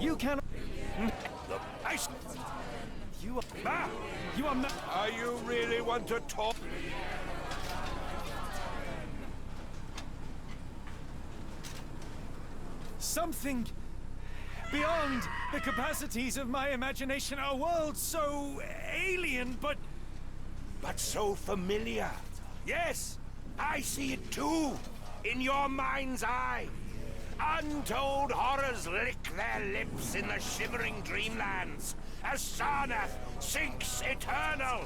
Speaker 16: You cannot. You are mad.
Speaker 11: Are you really want to talk?
Speaker 16: Something beyond the capacities of my imagination. A world so alien, but
Speaker 11: so familiar. Yes, I see it too, in your mind's eye.
Speaker 4: Untold horrors lick their lips in the shivering dreamlands as Sarnath sinks eternal.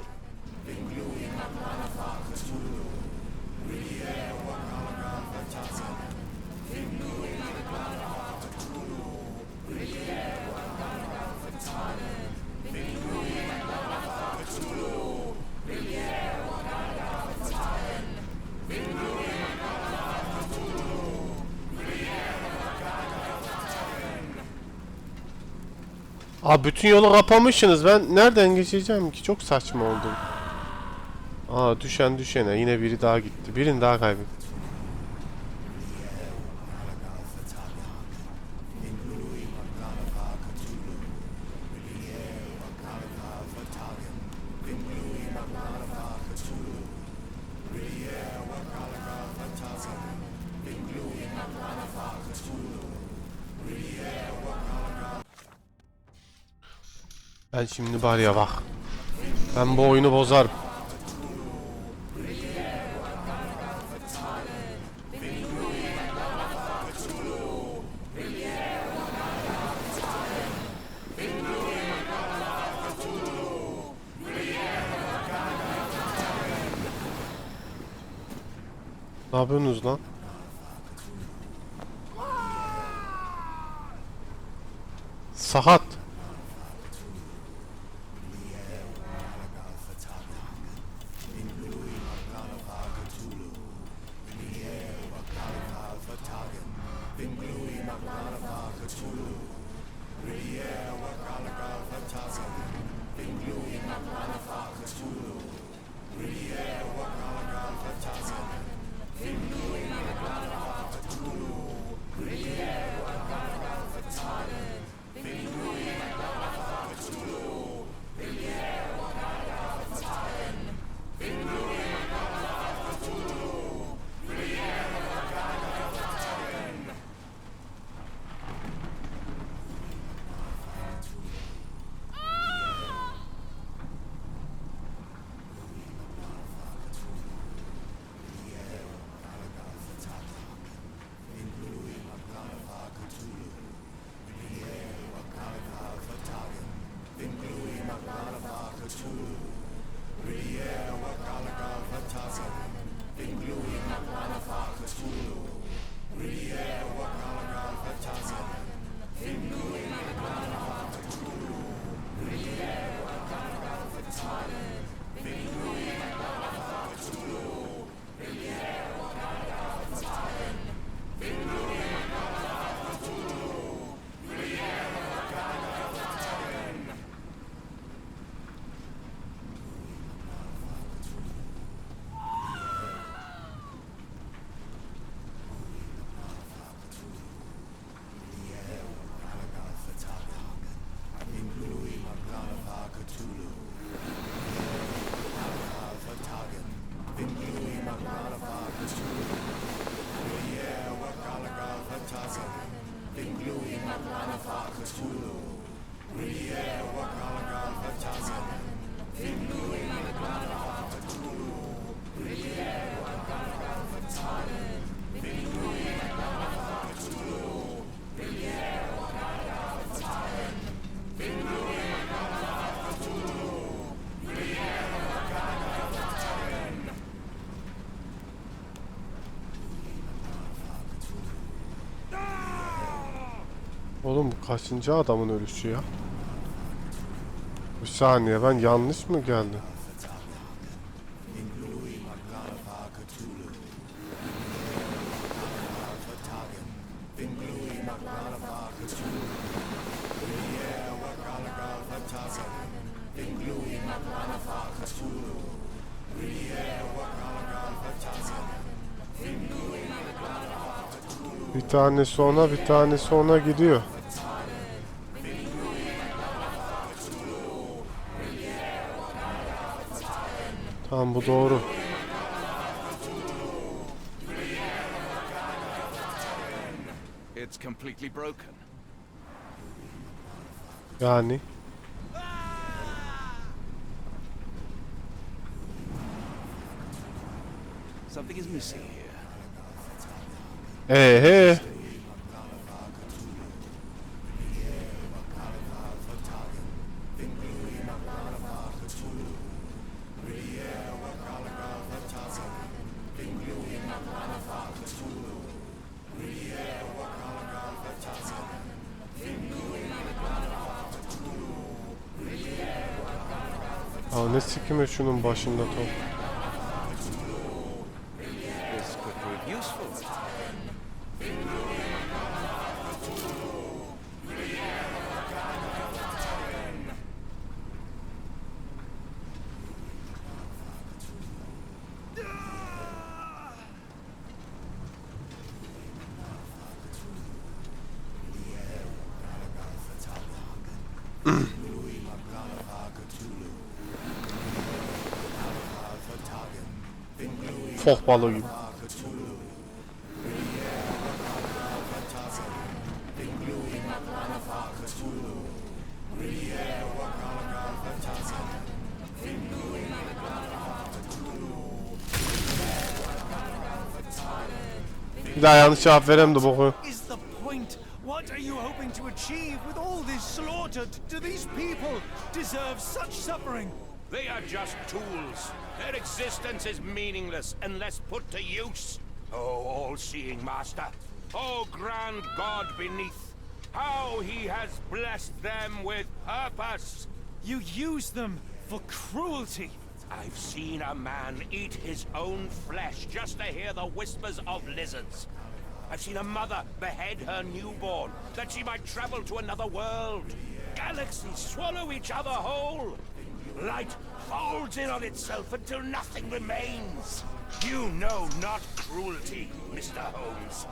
Speaker 1: Abi bütün yolu kapamışsınız. Ben nereden geçeceğim ki? Çok saçma oldu. Aa, düşen düşene. Yine biri daha gitti. Birini daha kaybettim. Ben şimdi var ya bak. Ben bu oyunu bozarım. Ne yapıyorsunuz lan? Sahat. Oğlum bu kaçıncı adamın ölüşü ya? Bir saniye, ben yanlış mı geldim? Bir tanesi ona, bir tanesi ona gidiyor. Tamam, bu doğru.
Speaker 2: It's completely broken.
Speaker 1: Yani.
Speaker 2: Something is missing here.
Speaker 1: He. Ne sikime şunun başında top.
Speaker 2: This could prove useful.
Speaker 1: Fok balığı gibi. Bir daha yanlış cevap verem de boku.
Speaker 16: Is the point? What are you hoping to achieve with all this slaughter? Do these people deserve such suffering?
Speaker 17: They are just tools. Their existence is meaningless unless put to use. Oh, all-seeing master. Oh, grand God beneath. How he has blessed them with purpose.
Speaker 16: You use them for cruelty.
Speaker 17: I've seen a man eat his own flesh just to hear the whispers of lizards. I've seen a mother behead her newborn that she might travel to another world. Galaxies swallow each other whole. Light folds in on itself until nothing remains. You know not cruelty, Mr. Holmes.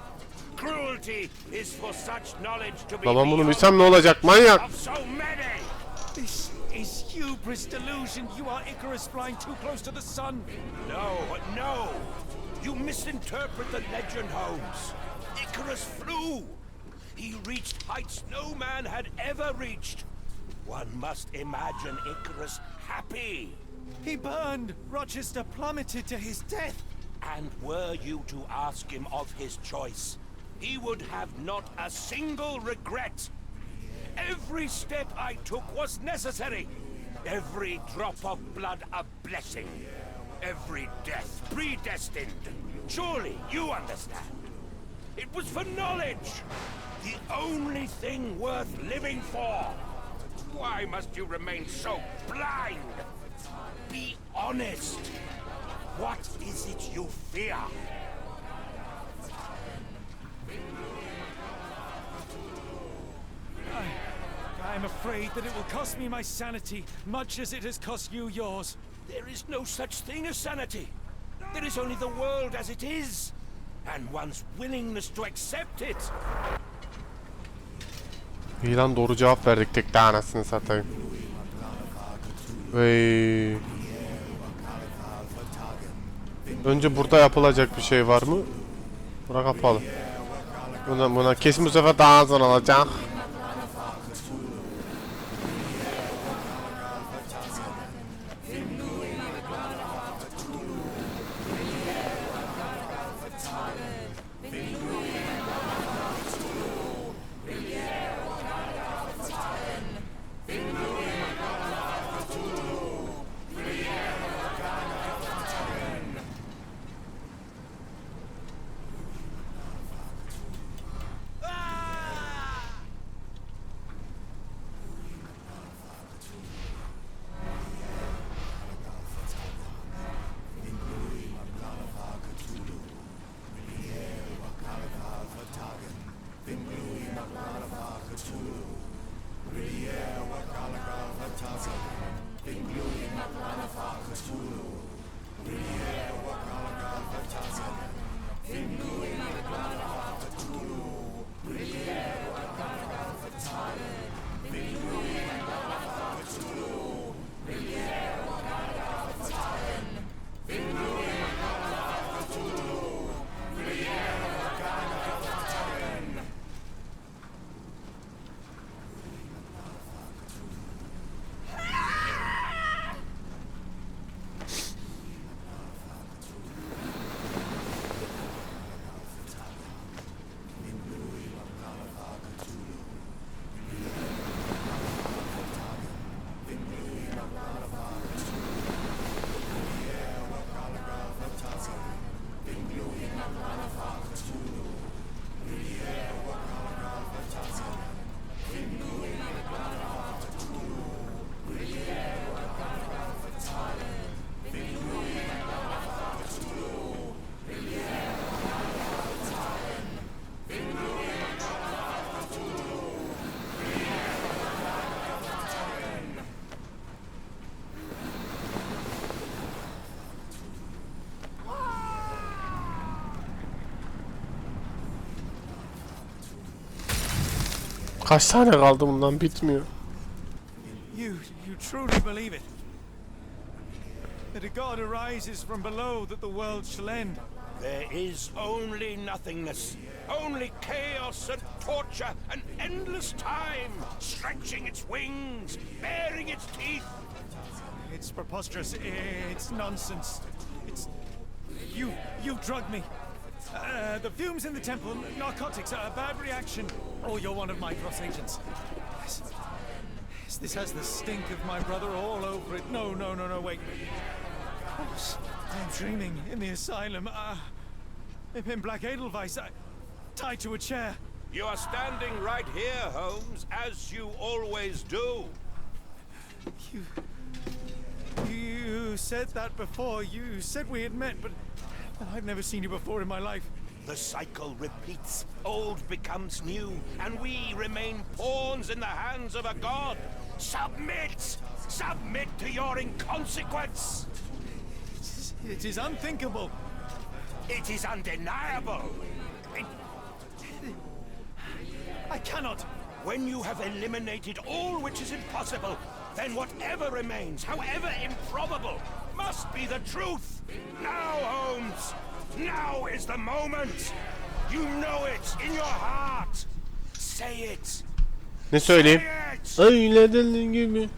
Speaker 17: Cruelty is for such knowledge to be
Speaker 1: Babam bunu bilsem ne olacak manyak?
Speaker 17: of so many.
Speaker 16: This is hubris delusion. You are Icarus flying too close to the sun.
Speaker 17: No, no. You misinterpret the legend, Holmes. Icarus flew. He reached heights no man had ever reached. One must imagine Icarus happy.
Speaker 16: He burned. Rochester plummeted to his death.
Speaker 17: And were you to ask him of his choice, he would have not a single regret. Every step I took was necessary. Every drop of blood a blessing. Every death predestined. Surely you understand. It was for knowledge. The only thing worth living for. Why must you remain so blind? Be honest. What is it you fear?
Speaker 16: I'm afraid that it will cost me my sanity, much as it has cost you yours.
Speaker 17: There is no such thing as sanity. There is only the world as it is, and one's willingness to accept it.
Speaker 1: İyi lan doğru cevap verdik tek de anasını satayım. Vey. Önce burada yapılacak bir şey var mı? Bura kapalı. Buna kesin bu sefer daha az alacak. Kaç tane kaldı bundan bitmiyor.
Speaker 16: You truly believe it? That a god arises from below that the world shall end?
Speaker 17: There is only nothingness. Only chaos and torture and endless time, stretching its wings, baring its teeth.
Speaker 16: It's preposterous. It's nonsense. It's... You've drugged me. The fumes in the temple, narcotics, a bad reaction. Or you're one of my cross agents. This has the stink of my brother all over it. No, wait. Of course, I'm dreaming in the asylum. In Black Edelweiss, tied to a chair.
Speaker 17: You are standing right here, Holmes, as you always do.
Speaker 16: You said that before. You said we had met, but I've never seen you before in my life.
Speaker 17: The cycle repeats. Old becomes new, and we remain pawns in the hands of a god. Submit! Submit to your inconsequence!
Speaker 16: It is unthinkable.
Speaker 17: It is undeniable.
Speaker 16: I cannot.
Speaker 17: When you have eliminated all which is impossible, then whatever remains, however improbable, must be the truth. Now, Holmes, now is the moment. You know it in your heart. Say it.
Speaker 1: Ne söyleyeyim? Öyle dediğin gibi.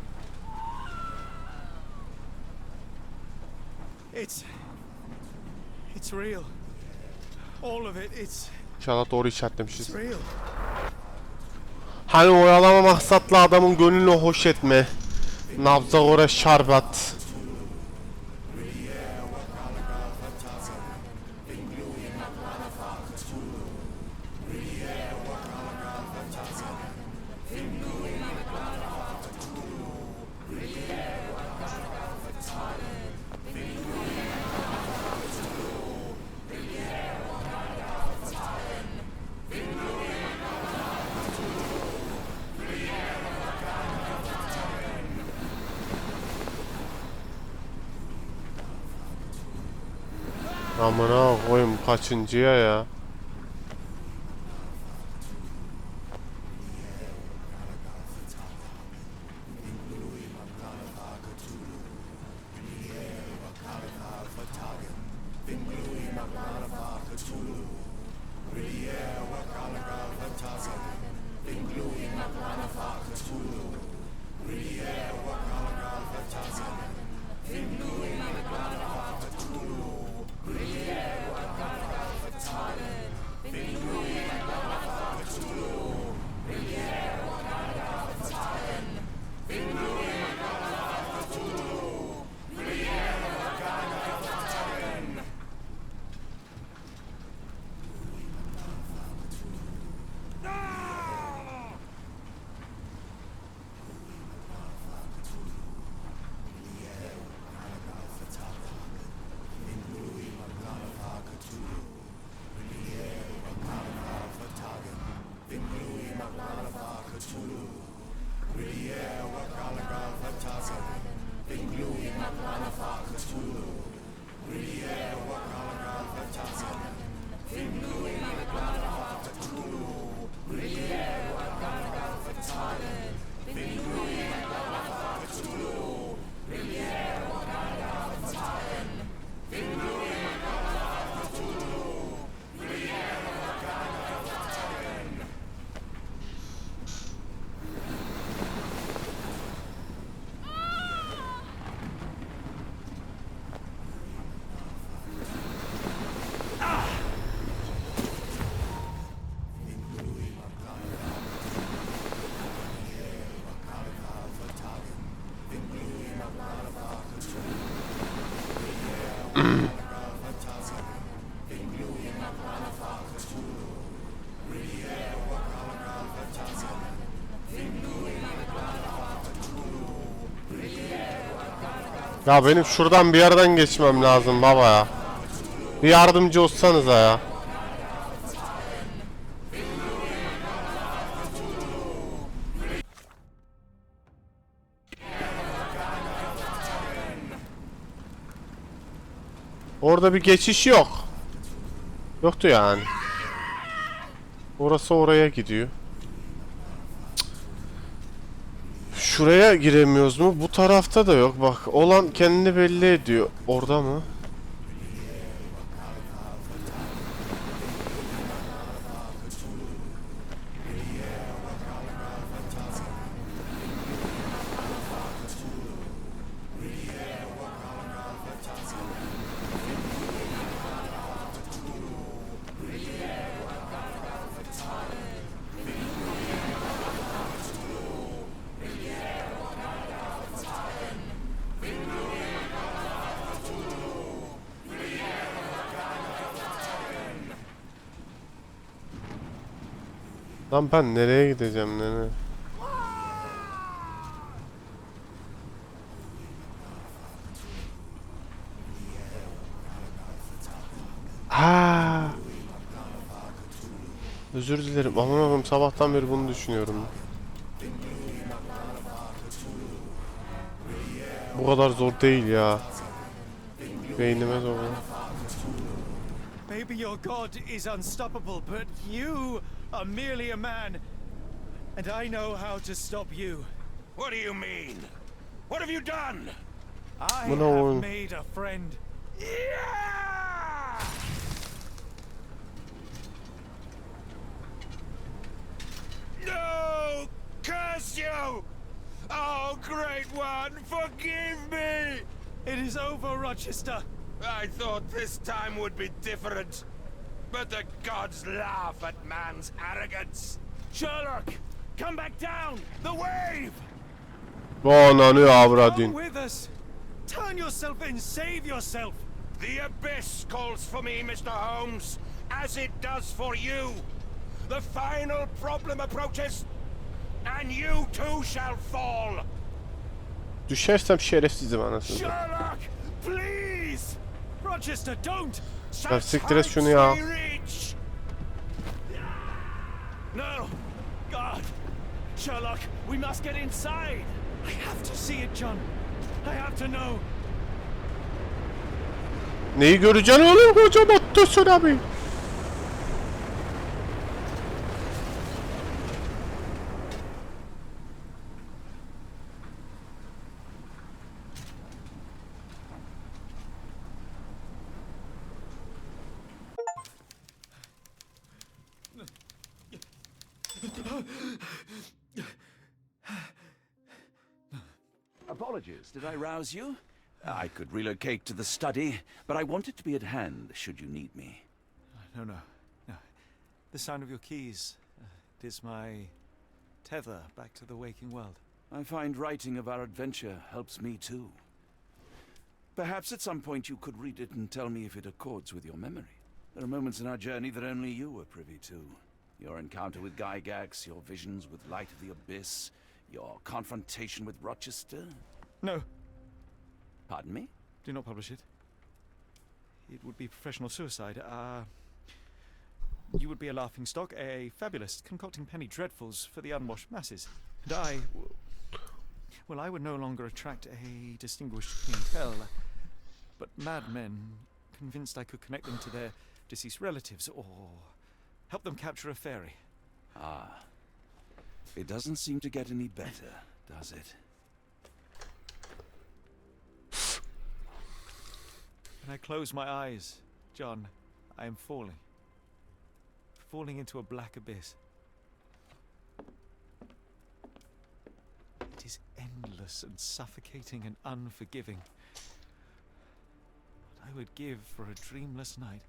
Speaker 16: It's real. All of it.
Speaker 1: İnşallah doğru işaretlemişiz.
Speaker 16: It's real.
Speaker 1: Hani oyalama maksatla adamın gönlünü hoş etme. Nabza göre şarbat. Amına koyayım kaçıncıya ya? Ya benim şuradan bir yerden geçmem lazım baba ya. Bir yardımcı olsanıza ya. Orada bir geçiş yok. Yoktu yani. Orası oraya gidiyor. Şuraya giremiyoruz mu? Bu tarafta da yok. Bak olan kendini belli ediyor. Orada mı? Lan ben nereye gideceğim nereye? Ha. Özür dilerim. Aman Allah'ım sabahtan beri bunu düşünüyorum. Bu kadar zor değil ya. Beynime zor.
Speaker 16: Maybe your god is unstoppable, but you are merely a man. And I know how to stop you.
Speaker 17: What do you mean? What have you done?
Speaker 16: I
Speaker 1: Bu ne
Speaker 16: have
Speaker 1: oyun?
Speaker 16: made a friend.
Speaker 17: No! Curse you! Oh, Great One, forgive me!
Speaker 16: It is over, Rochester.
Speaker 17: I thought this time would be different. But the gods laugh at man's arrogance.
Speaker 16: Sherlock, come back down! The wave!
Speaker 1: Ananı
Speaker 16: Come
Speaker 1: avradin.
Speaker 16: with us! Turn yourself in, save yourself!
Speaker 17: The abyss calls for me, Mr. Holmes, as it does for you. The final problem approaches, and you too shall fall.
Speaker 1: Düşersem şerefsizim anasını.
Speaker 16: Sherlock, please! Rochester, don't!
Speaker 1: Ya siktir et şunu ya.
Speaker 16: No! God! Sherlock, we must get inside! I have to see it, John. I have to know.
Speaker 1: Neyi göreceksin oğlum koca battırsın abi.
Speaker 2: Apologies, did I rouse you? I could relocate to the study, but I wanted to be at hand should you need me.
Speaker 16: No. The sound of your keys. It is my tether back to the waking world.
Speaker 2: I find writing of our adventure helps me too. Perhaps at some point you could read it and tell me if it accords with your memory. There are moments in our journey that only you were privy to. Your encounter with Gygax, your visions with Light of the Abyss, your confrontation with Rochester.
Speaker 16: No.
Speaker 2: Pardon me?
Speaker 16: Do not publish it. It would be professional suicide. You would be a laughingstock, a fabulist, concocting penny dreadfuls for the unwashed masses. And I would no longer attract a distinguished clientele, but madmen convinced I could connect them to their deceased relatives or help them capture a fairy.
Speaker 2: Ah. It doesn't seem to get any better, does it?
Speaker 16: When I close my eyes, John, I am falling. Falling into a black abyss. It is endless and suffocating and unforgiving. What I would give for a dreamless night.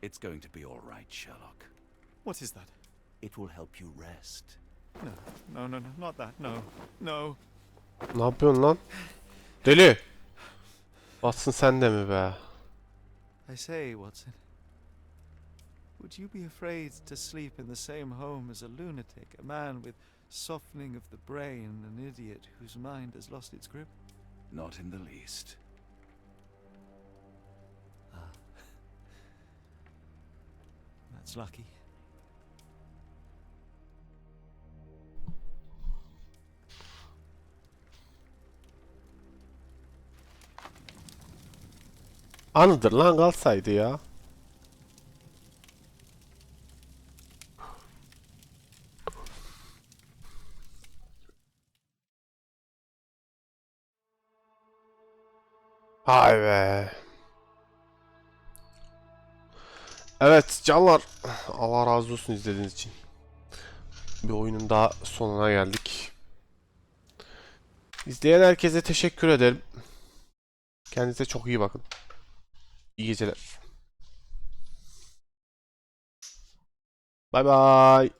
Speaker 2: It's going to be all right, Sherlock.
Speaker 16: What is that?
Speaker 2: It will help you rest.
Speaker 16: No, not that. No.
Speaker 1: Ne yapıyorsun lan? Deli. Batsın sen de mi be?
Speaker 16: I say, Watson, would you be afraid to sleep in the same home as a lunatic, a man with softening of the brain, an idiot whose mind has lost its grip?
Speaker 2: Not in the least.
Speaker 16: That's lucky.
Speaker 1: Anıdır lan kalsaydı ya. Hay be. Evet canlar. Allah razı olsun izlediğiniz için. Bir oyunun daha sonuna geldik. İzleyen herkese teşekkür ederim. Kendinize çok iyi bakın. İyi geceler. Bay bay.